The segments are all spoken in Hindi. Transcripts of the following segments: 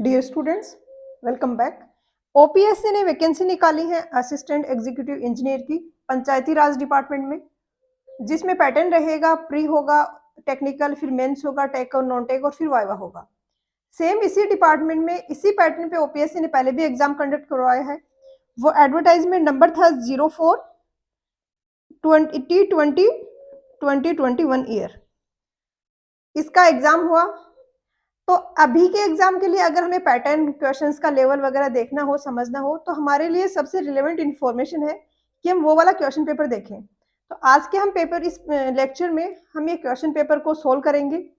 Dear students, welcome back. OPSC ने वैकेंसी निकाली है असिस्टेंट एग्जीक्यूटिव इंजीनियर की पंचायती राज डिपार्टमेंट में, जिसमें पैटर्न रहेगा प्री होगा, टेक्निकल, फिर मेंस होगा, टेक और नॉन टेक और फिर वाइवा होगा। सेम इसी डिपार्टमेंट में इसी पैटर्न पे ओपीएससी ने पहले भी एग्जाम कंडक्ट करवाया है। वो एडवर्टाइजमेंट नंबर था 04/20/2021 ईयर। इसका एग्जाम हुआ। तो अभी के एग्जाम के लिए अगर हमें पैटर्न, क्वेश्चंस का लेवल वगैरह देखना हो, समझना हो, तो हमारे लिए सबसे रिलेवेंट इन्फॉर्मेशन है कि हम वो वाला क्वेश्चन पेपर देखें। तो आज के हम पेपर इस लेक्चर में हम ये क्वेश्चन पेपर को सोल्व करेंगे।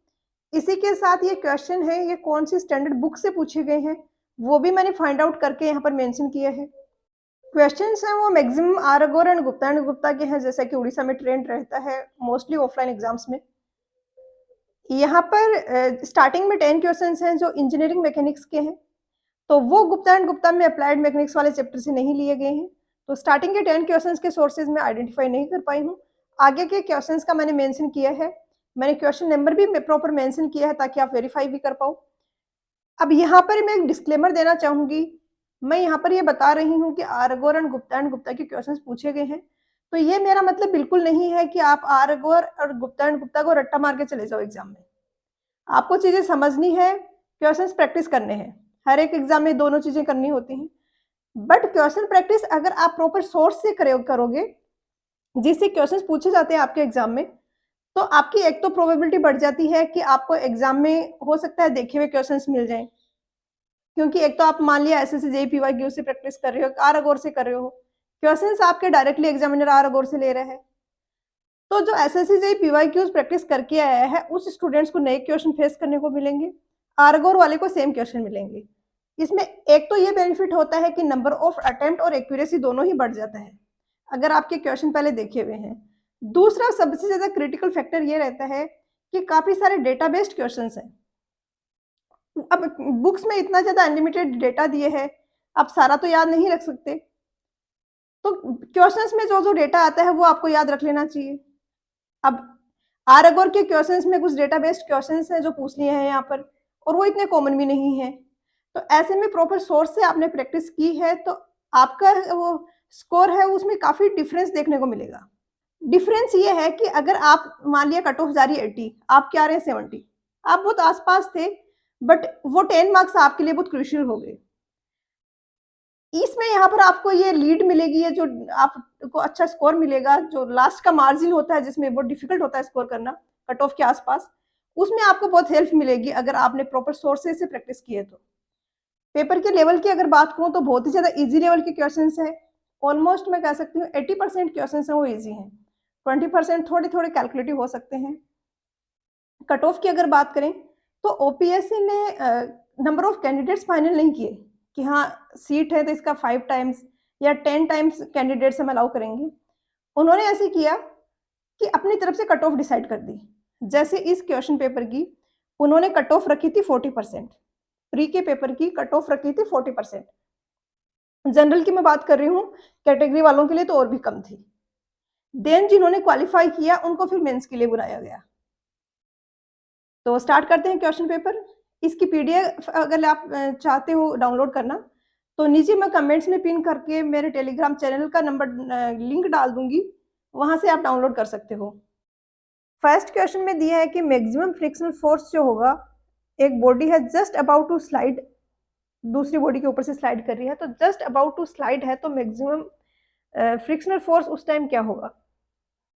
इसी के साथ ये क्वेश्चन है, ये कौन सी स्टैंडर्ड बुक से पूछे गए हैं वो भी मैंने फाइंड आउट करके यहाँ पर मेंशन किया है। क्वेश्चंस हैं वो मैक्सिमम आर एंड गुप्ता के हैं, जैसा कि उड़ीसा में ट्रेंड रहता है मोस्टली ऑफलाइन एग्जाम्स में। यहाँ पर स्टार्टिंग में 10 क्वेश्चंस हैं जो इंजीनियरिंग मैकेनिक्स के हैं, तो वो गुप्ता एंड गुप्ता में अप्लाइड मैकेनिक्स वाले चैप्टर से नहीं लिए गए हैं। तो स्टार्टिंग के 10 क्वेश्चंस के सोर्सेज में आइडेंटिफाई नहीं कर पाई हूँ। आगे के क्वेश्चंस का मैंने मेंशन किया है, मैंने क्वेश्चन नंबर भी प्रॉपर मेंशन किया है ताकि आप वेरीफाई भी कर पाओ। अब यहाँ पर मैं एक डिस्क्लेमर देना चाहूंगी। मैं यहाँ पर ये बता रही हूँ कि आरगोर एंड गुप्ता के क्वेश्चंस पूछे गए हैं, तो ये मेरा मतलब बिल्कुल नहीं है कि आप आरगोर और गुप्ता को रट्टा मार के चले जाओ एग्जाम में। आपको चीजें समझनी है, क्वेश्चंस प्रैक्टिस करने हैं। हर एक एग्जाम में दोनों चीजें करनी होती हैं, बट क्वेश्चन प्रैक्टिस अगर आप प्रॉपर सोर्स से करोगे, जिससे क्वेश्चंस पूछे जाते हैं आपके एग्जाम में, तो आपकी एक तो प्रोबेबिलिटी बढ़ जाती है कि आपको एग्जाम में हो सकता है देखे हुए क्वेश्चंस मिल जाएं, क्योंकि एक तो आप मान लिया एसएससी जेईई पीवाईक्यू से प्रैक्टिस कर रहे हो, आर अगोर से कर रहे हो, क्वेश्चंस आपके डायरेक्टली एग्जामिनर आर अगोर से ले रहे हैं। तो जो एसएससी जेईई पीवाईक्यूज प्रैक्टिस करके आया है उस स्टूडेंट्स को नए क्वेश्चन फेस करने को मिलेंगे, आरगोर वाले को सेम क्वेश्चन मिलेंगे। इसमें एक तो ये बेनिफिट होता है कि नंबर ऑफ अटेम्प्ट और एक्यूरेसी दोनों ही बढ़ जाता है अगर आपके क्वेश्चन पहले देखे हुए हैं। दूसरा सबसे ज्यादा क्रिटिकल फैक्टर ये रहता है कि काफी सारे डेटा बेस्ड क्वेश्चन हैं। अब बुक्स में इतना ज्यादा अनलिमिटेड डेटा दिए है, आप सारा तो याद नहीं रख सकते, तो क्वेश्चंस में जो जो डेटा आता है वो आपको याद रख लेना चाहिए। अब आर अगोर के क्वेश्चंस में कुछ डेटा बेस्ड क्वेश्चंस हैं जो पूछ लिए हैं यहाँ पर, और वो इतने कॉमन भी नहीं है। तो ऐसे में प्रॉपर सोर्स से आपने प्रैक्टिस की है तो आपका वो स्कोर है उसमें काफी डिफरेंस देखने को मिलेगा। डिफरेंस ये है कि अगर आप मान लिया कट ऑफ जा रही है 80, आप क्या रहे 70, आप बहुत आसपास थे, बट वो 10 मार्क्स आपके लिए बहुत क्रूशियल हो गए। इसमें यहाँ पर आपको ये लीड मिलेगी, है जो आपको अच्छा स्कोर मिलेगा, जो लास्ट का मार्जिन होता है जिसमें बहुत डिफिकल्ट होता है स्कोर करना कट ऑफ के आसपास, उसमें आपको बहुत हेल्प मिलेगी अगर आपने प्रॉपर सोर्सेज से प्रैक्टिस की है। तो पेपर के लेवल की अगर बात करूँ तो बहुत ही ज्यादा इजी लेवल के क्वेश्चंस हैं। ऑलमोस्ट मैं कह सकती हूँ 80% क्वेश्चंस हैं वो इजी हैं, 20% थोड़े थोड़े कैलकुलेटिव हो सकते हैं। कट ऑफ की अगर बात करें तो ओपीएससी ने नंबर ऑफ कैंडिडेट्स फाइनल नहीं किए कि हाँ सीट है तो इसका 5 टाइम्स या 10 टाइम्स कैंडिडेट्स हम अलाउ करेंगे। उन्होंने ऐसे किया कि अपनी तरफ से कट ऑफ डिसाइड कर दी। जैसे इस क्वेश्चन पेपर की उन्होंने कट ऑफ रखी थी 40%, प्री के पेपर की कट ऑफ रखी थी 40%। जनरल की मैं बात कर रही हूँ, कैटेगरी वालों के लिए तो और भी कम थी। देन जिन्होंने क्वालिफाई किया उनको फिर मेंस के लिए बुलाया गया। तो स्टार्ट करते हैं क्वेश्चन पेपर। इसकी पीडीएफ अगर आप चाहते हो डाउनलोड करना तो नीचे मैं कमेंट्स में पिन करके मेरे टेलीग्राम चैनल का नंबर लिंक डाल दूंगी, वहां से आप डाउनलोड कर सकते हो। फर्स्ट क्वेश्चन में दिया है कि मैक्सिमम फ्रिक्शनल फोर्स जो होगा, एक बॉडी है जस्ट अबाउट टू स्लाइड, दूसरी बॉडी के ऊपर से स्लाइड कर रही है, तो जस्ट अबाउट टू स्लाइड है तो मैक्सिमम फ्रिक्शनल फोर्स उस टाइम क्या होगा।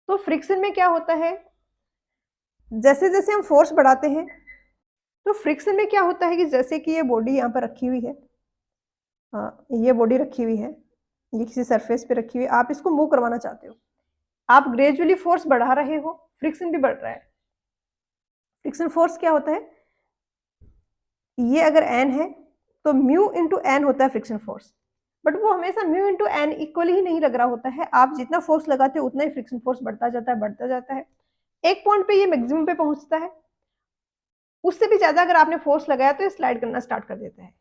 तो फ्रिक्शन में क्या होता है, जैसे जैसे हम फोर्स बढ़ाते हैं तो फ्रिक्शन में क्या होता है कि जैसे कि ये बॉडी यहाँ पर रखी हुई है, हाँ ये बॉडी रखी हुई है, ये किसी सरफेस पे रखी हुई है, आप इसको मूव करवाना चाहते हो, आप ग्रेजुअली फोर्स बढ़ा रहे हो, फ्रिक्शन भी बढ़ रहा है। फ्रिक्शन फोर्स क्या होता है, ये अगर एन है तो म्यू इंटू एन होता है फ्रिक्शन फोर्स, बट वो हमेशा म्यू इंटू एन इक्वल ही नहीं लग रहा होता है। आप जितना फोर्स लगाते हो उतना ही फ्रिक्शन फोर्स बढ़ता जाता है, बढ़ता जाता है। एक पॉइंट पे ये मैक्सिमम पे पहुंचता है, उससे भी ज्यादा अगर आपने फोर्स लगाया तो ये स्लाइड करना स्टार्ट कर देता है।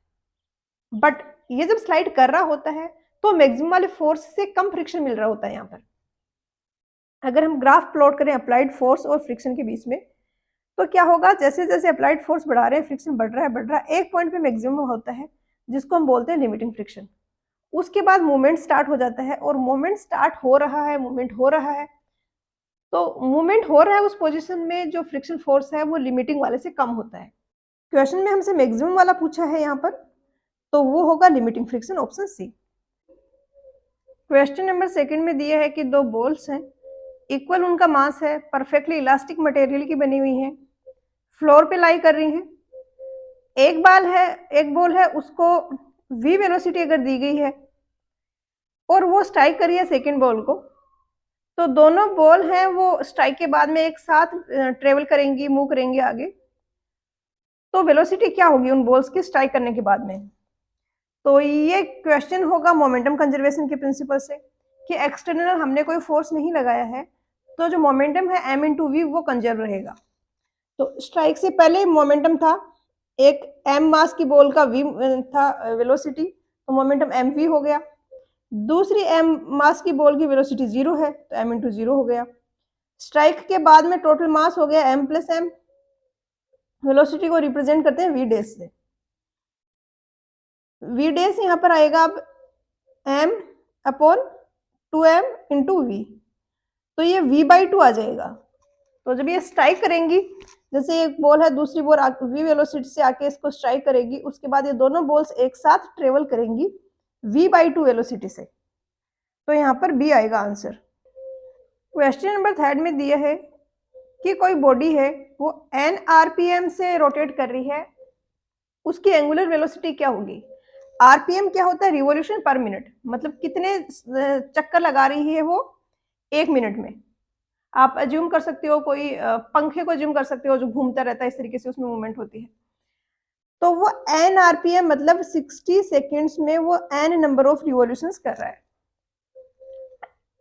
बट ये जब स्लाइड कर रहा होता है तो मैक्सिमम वाले फोर्स से कम फ्रिक्शन मिल रहा होता है। यहाँ पर अगर हम ग्राफ प्लॉट करें अप्लाइड फोर्स और फ्रिक्शन के बीच में, तो क्या होगा, जैसे जैसे अप्लाइड फोर्स बढ़ा रहे हैं, फ्रिक्शन बढ़ रहा है, एक पॉइंट पे मैक्सिमम होता है जिसको हम बोलते हैं लिमिटिंग फ्रिक्शन। उसके बाद मूवमेंट स्टार्ट हो जाता है, और मूवमेंट स्टार्ट हो रहा है, मूवमेंट हो रहा है, तो मूवमेंट हो रहा है उस पोजीशन में जो फ्रिक्शन फोर्स है वो लिमिटिंग वाले से कम होता है। क्वेश्चन में हमसे मैक्सिमम वाला पूछा है यहाँ पर, तो वो होगा limiting friction, option C. Question number second में दिया है कि दो बॉल्स हैं, इक्वल उनका मास है, परफेक्टली इलास्टिक मटेरियल की बनी हुई हैं, फ्लोर पे लाई कर रही हैं। एक बॉल है, उसको v वेलोसिटी अगर दी गई है और वो स्ट्राइक करी है सेकंड बॉल को, तो दोनों बॉल हैं वो स्ट्राइक के बाद में एक साथ ट्रेवल करेंगी, मूव करेंगी आगे। तो वेलोसिटी क्या होगी उन बॉल्स की स्ट्राइक करने के बाद में? तो ये क्वेश्चन होगा मोमेंटम कंजर्वेशन के प्रिंसिपल से, कि एक्सटर्नल हमने कोई फोर्स नहीं लगाया है, तो जो मोमेंटम है m इंटू वी वो कंजर्व रहेगा। तो स्ट्राइक से पहले मोमेंटम था, एक m मास की बॉल का v था वेलोसिटी, तो मोमेंटम mv हो गया। दूसरी m मास की बॉल की वेलोसिटी 0 है, तो m इंटू 0 हो गया। स्ट्राइक के बाद में टोटल मास हो गया m प्लस m। वेलोसिटी को रिप्रेजेंट करते हैं v डैश से। v डैश यहाँ पर आएगा अब m upon 2m into we, तो ये v/2 आ जाएगा। तो जब ये स्ट्राइक करेंगी, जैसे एक बॉल है, दूसरी बॉल v वेलोसिटी से आके इसको स्ट्राइक करेगी, उसके बाद ये दोनों बॉल्स एक साथ ट्रेवल करेंगी v/2 वेलोसिटी से, तो यहाँ पर b आएगा आंसर। क्वेश्चन नंबर थर्ड में दिया है कि कोई बॉडी है वो n rpm से रोटेट कर रही है, उसकी एंगुलर वेलोसिटी क्या होगी? आरपीएम क्या होता है? रिवॉल्यूशन पर मिनट, मतलब कितने चक्कर लगा रही है वो एक मिनट में। आप अज्यूम कर सकते हो, कोई पंखे को अज्यूम कर सकते हो जो घूमता रहता है, इस तरीके से उसमें मूवमेंट होती है। तो वो n आरपीएम मतलब 60 सेकेंड्स में वो n नंबर ऑफ रिवॉल्यूशंस कर रहा है।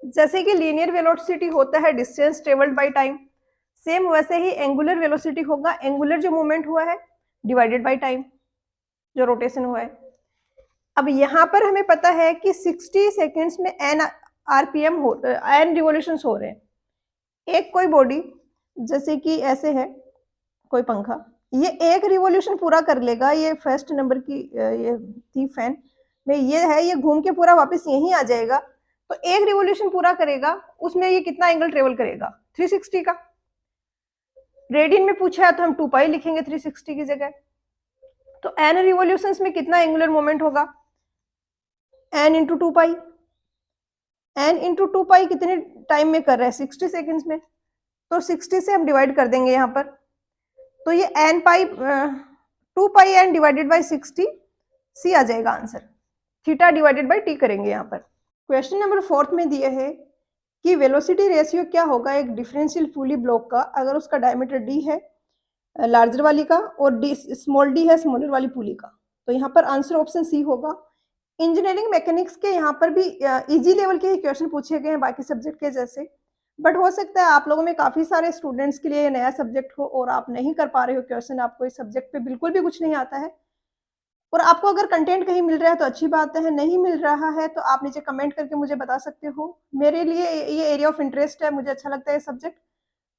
जैसे कि लीनियर वेलोसिटी होता है distance travelled by time, same वैसे ही एंगुलर वेलोसिटी होगा एंगुलर जो मूवमेंट हुआ है डिवाइडेड बाय टाइम जो रोटेशन हुआ है। अब यहाँ पर हमें पता है कि 60 सेकेंड्स में n आरपीएम हो, n रिवॉल्यूशंस हो रहे हैं। एक कोई बॉडी जैसे कि ऐसे है कोई पंखा, ये एक रिवॉल्यूशन पूरा कर लेगा, ये फर्स्ट नंबर की ये थी फैन में, ये है, ये घूम के पूरा वापस यहीं आ जाएगा, तो एक रिवॉल्यूशन पूरा करेगा, उसमें ये कितना एंगल ट्रेवल करेगा? 360 का। रेडियन में पूछा है तो हम 2 पाई लिखेंगे 360 की जगह। तो n रिवॉल्यूशंस में कितना एंगुलर मोमेंट होगा? n इंटू 2 पाई। n इंटू 2 पाई कितने टाइम में कर रहा है? 60 सेकेंड्स में, तो 60 से हम डिवाइड कर देंगे यहाँ पर, तो ये n pi 2 pi n divided by 60 सी आ जाएगा answer. Theta divided by T करेंगे यहाँ पर। क्वेश्चन नंबर फोर्थ में दिया है कि वेलोसिटी रेशियो क्या होगा एक डिफरेंशियल पुली ब्लॉक का, अगर उसका डायमीटर d है लार्जर वाली का और स्मॉल d है स्मॉलर वाली पुली का। तो यहाँ पर आंसर ऑप्शन सी होगा। इंजीनियरिंग मैकेनिक्स के यहाँ पर भी इजी लेवल के ही क्वेश्चन पूछे गए हैं बाकी सब्जेक्ट के जैसे, बट हो सकता है आप लोगों में काफ़ी सारे स्टूडेंट्स के लिए नया सब्जेक्ट हो और आप नहीं कर पा रहे हो क्वेश्चन, आपको इस सब्जेक्ट पे बिल्कुल भी कुछ नहीं आता है, और आपको अगर कंटेंट कहीं मिल रहा है तो अच्छी बात है, नहीं मिल रहा है तो आप नीचे कमेंट करके मुझे बता सकते हो। मेरे लिए ये एरिया ऑफ इंटरेस्ट है, मुझे अच्छा लगता है ये सब्जेक्ट,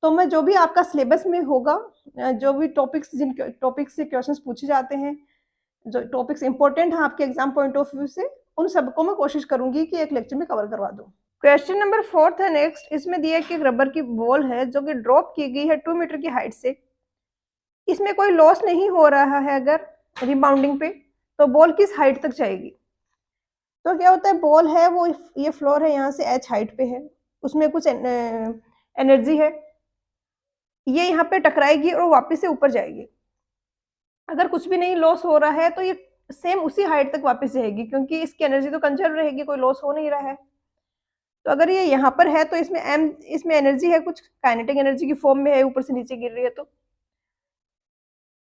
तो मैं जो भी आपका सिलेबस में होगा, जो भी टॉपिक्स जिन टॉपिक्स से क्वेश्चंस पूछे जाते हैं, जो टॉपिक्स इंपॉर्टेंट हैं आपके एग्जाम पॉइंट ऑफ व्यू से, उन सबको मैं कोशिश करूंगी कि एक लेक्चर में कवर करवा दूं। क्वेश्चन नंबर फोर्थ है नेक्स्ट, इसमें दिया है कि एक रबर की बॉल है जो कि ड्रॉप की गई है 2 मीटर की हाइट से, इसमें कोई लॉस नहीं हो रहा है अगर रिबाउंडिंग पे, तो बॉल किस हाइट तक जाएगी? तो क्या होता है, बॉल है वो, ये फ्लोर है, यहाँ से h हाइट पे है, उसमें कुछ एनर्जी है, ये यहाँ पे टकराएगी और वापस से ऊपर जाएगी। अगर कुछ भी नहीं लॉस हो रहा है तो ये सेम उसी हाइट तक वापस जाएगी, क्योंकि इसकी एनर्जी तो कंजर्व रहेगी, कोई लॉस हो नहीं रहा है। तो अगर ये यहाँ पर है तो इसमें एनर्जी है, कुछ काइनेटिक एनर्जी की फॉर्म में है, ऊपर से नीचे गिर रही है,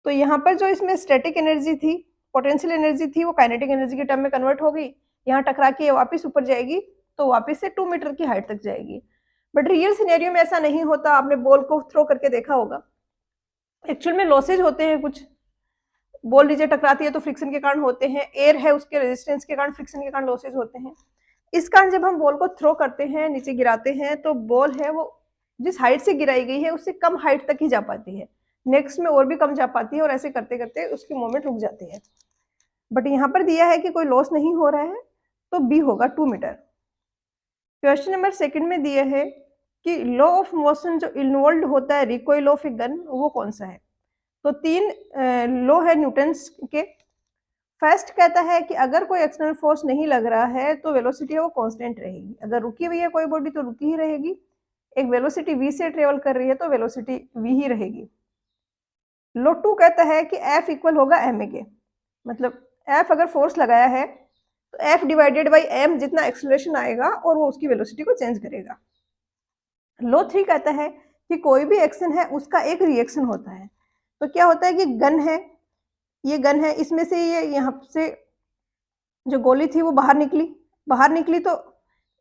तो यहाँ पर जो इसमें स्टैटिक एनर्जी थी, पोटेंशियल एनर्जी थी, वो काइनेटिक एनर्जी के टर्म में कन्वर्ट हो गई, यहाँ टकरा के वापस ऊपर जाएगी, तो वापस से 2 मीटर की हाइट तक जाएगी। बट रियल सिनेरियो में ऐसा नहीं होता, आपने बॉल को थ्रो करके देखा होगा, एक्चुअल में लॉसेज होते हैं, कुछ बॉल नीचे टकराती है तो फ्रिक्शन के कारण होते हैं, एयर है उसके रेजिस्टेंस के कारण, फ्रिक्शन के कारण लॉसेज होते हैं। इस कारण जब हम बॉल को थ्रो करते हैं, नीचे गिराते हैं, तो बॉल है वो जिस हाइट से गिराई गई है उससे कम हाइट तक ही जा पाती है, नेक्स्ट में और भी कम जा पाती है और ऐसे करते करते उसकी मूवमेंट रुक जाती है। बट यहाँ पर दिया है कि कोई लॉस नहीं हो रहा है, तो बी होगा 2 मीटर। क्वेश्चन नंबर सेकंड में दिया है कि लॉ ऑफ मोशन जो इन्वॉल्व होता है रिकॉइल ऑफ ए गन, वो कौन सा है। तो 3 लॉ है न्यूटन्स के। फर्स्ट कहता है कि अगर कोई एक्सटर्नल फोर्स नहीं लग रहा है तो वेलोसिटी है वो कांस्टेंट रहेगी। अगर रुकी हुई है कोई बॉडी तो रुकी ही रहेगी। एक वेलोसिटी v से ट्रेवल कर रही है तो वेलोसिटी v ही रहेगी। लॉ 2 कहता है कि F इक्वल होगा ma के, मतलब F अगर फोर्स लगाया है तो F डिवाइडेड बाई m जितना एक्सेलरेशन आएगा और वो उसकी वेलोसिटी को चेंज करेगा। लॉ 3 कहता है कि कोई भी एक्शन है उसका एक रिएक्शन होता है। तो क्या होता है कि गन है, ये गन है, इसमें से ये यहाँ से जो गोली थी वो बाहर निकली तो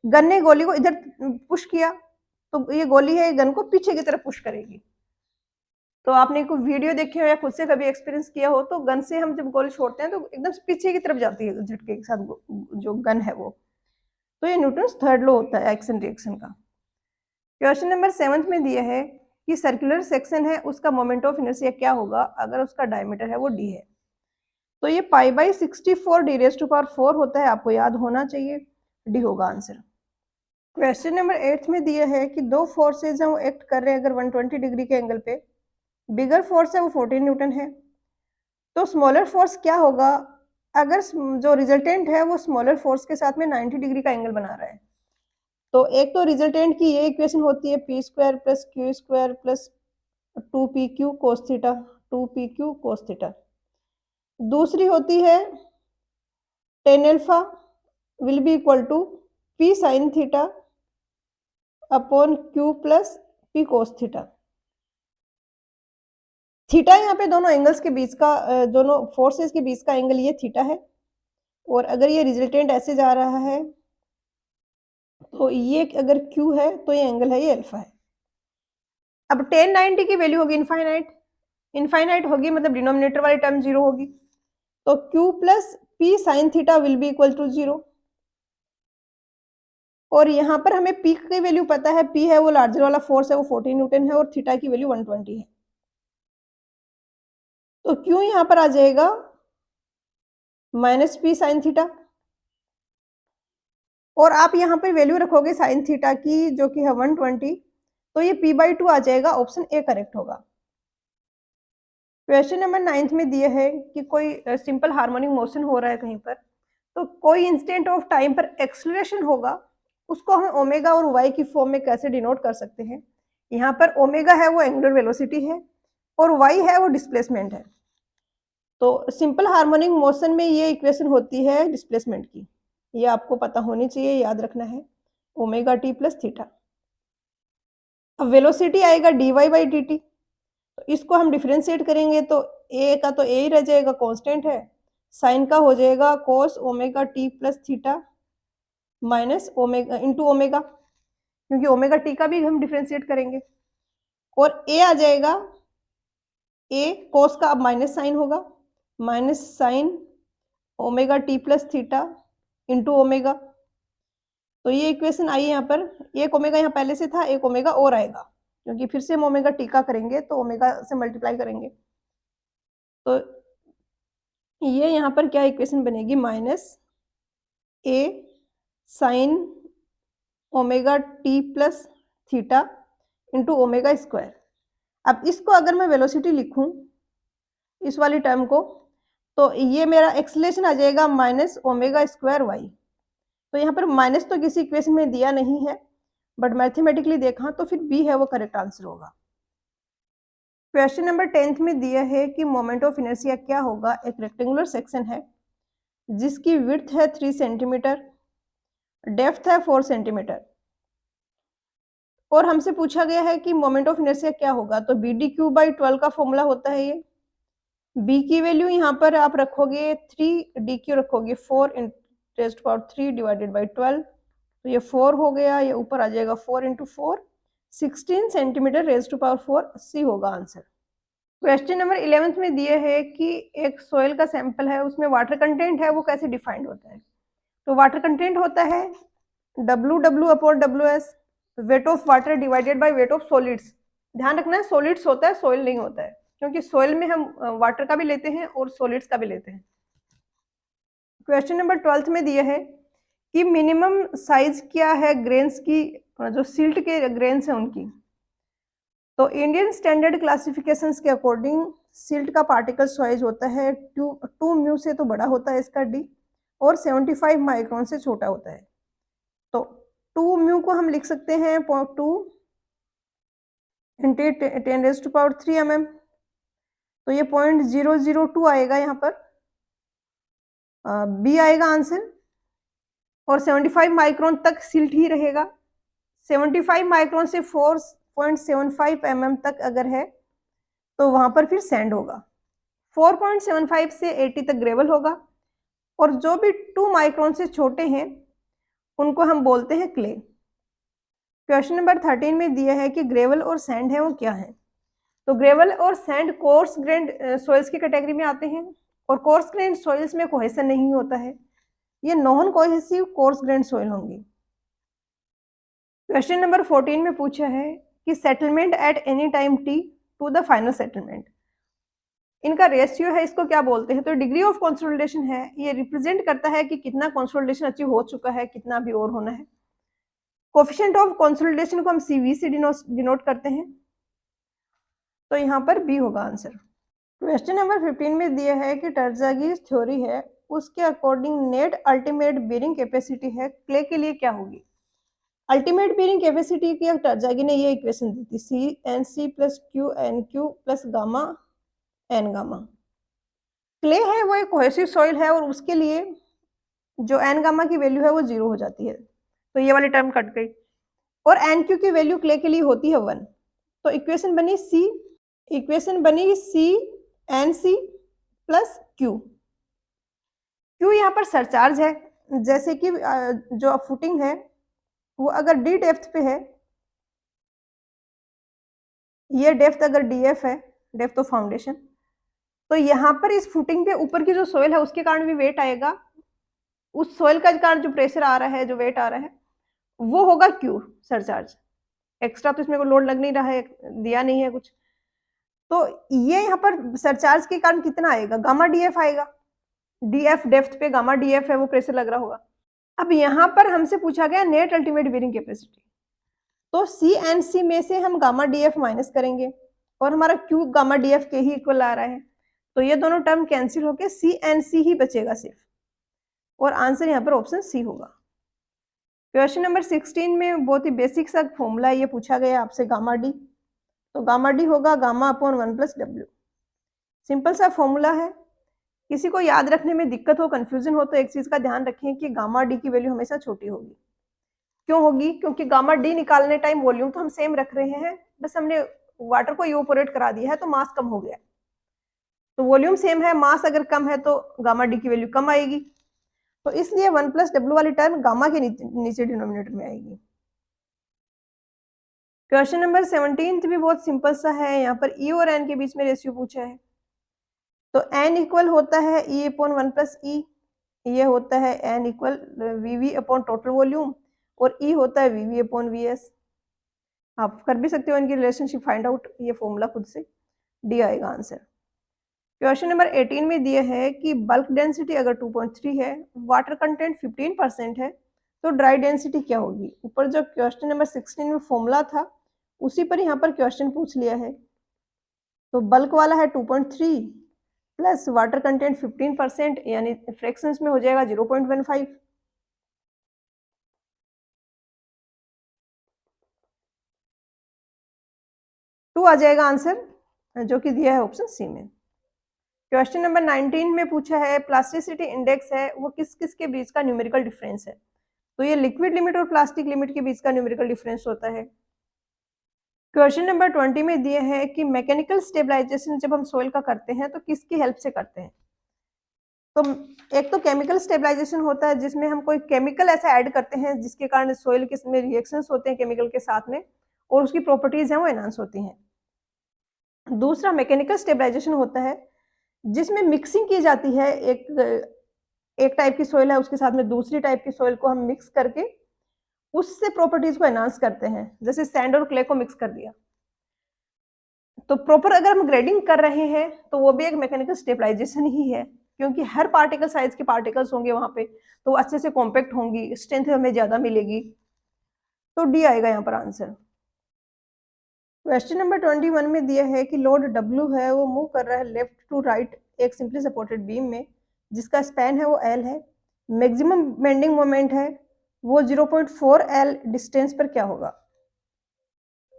गन ने गोली को इधर पुश किया, तो ये गोली है गन को पीछे की तरफ पुश करेगी। तो आपने कोई वीडियो देखी हो या खुद से कभी एक्सपीरियंस किया हो तो गन से हम जब गोली छोड़ते हैं तो एकदम पीछे की तरफ जाती है झटके के साथ जो गन है वो। तो ये न्यूटन्स थर्ड लॉ होता है एक्शन रिएक्शन का। क्वेश्चन नंबर 7 में दिया है कि सर्कुलर सेक्शन है उसका मोमेंट ऑफ इनर्शिया क्या होगा अगर उसका डायमीटर है वो d है। तो ये π/64 d⁴ होता है, आपको याद होना चाहिए, डी होगा आंसर। क्वेश्चन नंबर 8 में दिया है कि दो फोर्सेज हैं वो एक्ट कर रहे हैं अगर 120 डिग्री के एंगल पे। बिगर फोर्स है वो 14 न्यूटन है। तो स्मॉलर फोर्स क्या होगा अगर जो रिजल्टेंट है वो स्मॉलर फोर्स के साथ में 90 डिग्री का एंगल बना रहा है। तो एक तो रिजल्टेंट की ये इक्वेशन होती है p² + q² + 2pq cos theta 2pq cos theta. दूसरी होती है tan alpha will be equal to p sin theta upon q plus p cos theta. Theta यहाँ पे दोनों एंगल्स के बीच का, दोनों फोर्सेस के बीच का एंगल ये थीटा है, और अगर ये रिजल्टेंट ऐसे जा रहा है तो ये अगर q है तो ये एंगल है ये अल्फा है। अब tan 90 की वैल्यू होगी इनफाइनाइट होगी, मतलब डिनोमिनेटर वाली टर्म 0 होगी, तो q plus p sin theta will be equal to 0। और यहाँ पर हमें p की वैल्यू पता है, p है वो लार्जर वाला फोर्स है वो 14 न्यूटन है और थीटा की वैल्यू 120 है। तो q यहाँ पर आ जाएगा -p sin थीटा, और आप यहाँ पे वैल्यू रखोगे sin थीटा की जो कि है 120, तो ये p/2 आ जाएगा, ऑप्शन ए करेक्ट होगा। क्वेश्चन नंबर 9 में दिया है कि कोई सिंपल हार्मोनिक मोशन हो रहा है कहीं पर, तो कोई इंस्टेंट ऑफ टाइम पर एक्सेलरेशन होगा, उसको हम ओमेगा और वाई की फॉर्म में कैसे डिनोट कर सकते हैं। यहाँ पर ओमेगा है वो एंगुलर वेलोसिटी है और वाई है वो डिस्प्लेसमेंट है। तो सिंपल हार्मोनिक मोशन में ये इक्वेशन होती है डिस्प्लेसमेंट की, ये आपको पता होनी चाहिए, याद रखना है, ओमेगा टी प्लस थीटा। अब वेलोसिटी आएगा dy/dt, तो इसको हम डिफरेंशिएट करेंगे तो a का तो a ही रह जाएगा, कांस्टेंट है, साइन का हो जाएगा cos omega T plus theta minus omega into omega, क्योंकि ओमेगा टी का भी हम डिफरेंशिएट करेंगे, और a आ जाएगा, a cos का अब माइनस साइन होगा, minus sign omega T plus theta into omega. तो ये इक्वेशन आई यहाँ पर, एक ओमेगा यहाँ पहले से था, एक ओमेगा और आएगा, क्योंकि फिर से हम ओमेगा टी का करेंगे तो ओमेगा से मल्टीप्लाई करेंगे। तो ये यहाँ पर क्या इक्वेशन बनेगी, minus A sine omega T plus theta into omega square. अब इसको अगर मैं वेलोसिटी लिखूं इस वाली टर्म को, तो ये मेरा एक्सेलरेशन आ जाएगा माइनस ओमेगा स्क्वायर वाई। तो यहाँ पर माइनस तो किसी इक्वेशन में दिया नहीं है, बट मैथमेटिकली देखा तो फिर बी है वो करेक्ट आंसर होगा। क्वेश्चन नंबर 10 में दिया है कि मोमेंट ऑफ इनर्शिया क्या होगा। एक रेक्टेंगुलर सेक्शन है जिसकी विड्थ है 3 सेंटीमीटर, डेप्थ है 4 सेंटीमीटर, और हमसे पूछा गया है कि मोमेंट ऑफ इनर्शिया क्या होगा। तो BdQ/12 का फॉर्मूला होता है ये। B की वैल्यू यहाँ पर आप रखोगे 3dQ रखोगे 4 × 3 डिवाइडेड बाई 12, तो ये 4 हो गया, ये ऊपर आ जाएगा 4 × 4 16 सेंटीमीटर ⁴ सी होगा आंसर। क्वेश्चन नंबर 11 में दिए है कि एक सोयल का सैंपल है, उसमें वाटर कंटेंट है, वो कैसे डिफाइंड होता है। तो वाटर कंटेंट होता है WW/WS, weight of water divided by weight of solids. ध्यान रखना है सॉलिड्स होता है, सोयल नहीं होता है, क्योंकि सॉइल में हम वाटर का भी लेते हैं और सॉलिड्स का भी लेते हैं। क्वेश्चन नंबर 12th में दिया है कि मिनिमम साइज क्या है ग्रेन्स की, जो सिल्ट के ग्रेन्स हैं उनकी। तो इंडियन स्टैंडर्ड क्लासिफिकेशंस के अकॉर्डिंग सिल्ट का पार्टिकल साइज होता है 2 म्यू से तो बड़ा होता है इसका डी, और 75 माइक्रोन से छोटा होता है। तो 2 म्यू को हम लिख सकते हैं 2 इंटू 10⁻³ mm, तो ये 0.002 आएगा यहाँ पर, बी आएगा आंसर। और 75 माइक्रोन तक सिल्ट ही रहेगा। 75 माइक्रोन से 4.75 mm तक अगर है तो वहां पर फिर सैंड होगा। 4.75 से 80 तक ग्रेवल होगा, और जो भी 2 माइक्रोन से छोटे हैं उनको हम बोलते हैं क्ले। क्वेश्चन नंबर 13 में दिया है कि ग्रेवल और सैंड है वो क्या है। तो ग्रेवल और सैंड कोर्स ग्रेन्ड सॉइल्स की कैटेगरी में आते हैं, और कोर्स ग्रेन्ड सॉइल्स में कोहेसन नहीं होता है, ये non cohesive coarse grained soil होंगी। क्वेश्चन नंबर 14 में पूछा है कि settlement at any time T to the final settlement, इनका रेशियो है, इसको क्या बोलते हैं। तो डिग्री ऑफ कंसोलिडेशन है, ये रिप्रेजेंट करता है कि कितना कंसोलिडेशन अचीव हो चुका है, कितना भी और होना है। कोफिशिएंट ऑफ कंसोलिडेशन को हम CV से डिनोट करते हैं, तो यहाँ पर बी होगा आंसर। क्वेश्चन नंबर 15 में दिया है कि टर्जागी थ्योरी है, उसके according net ultimate bearing capacity है क्ले के लिए क्या होगी। अल्टीमेट बेरिंग कैपेसिटी की टर्जागी ने ये इक्वेशन दी थी, CnC + QnQ + gamma n gamma. Clay है वो एक कोहेसिव सॉइल है, और उसके लिए जो n गामा की वैल्यू है वो 0 हो जाती है, तो ये वाली टर्म कट गई, और nq की वैल्यू क्ले के लिए होती है 1। तो इक्वेशन बनी CnC + Q। Q यहाँ पर सरचार्ज है, जैसे कि जो फुटिंग है वो अगर डी डेप्थ पे है, ये डेप्थ अगर DF है, डेप्थ ऑफ फाउंडेशन, तो यहाँ पर इस फुटिंग पे ऊपर की जो सोइल है उसके कारण भी वेट आएगा, उस सोइल का कारण जो प्रेशर आ रहा है, जो वेट आ रहा है, वो होगा Q सरचार्ज। एक्स्ट्रा तो इसमें कोई लोड लग नहीं रहा है, दिया नहीं है कुछ, तो ये यहाँ पर सरचार्ज के कारण कितना आएगा, गामा DF आएगा। DF डेप्थ पे गामा DF है, वो प्रेशर लग रहा होगा। अब यहाँ पर हमसे पूछा गया नेट अल्टीमेट बेरिंग कैपेसिटी, तो CnC में से हम गामा DF माइनस करेंगे, और हमारा Q गामा DF के ही इक्वल आ रहा है, तो ये दोनों टर्म कैंसिल होके CnC ही बचेगा सिर्फ, और आंसर यहाँ पर ऑप्शन सी होगा। क्वेश्चन नंबर 16 में बहुत ही बेसिक सा फॉर्मूला ये पूछा गया आपसे, गामा डी, तो गामा डी होगा गामा अपॉन 1 + W। सिंपल सा फॉर्मूला है, किसी को याद रखने में दिक्कत हो, कंफ्यूजन हो, तो एक चीज का ध्यान रखें कि गामा डी की वैल्यू हमेशा छोटी होगी। क्यों होगी, क्योंकि गामा डी निकालने टाइम वॉल्यूम तो हम सेम रख रहे हैं, बस हमने वाटर को इवोपोरेट करा दिया है तो मास कम हो गया, तो वॉल्यूम सेम है, मास अगर कम है तो गामा डी की वैल्यू कम आएगी, तो इसलिए 1 + W वाली टर्म गामा के नीचे डिनोमिनेटर में आएगी। क्वेश्चन नंबर 17 भी बहुत सिंपल सा है, यहाँ पर E और N के बीच में रेशियो पूछा है, तो N इक्वल होता है E/1 + E, ये होता है N equal VV upon total volume, और E होता है VV/VS। आप कर भी सकते हो इनकी रिलेशनशिप फाइंड आउट, ये फॉर्मूला खुद से, डी आएगा आंसर। क्वेश्चन नंबर 18 में दिया है कि बल्क डेंसिटी अगर 2.3 है, वाटर कंटेंट 15% है, तो ड्राई डेंसिटी क्या होगी। ऊपर जो क्वेश्चन नंबर 16 में फॉर्मूला था उसी पर यहाँ पर क्वेश्चन पूछ लिया है, तो बल्क वाला है 2.3 प्लस वाटर कंटेंट 15%, यानी फ्रैक्शंस में हो जाएगा 0.15। टू आ जाएगा आंसर, जो कि दिया है ऑप्शन सी में। क्वेश्चन नंबर 19 में पूछा है प्लास्टिसिटी इंडेक्स है वो किस किस के बीच का न्यूमेरिकल डिफरेंस है, तो ये लिक्विड लिमिट और प्लास्टिक लिमिट के बीच का न्यूमेरिकल डिफरेंस होता है। क्वेश्चन नंबर 20 में दिए है कि मैकेनिकल स्टेबलाइजेशन जब हम सोइल का करते हैं तो किसकी हेल्प से करते हैं। तो एक तो केमिकल स्टेबलाइजेशन होता है, जिसमें हम कोई केमिकल ऐसा ऐड करते हैं जिसके कारण सोइल के में रिएक्शंस होते हैं केमिकल के साथ में, और उसकी प्रॉपर्टीज हैं वो एनहांस होती हैं। दूसरा मैकेनिकल स्टेबलाइजेशन होता है जिसमें मिक्सिंग की जाती है, एक टाइप की सोइल है उसके साथ में दूसरी टाइप की सोइल को हम मिक्स करके उससे प्रॉपर्टीज को एनहांस करते हैं, जैसे सैंड और क्ले को मिक्स कर दिया। तो प्रॉपर अगर हम ग्रेडिंग कर रहे हैं तो वो भी एक मैकेनिकल स्टेबलाइजेशन ही है, क्योंकि हर पार्टिकल साइज के पार्टिकल्स होंगे वहां पे, तो वो अच्छे से कॉम्पैक्ट होंगी, स्ट्रेंथ हमें ज्यादा मिलेगी। तो डी आएगा यहाँ पर आंसर। क्वेश्चन नंबर 21 में दिया है कि लोड W है, वो मूव कर रहा है लेफ्ट टू राइट एक सिंपली सपोर्टेड बीम में, जिसका स्पैन है वो L है, मैक्सिमम बेंडिंग मोमेंट है वो 0.4 L डिस्टेंस पर क्या होगा।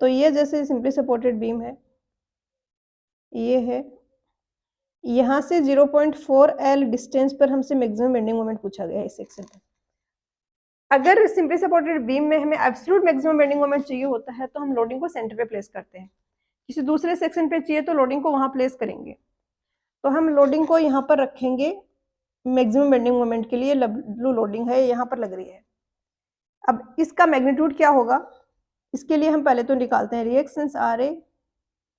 तो ये जैसे सिंपली सपोर्टेड बीम है, ये है, यहाँ से 0.4 L डिस्टेंस पर हमसे मैक्सिमम बेंडिंग मोमेंट पूछा गया है इस सेक्शन में। अगर सिंपली सपोर्टेड बीम में हमें एब्सोल्यूट मैक्सिमम बेंडिंग मोमेंट चाहिए होता है तो हम लोडिंग को सेंटर पे प्लेस करते हैं, किसी दूसरे सेक्शन पे चाहिए तो लोडिंग को वहां प्लेस करेंगे। तो हम लोडिंग को यहाँ पर रखेंगे मैक्सिमम बेंडिंग मोमेंट के लिए, W लोडिंग है यहाँ पर लग रही है। अब इसका मैग्नीट्यूड क्या होगा, इसके लिए हम पहले तो निकालते हैं रिएक्शंस RA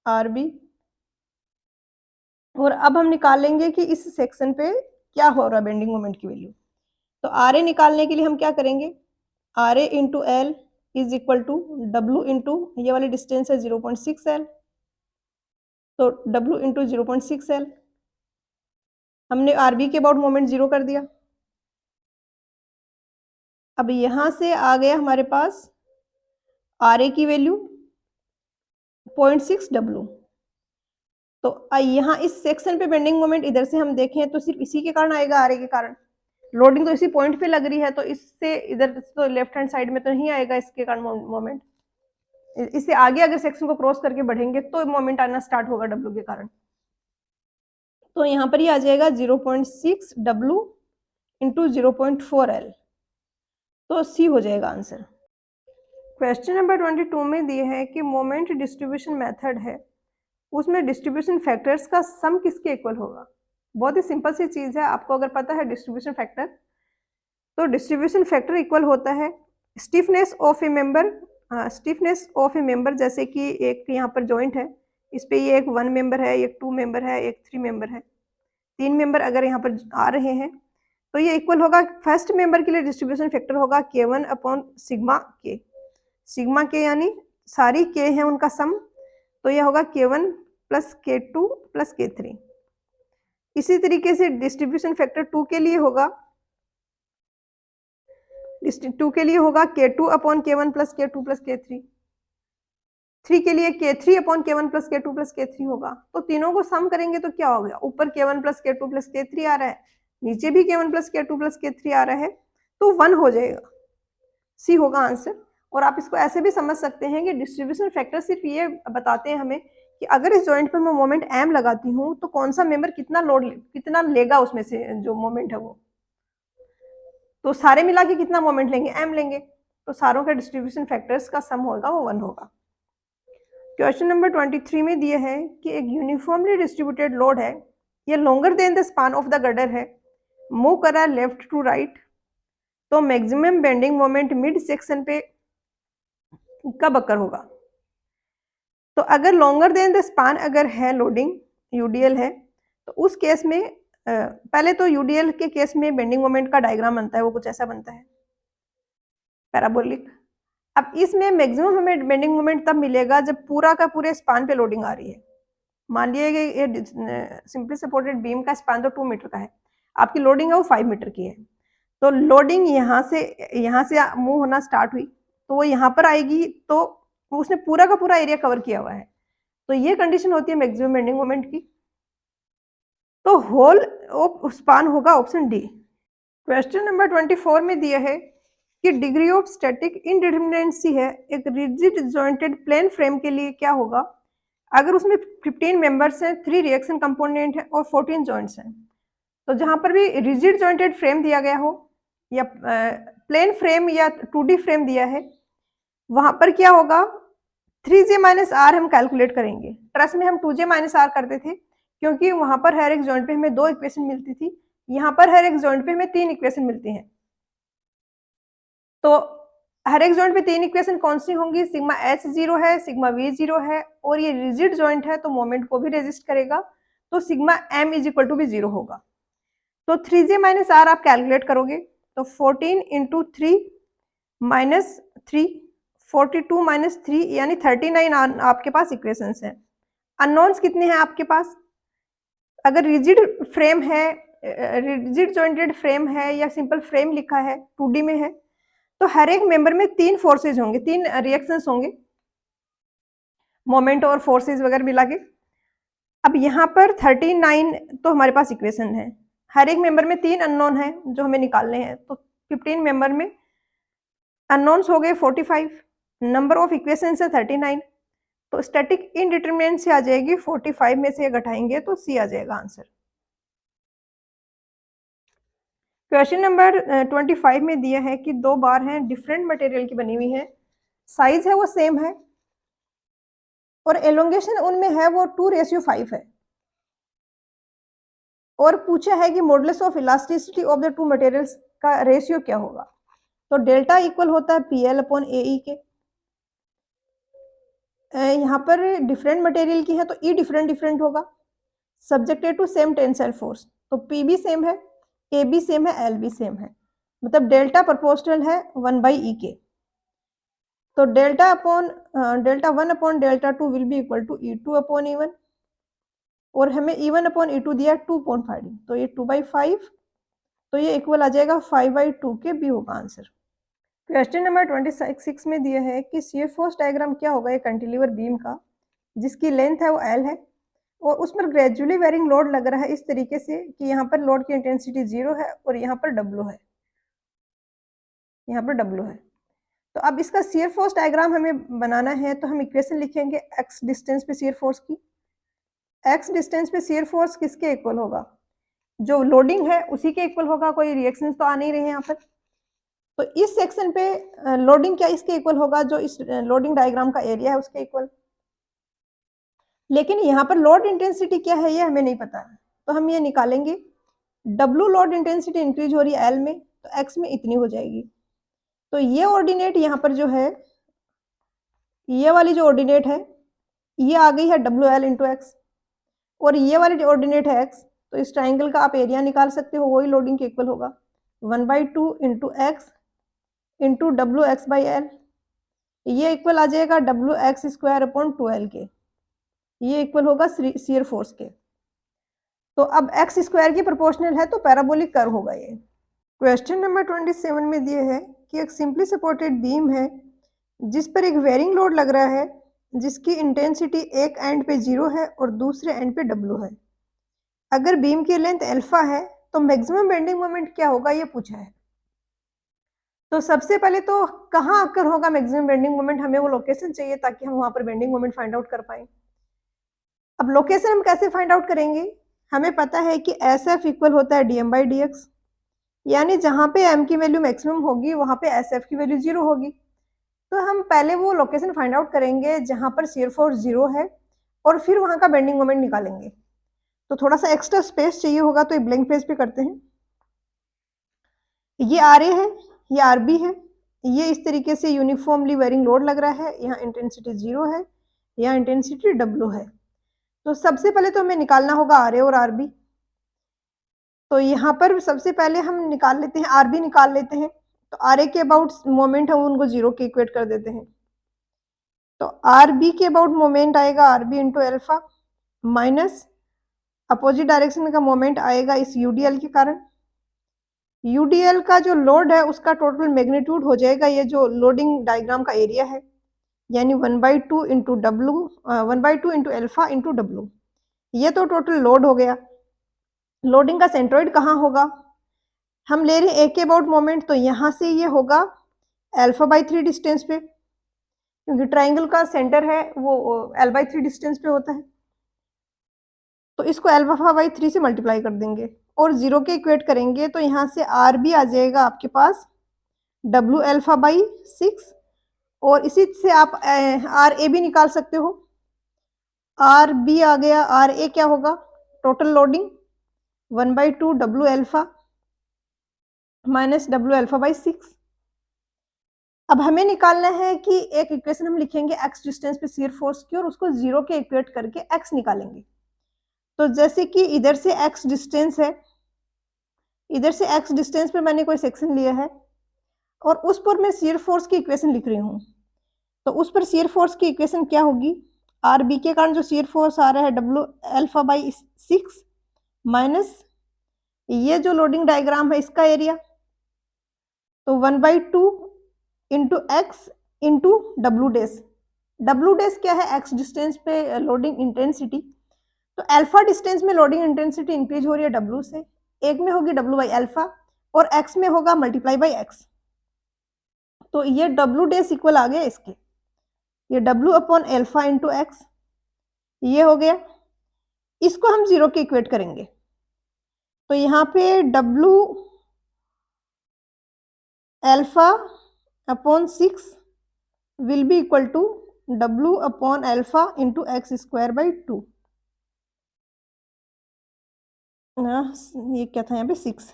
RB, और अब हम निकालेंगे कि इस सेक्शन पे क्या हो रहा है बेंडिंग मोमेंट की वैल्यू। तो RA निकालने के लिए हम क्या करेंगे, RA into L is equal to W into ये वाली डिस्टेंस है 0.6 L, तो W इंटू 0.6 L, हमने RB के अबाउट मोमेंट 0 कर दिया। अब यहां से आ गया हमारे पास RA की वैल्यू 0.6 W। तो यहाँ इस सेक्शन पे बेंडिंग मोमेंट इधर से हम देखें तो सिर्फ इसी के कारण आएगा, RA के कारण। लोडिंग तो इसी पॉइंट पे लग रही है, तो इससे इधर तो लेफ्ट हैंड साइड में तो नहीं आएगा इसके कारण मोमेंट। इससे आगे अगर सेक्शन को क्रॉस करके बढ़ेंगे तो मोमेंट आना स्टार्ट होगा W के कारण। तो यहाँ पर ही आ जाएगा 0.6 W इंटू 0.4 L, तो C हो जाएगा आंसर। क्वेश्चन नंबर 22 में दिए है कि मोमेंट डिस्ट्रीब्यूशन मेथड है, उसमें डिस्ट्रीब्यूशन फैक्टर्स का सम किसके इक्वल होगा। बहुत ही सिंपल सी चीज है, आपको अगर पता है डिस्ट्रीब्यूशन फैक्टर, तो डिस्ट्रीब्यूशन फैक्टर इक्वल होता है stiffness of A member. Stiffness of A member, जैसे कि एक यहाँ पर जॉइंट है, इस पे ये एक 1 मेंबर है, एक 2 मेंबर है, एक 3 मेंबर है, 3 मेंबर अगर यहाँ पर आ रहे हैं तो ये इक्वल होगा। फर्स्ट मेंबर के लिए डिस्ट्रीब्यूशन फैक्टर होगा K1 upon sigma K, sigma K यानी सारी K है उनका सम, तो यह होगा K1 plus K2 plus K3। इसी तरीके से डिस्ट्रीब्यूशन फैक्टर 2 के लिए होगा, 2 के लिए होगा K2 upon K1 plus K2 plus K3। 3 के लिए K3 upon K1 plus K2 plus K3 होगा। तो तीनों को सम करेंगे तो क्या हो गया, ऊपर K1 plus K2 plus K3 आ रहा है, नीचे भी K1 plus K2 plus K3 आ रहा है, तो 1 हो जाएगा, C होगा आंसर। और आप इसको ऐसे भी समझ सकते हैं कि डिस्ट्रीब्यूशन फैक्टर सिर्फ ये बताते हैं हमें कि अगर इस जॉइंट पर मैं मोमेंट M लगाती हूँ तो कौन सा मेंबर कितना लोड कितना लेगा, उसमें से जो मोमेंट है वो, तो सारे मिला के कितना मोमेंट लेंगे, M लेंगे, तो सारों का डिस्ट्रीब्यूशन फैक्टर्स का सम होगा वो 1 होगा। क्वेश्चन नंबर 23 में दिए है कि एक यूनिफॉर्मली डिस्ट्रीब्यूटेड लोड है, ये longer than the span of the girder है, मूव कर रहा है लेफ्ट टू राइट, तो maximum bending moment mid section पे कब अकर होगा। तो अगर लॉन्गर देन द स्पान अगर है लोडिंग UDL है, तो उस केस में पहले तो UDL के केस में बेंडिंग मोमेंट का डायग्राम बनता है, वो कुछ ऐसा बनता है पैराबोलिक। अब इसमें मैक्सिमम हमें बेंडिंग मोमेंट तब मिलेगा जब पूरा का पूरे स्पान पे लोडिंग आ रही है। मान लिया ये सिंपली सपोर्टेड बीम का स्पान तो 2 मीटर का है, आपकी लोडिंग है वो 5 मीटर की है, तो लोडिंग यहाँ से मूव होना स्टार्ट हुई तो वो यहाँ पर आएगी, तो उसने पूरा का पूरा एरिया कवर किया हुआ है, तो ये कंडीशन होती है मैक्सिमम बेंडिंग मोमेंट की। तो होल स्पान होगा ऑप्शन डी। क्वेश्चन नंबर 24 में दिया है कि डिग्री ऑफ स्टैटिक इनडिटरमिनेंसी है एक रिजिड जॉइंटेड प्लेन फ्रेम के लिए क्या होगा अगर उसमें 15 मेंबर्स हैं, 3 रिएक्शन कंपोनेंट हैं और 14 जॉइंट्स हैं। तो जहां पर भी रिजिड जॉइंटेड फ्रेम दिया गया हो या प्लेन फ्रेम या 2D फ्रेम दिया है, वहां पर क्या होगा 3J माइनस आर हम कैलकुलेट करेंगे। ट्रस में हम 2J माइनस आर करते थे क्योंकि वहां पर हर एक जॉइंट पे हमें 2 इक्वेशन मिलती थी, यहाँ पर हर एक जॉइंट पे हमें 3 इक्वेशन मिलती हैं। तो हर एक जॉइंट पे 3 इक्वेशन कौन सी होंगी, सिग्मा H 0 है, सिग्मा V 0 है, और ये रिजिड जॉइंट है तो मोमेंट को भी रेजिस्ट करेगा, तो sigma M is equal to भी 0 होगा। तो 3J माइनस आर आप कैलकुलेट करोगे तो 14 इंटू 3 माइनस 3, 42 माइनस 3 यानी 39 आपके पास इक्वेशंस हैं। अननोन्स कितने हैं आपके पास? अगर रिजिड फ्रेम है, रिजिड जॉइंटेड फ्रेम है या सिंपल फ्रेम लिखा है, 2D में है, तो हर एक मेंबर में 3 फोर्सेज होंगे, 3 रिएक्शंस होंगे, मोमेंट और फोर्सेज वगैरह मिला के। अब यहाँ पर 39 तो हमारे पास इक्वेशन है, हर एक मेंबर में 3 अननोन है जो हमें निकालने हैं, तो 15 मेंबर में अननोन्स हो गए 45, नंबर ऑफ इक्वेशन है 39, तो स्टैटिक इनडिटरमिनेंट से आ जाएगी 45 में से घटाएंगे तो सी आ जाएगा आंसर। क्वेश्चन नंबर 25 में दिया है कि 2 बार हैं, डिफरेंट मटेरियल की बनी हुई है, साइज है वो सेम है और एलोंगेशन उनमें है वो 2:5 है, और पूछा है कि modulus of elasticity of the 2 materials का रेशियो क्या होगा। तो डेल्टा इक्वल होता है PL/AE के। यहाँ पर डिफरेंट मटेरियल की है तो ई डिफरेंट होगा, subjected to same tensile force, तो पी भी सेम है, ए भी सेम है, एल भी सेम है, मतलब डेल्टा प्रोपोर्शनल है 1/E के। तो delta 1 delta 2 will be equal to E2/E1, और हमें E1/E2 दिया 2.5, तो ये 2/5, तो ये इक्वल आ जाएगा 5/2 के, बी होगा आंसर। क्वेश्चन नंबर 26 में दिया है कि शियर फोर्स डायग्राम क्या होगा एक कैंटिलीवर बीम का जिसकी लेंथ है वो L है और उसमें ग्रेजुअली वेरिंग लोड लग रहा है इस तरीके से कि यहाँ पर लोड की इंटेंसिटी 0 है और यहाँ पर W है, यहाँ पर W है। तो अब इसका शियर फोर्स डायग्राम हमें बनाना है, तो हम इक्वेशन लिखेंगे x डिस्टेंस पे शियर फोर्स की। x डिस्टेंस पे शियर फोर्स किसके इक्वल होगा? जो लोडिंग है उसी के इक्वल होगा, कोई रिएक्शन तो आ नहीं रहे यहाँ पर। तो इस सेक्शन पे लोडिंग क्या इसके इक्वल होगा? जो इस लोडिंग डायग्राम का एरिया है उसके इक्वल। लेकिन यहाँ पर लोड इंटेंसिटी क्या है ये हमें नहीं पता, तो हम ये निकालेंगे। W लोड इंटेंसिटी इंक्रीज हो रही है L में, तो X में इतनी हो जाएगी। तो ये ऑर्डिनेट यहाँ पर जो है, ये वाली जो ऑर्डिनेट है ये आ गई है WL इंटू एक्स, और ये वाली जो ऑर्डिनेट है X, तो इस ट्राइंगल का आप एरिया निकाल सकते हो, वही लोडिंग के इक्वल होगा 1/2 इंटू एक्स इंटू WX/L, ये इक्वल आ जाएगा WX² के, ये इक्वल होगा शियर फोर्स के। तो अब x² की प्रोपोर्शनल है तो पैराबोलिक कर्व होगा ये। क्वेश्चन नंबर 27 में दिए है कि एक सिंपली सपोर्टेड बीम है जिस पर एक वेरिंग लोड लग रहा है जिसकी इंटेंसिटी एक एंड पे 0 है और दूसरे एंड पे W है। अगर बीम की लेंथ अल्फा है तो मैक्सिमम बेंडिंग मोमेंट क्या होगा ये पूछा है। तो सबसे पहले तो कहाँ आकर होगा मैक्सिमम बेंडिंग मोमेंट, हमें वो लोकेशन चाहिए ताकि हम वहां पर बेंडिंग मोमेंट फाइंड आउट कर पाए। अब लोकेशन हम कैसे फाइंड आउट करेंगे? हमें पता है कि SF इक्वल होता है dm/dx, यानी जहां पे m की वैल्यू मैक्सिमम होगी वहां पे SF की वैल्यू 0 होगी। तो हम पहले वो लोकेशन फाइंड आउट करेंगे जहां पर शियर फोर्स 0 है और फिर वहां का बेंडिंग मोमेंट निकालेंगे। तो थोड़ा सा एक्स्ट्रा स्पेस चाहिए होगा, तो ब्लैंक पेज पे करते हैं। ये RA है, ये RB है, ये इस तरीके से यूनिफॉर्मली वेरिंग लोड लग रहा है, यहाँ इंटेंसिटी 0 है, यहाँ इंटेंसिटी W है। तो सबसे पहले तो हमें निकालना होगा RA और RB। तो यहाँ पर सबसे पहले हम निकाल लेते हैं, RB निकाल लेते हैं। तो RA के अबाउट मोमेंट हम उनको 0 के इक्वेट कर देते हैं। तो RB के अबाउट मोमेंट आएगा RB into alpha minus opposite direction का मोमेंट आएगा इस UDL के कारण। UDL का जो लोड है उसका टोटल मैग्नीट्यूड हो जाएगा ये जो लोडिंग डायग्राम का एरिया है, यानी 1/2 into W, 1/2 into alpha into W, ये तो टोटल लोड हो गया। लोडिंग का सेंट्रोइड कहाँ होगा? हम ले रहे हैं A के अबाउट मोमेंट, तो यहाँ से ये होगा α/3 डिस्टेंस पे, क्योंकि ट्राइंगल का सेंटर है वो L/3 डिस्टेंस पे होता है। तो इसको α/3 से मल्टीप्लाई कर देंगे और 0 के इक्वेट करेंगे, तो यहाँ से RB आ जाएगा आपके पास Wα/6, और इसी से आप RA भी निकाल सकते हो। RB आ गया, RA क्या होगा? Total loading 1/2 Wα minus Wα/6। अब हमें निकालना है कि एक इक्वेशन हम लिखेंगे x डिस्टेंस पे शियर फोर्स की और उसको 0 के इक्वेट करके x निकालेंगे। तो जैसे कि इधर से x डिस्टेंस है, इधर से x डिस्टेंस पे मैंने कोई सेक्शन लिया है और उस पर मैं शियर फोर्स की इक्वेशन लिख रही हूँ। तो उस पर शियर फोर्स की इक्वेशन क्या होगी? आर बी के कारण जो शियर फोर्स आ रहा है डब्ल्यू अल्फा बाई 6 माइनस ये जो लोडिंग डायग्राम है इसका एरिया, तो 1/2 इंटू एक्स इंटू डब्ल्यू डेस। डब्ल्यू डेस क्या है? एक्स डिस्टेंस पे लोडिंग इंटेंसिटी। तो अल्फा डिस्टेंस में लोडिंग इंटेंसिटी इंक्रीज हो रही है डब्ल्यू से, एक में होगी डब्ल्यू बाई अल्फा और एक्स में होगा मल्टीप्लाई बाई एक्स। तो ये डब्ल्यू डेस इक्वल आ गया इसके, ये W upon alpha into x ये हो गया। इसको हम जीरो के इक्वेट करेंगे, तो यहाँ पे W alpha upon 6 will be equal to W upon alpha into x square by 2। ये क्या था यहाँ पे 6,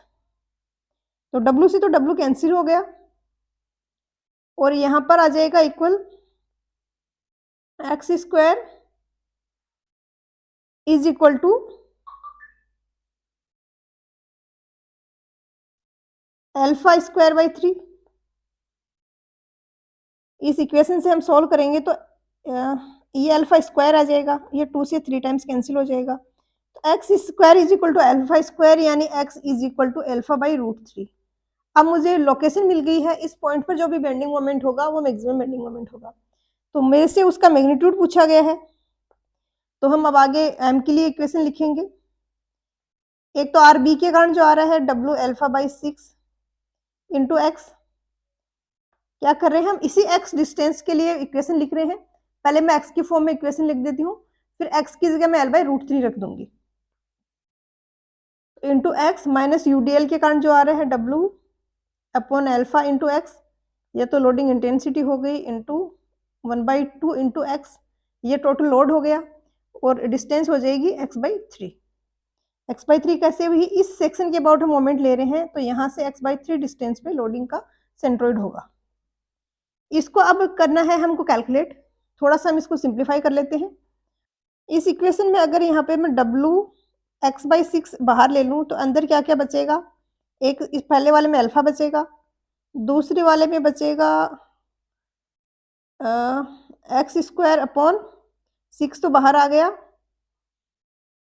तो डब्ल्यू से तो डब्ल्यू कैंसिल हो गया और यहाँ पर आ जाएगा equal x square is equal to alpha square by 3। इस इक्वेशन से हम सॉल्व करेंगे तो ये अल्फा स्क्वायर आ जाएगा, ये 2 से 3 टाइम्स कैंसिल हो जाएगा, तो X square is equal to alpha square यानी X is equal to alpha by √3। अब मुझे लोकेशन मिल गई है, इस पॉइंट पर जो भी बेंडिंग मोमेंट होगा वो मैक्सिमम बेंडिंग मोमेंट होगा, तो मेरे से उसका मैग्नीट्यूड पूछा गया है। तो हम अब आगे एम के लिए इक्वेशन लिखेंगे। एक तो आर बी के कारण जो आ रहा है W alpha by 6 into x, क्या कर रहे हैं हम इसी एक्स डिस्टेंस के लिए इक्वेशन लिख रहे हैं। पहले मैं एक्स की फॉर्म में इक्वेशन लिख देती हूँ, फिर एक्स की जगह मैं एल बाई √3 रख दूंगी, इंटू एक्स माइनस यूडीएल के कारण जो आ रहा है W upon alpha into x, ये तो लोडिंग इंटेंसिटी हो गई, इंटू 1/2 इंटू एक्स, ये टोटल लोड हो गया और डिस्टेंस हो जाएगी x बाई 3। x बाई 3 कैसे हुई? इस सेक्शन के अबाउट हम मोमेंट ले रहे हैं, तो यहाँ से x बाई 3 डिस्टेंस पे लोडिंग का सेंट्रोइड होगा। इसको अब करना है हमको कैलकुलेट, थोड़ा सा हम इसको सिंप्लीफाई कर लेते हैं। इस इक्वेशन में अगर यहाँ पे मैं डब्ल्यू एक्स बाई 6 बाहर ले लूँ तो अंदर क्या क्या बचेगा? एक इस पहले वाले में अल्फा बचेगा, दूसरे वाले में बचेगा एक्स स्क्वायर अपॉन 6 तो बाहर आ गया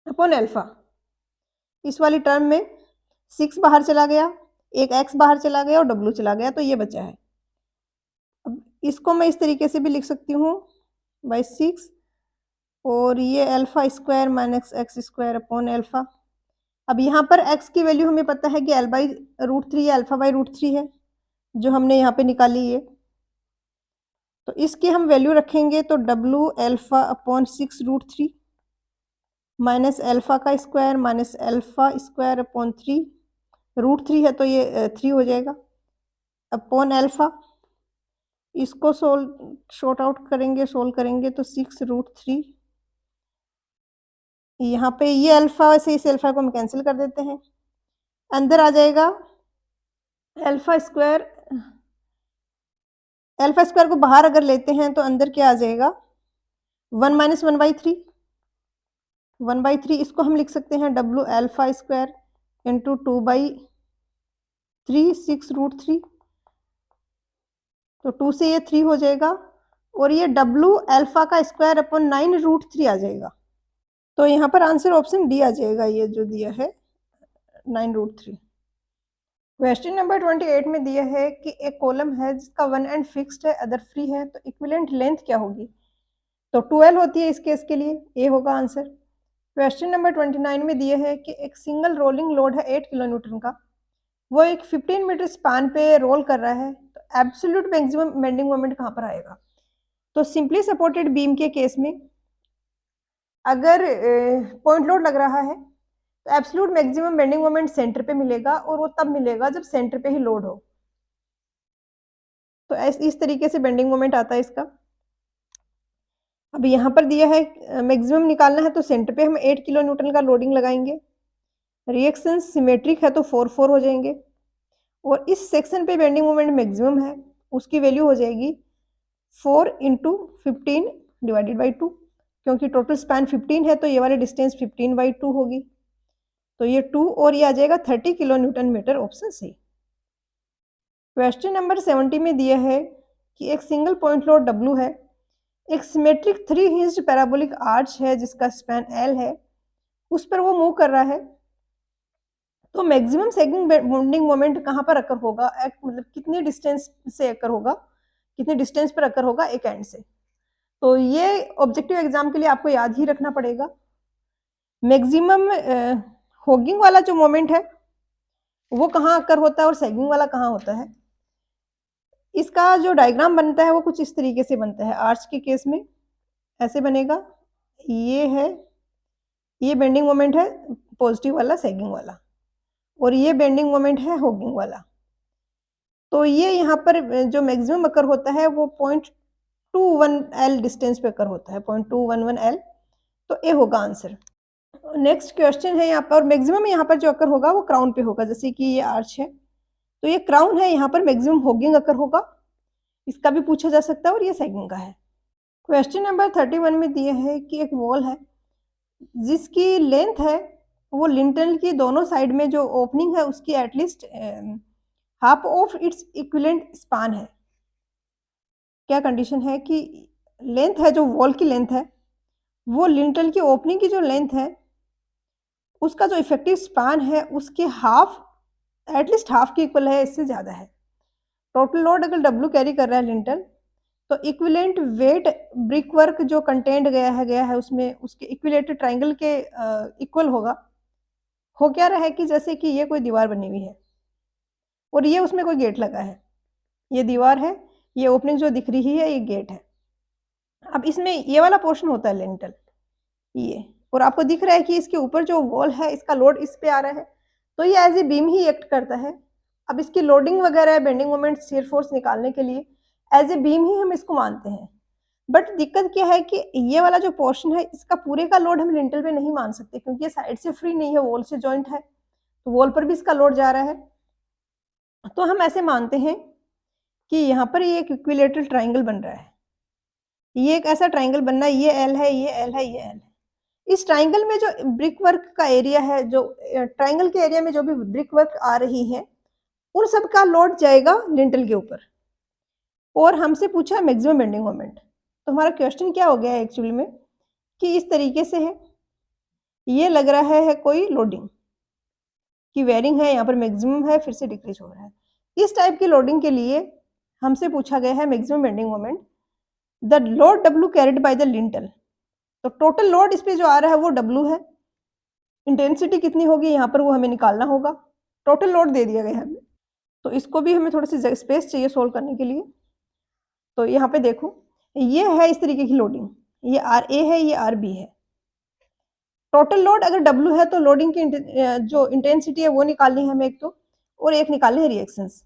अपॉन अल्फा, इस वाली टर्म में 6 बाहर चला गया, एक x बाहर चला गया और w चला गया, तो ये बचा है। अब इसको मैं इस तरीके से भी लिख सकती हूँ बाई 6 और ये alpha square minus x square upon alpha. अब यहाँ पर x की वैल्यू हमें पता है कि l बाई √3 या अल्फा बाई √3 है, जो हमने यहाँ पे निकाली है, तो इसकी हम वैल्यू रखेंगे तो w alpha upon 6√3 minus alpha का square minus alpha square upon 3, √3 है तो ये 3 हो जाएगा अपॉन अल्फा। इसको शॉर्ट आउट करेंगे, सोल्व करेंगे तो 6√3, यहाँ पे ये अल्फा से इस अल्फा को हम कैंसिल कर देते हैं, अंदर आ जाएगा अल्फा स्क्वायर को बाहर अगर लेते हैं तो अंदर क्या आ जाएगा 1 माइनस 1/3, 1/3 इसको हम लिख सकते हैं डब्ल्यू अल्फा स्क्वायर इंटू 2/3 6√3, तो 2 से ये 3 हो जाएगा और ये डब्ल्यू अल्फा का स्क्वायर अपॉन 9√3 आ जाएगा, तो यहाँ पर आंसर ऑप्शन डी आ जाएगा, ये जो दिया है 9√3। क्वेश्चन नंबर 28 में दिया है कि एक कॉलम है जिसका वन एंड फिक्स्ड है अदर फ्री है, तो इक्विवेलेंट लेंथ क्या होगी? तो 12 होती है इस केस के लिए, ए होगा आंसर। क्वेश्चन नंबर 29 में दिया है कि एक सिंगल रोलिंग लोड है 8 किलो न्यूटन का, वो एक 15 मीटर स्पान पे रोल कर रहा है, तो एब्सोल्यूट मैक्सिमम बेंडिंग मोमेंट कहाँ पर आएगा? तो सिंपली सपोर्टेड बीम के केस में अगर पॉइंट लोड लग रहा है तो absolute maximum bending moment centre पे मिलेगा और वो तब मिलेगा जब सेंटर पे ही लोड हो, तो इस तरीके से बेंडिंग मोमेंट आता है इसका। अब यहाँ पर दिया है मैक्सिमम निकालना है, तो सेंटर पे हम 8 किलो न्यूटन का लोडिंग लगाएंगे, रिएक्शन सिमेट्रिक है तो 4 हो जाएंगे और इस सेक्शन पे बेंडिंग मोमेंट मैक्सिमम है, उसकी वैल्यू हो जाएगी 4 × 15 डिवाइडेड बाई 2, क्योंकि टोटल स्पैन 15 है तो ये वाली डिस्टेंस 15/2 होगी, तो ये 2 और ये आ जाएगा 30 kilo newton metre, option C. Question number 70 में दिया है कि एक सिंगल पॉइंट लोड W है, एक सिमेट्रिक 3 हिंज्ड पैराबोलिक आर्च है जिसका स्पैन एल है, उस पर वो मूव कर रहा है, तो मैक्सिमम सैगिंग बेंडिंग मोमेंट कहाँ पर अकर होगा, मतलब कितनी डिस्टेंस से अकर होगा, कितने डिस्टेंस पर अकर होगा एक एंड से। तो ये ऑब्जेक्टिव एग्जाम के लिए आपको याद ही रखना पड़ेगा। मैक्सिमम होगिंग वाला जो मोमेंट है वो कहाँ अकर होता है और सैगिंग वाला कहाँ होता है। इसका जो डायग्राम बनता है वो कुछ इस तरीके से बनता है। आर्च के केस में ऐसे बनेगा, ये है, ये बेंडिंग मोमेंट है पॉजिटिव वाला सैगिंग वाला, और ये बेंडिंग मोमेंट है होगिंग वाला। तो ये यहाँ पर जो मैक्सिमम अकर होता है वो 0.21 L डिस्टेंस पे अकर होता है, 0.211 L। तो ए होगा आंसर। नेक्स्ट क्वेश्चन है यहाँ पर, मैक्सिमम यहाँ पर जो अकर होगा वो क्राउन पे होगा, जैसे कि ये आर्च है तो ये क्राउन है, यहाँ पर मैक्सिमम होगिंग अकर होगा, इसका भी पूछा जा सकता है, और ये सैगिंग का है। क्वेश्चन नंबर 31 में दिया है कि एक वॉल है जिसकी लेंथ है वो लिंटल की दोनों साइड में जो ओपनिंग है उसकी at least half of its equivalent span है। क्या कंडीशन है कि लेंथ है, जो वॉल की लेंथ है वो लिंटल की ओपनिंग की जो लेंथ है उसका जो इफेक्टिव स्पान है उसके हाफ, एटलीस्ट हाफ की इक्वल है, इससे ज़्यादा है। टोटल लोड अगर डब्ल्यू कैरी कर रहा है लिंटल, तो इक्विवेलेंट वेट ब्रिक वर्क जो कंटेंट गया है उसमें उसके इक्विलेटरल ट्राइंगल के इक्वल होगा। हो क्या रहा है कि जैसे कि ये कोई दीवार बनी हुई है और ये उसमें कोई गेट लगा है, ये दीवार है, ये ओपनिंग जो दिख रही है ये गेट है। अब इसमें ये वाला पोर्शन होता है लिंटल, ये, और आपको दिख रहा है कि इसके ऊपर जो वॉल है इसका लोड इस पे आ रहा है, तो ये एज ए बीम ही एक्ट करता है। अब इसकी लोडिंग वगैरह बेंडिंग मोमेंट शियर फोर्स निकालने के लिए एज ए बीम ही हम इसको मानते हैं। बट दिक्कत क्या है कि ये वाला जो पोर्शन है इसका पूरे का लोड हम लिंटल पे नहीं मान सकते, क्योंकि ये साइड से फ्री नहीं है, वॉल से जॉइंट है, तो वॉल पर भी इसका लोड जा रहा है। तो हम ऐसे मानते हैं कि यहाँ पर ये एक इक्विलेटरल ट्राइंगल बन रहा है, ये एक ऐसा ट्राइंगल बनना है, ये एल है, ये एल है, ये एल है। इस ट्राइंगल में जो ब्रिक वर्क का एरिया है, जो ट्राइंगल के एरिया में जो भी ब्रिक वर्क आ रही है उन सब का लोड जाएगा लिंटल के ऊपर, और हमसे पूछा मैक्सिमम बेंडिंग मोमेंट। तो हमारा क्वेश्चन क्या हो गया है एक्चुअली में कि इस तरीके से है, ये लग रहा है कोई लोडिंग की वेरिंग है, यहाँ पर मैक्सिमम है फिर से डिक्रीज हो रहा है। इस टाइप की लोडिंग के लिए हमसे पूछा गया है maximum bending moment, the load W carried by the lintel. तो टोटल लोड इस पे जो आ रहा है वो डब्ल्यू है, इंटेंसिटी कितनी होगी यहाँ पर वो हमें निकालना होगा। टोटल लोड दे दिया गया है हमें, तो इसको भी हमें थोड़ी सी स्पेस चाहिए सोल्व करने के लिए। तो यहाँ पे देखो, ये है इस तरीके की लोडिंग, ये आर ए है, ये आर बी है। टोटल लोड अगर डब्ल्यू है तो लोडिंग की जो इंटेंसिटी है वो निकालनी है हमें एक तो, और एक निकालनी है रिएक्शंस।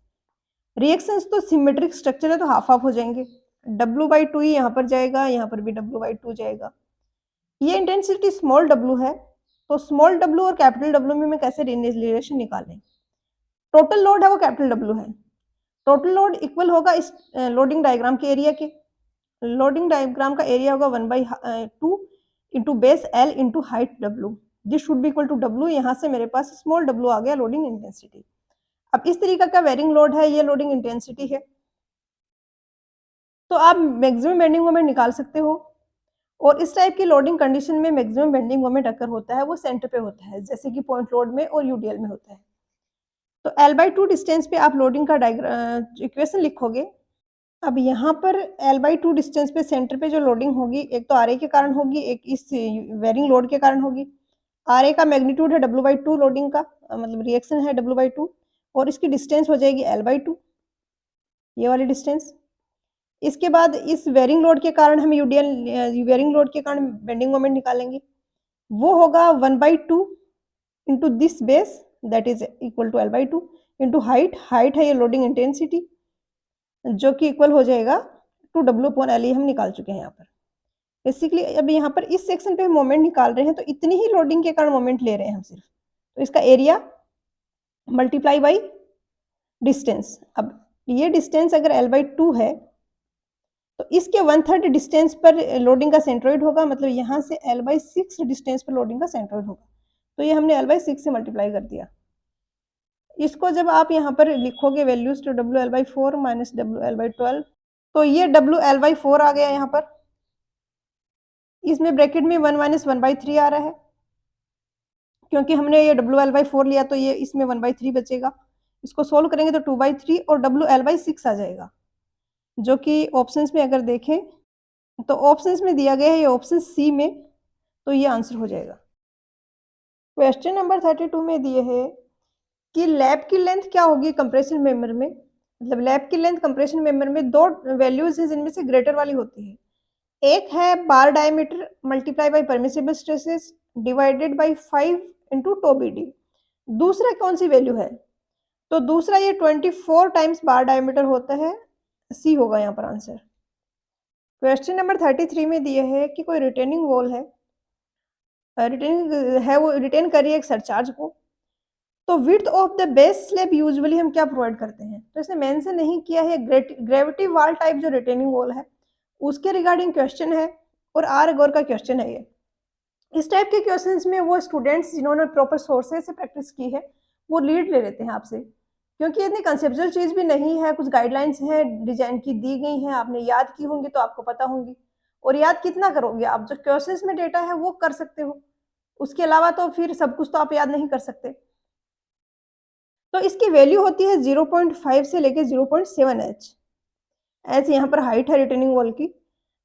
रिएक्शंस तो सिमेट्रिक स्ट्रक्चर है तो हाफ हाफ हो जाएंगे, W/2 ही यहाँ पर जाएगा, यहाँ पर भी W/2 जाएगा। ये इंटेंसिटी स्मॉल w है, तो स्मॉल w और कैपिटल W में कैसे रिलेशन निकालें। टोटल लोड है वो कैपिटल W है, टोटल लोड इक्वल होगा इस लोडिंग डायग्राम के एरिया के। लोडिंग डायग्राम का एरिया होगा 1/2 into base L into height W, this should be equal to W। यहाँ से मेरे पास स्मॉल w आ गया लोडिंग इंटेंसिटी। अब इस तरीका का वेरिंग लोड है, ये लोडिंग इंटेंसिटी है, तो आप मैक्सिमम बेंडिंग मोमेंट निकाल सकते हो। और इस टाइप की लोडिंग कंडीशन में मैक्सिमम बेंडिंग मोमेंट अकर होता है वो सेंटर पे होता है, जैसे कि पॉइंट लोड में और यूडीएल में होता है। तो L/2 डिस्टेंस पे आप लोडिंग का इक्वेशन लिखोगे। अब यहाँ पर L/2 डिस्टेंस पे सेंटर पे जो लोडिंग होगी, एक तो RA के कारण होगी, एक इस वेरिंग लोड के कारण होगी। RA का मैग्नीट्यूड है W/2 लोडिंग का, मतलब रिएक्शन है W/2, और इसकी डिस्टेंस हो जाएगी L/2, ये वाली डिस्टेंस। इसके बाद इस वेरिंग लोड के कारण हम यूडीएल वेरिंग लोड के कारण बेंडिंग मोमेंट निकालेंगे, वो होगा 1/2 into this base that is equal to L/2 into height, height है ये लोडिंग इंटेंसिटी, जो कि इक्वल हो जाएगा 2W/L, ये हम निकाल चुके हैं यहाँ पर। बेसिकली अब यहाँ पर इस सेक्शन पे हम मोमेंट निकाल रहे हैं, तो इतनी ही लोडिंग के कारण मोमेंट ले रहे हैं हम सिर्फ, तो इसका एरिया मल्टीप्लाई बाई डिस्टेंस। अब ये डिस्टेंस अगर L/2 है तो इसके 1/3 डिस्टेंस पर लोडिंग का सेंट्रोइड होगा, मतलब यहाँ से L/6 डिस्टेंस पर लोडिंग का सेंट्रोइड होगा, तो ये हमने L/6 से मल्टीप्लाई कर दिया। इसको जब आप यहाँ पर लिखोगे वैल्यूज, तो WL/4 माइनस WL/12, तो ये WL/4 आ गया यहाँ पर, इसमें ब्रैकेट में 1 माइनस 1/3 आ रहा है, क्योंकि हमने ये WL/4 लिया तो ये इसमें 1/3 बचेगा। इसको सोल्व करेंगे तो 2/3 और WL/6 आ जाएगा, जो कि ऑप्शंस में अगर देखें तो ऑप्शंस में दिया गया है ये ऑप्शन सी में, तो ये आंसर हो जाएगा। क्वेश्चन नंबर 32 में दिए है कि लैब की लेंथ क्या होगी कंप्रेशन मेंबर में, मतलब लैब की लेंथ कंप्रेशन मेंबर में दो वैल्यूज हैं जिनमें से ग्रेटर वाली होती है। एक है बार diameter multiply by permissible stresses divided by 5 into to B D. दूसरा कौन सी वैल्यू है, तो दूसरा ये 24 टाइम्स बार डायमीटर होता है, सी होगा यहाँ पर आंसर। क्वेश्चन नंबर 33 में दिए है कि कोई रिटेनिंग वॉल है, रिटेनिंग है, वो रिटेन कर रही है एक सरचार्ज को, तो width of the base slab usually हम क्या प्रोवाइड करते हैं, तो इसने मेंशन नहीं किया है। ग्रेविटी वॉल टाइप जो रिटेनिंग वॉल है उसके रिगार्डिंग क्वेश्चन है और आर अगोर का क्वेश्चन है ये। इस टाइप के क्वेश्चंस में वो स्टूडेंट्स जिन्होंने प्रॉपर सोर्सेज से प्रैक्टिस की है वो लीड ले लेते हैं आपसे, क्योंकि इतनी कंसेप्चुअल चीज़ भी नहीं है, कुछ गाइडलाइंस हैं डिजाइन की दी गई हैं, आपने याद की होंगी तो आपको पता होंगी, और याद कितना करोगे आप, जो क्वेश्चंस में डेटा है वो कर सकते हो, उसके अलावा तो फिर सब कुछ तो आप याद नहीं कर सकते। तो इसकी वैल्यू होती है 0.5 से लेके 0.7 एच, ऐसे यहाँ पर हाइट है रिटेनिंग वॉल की,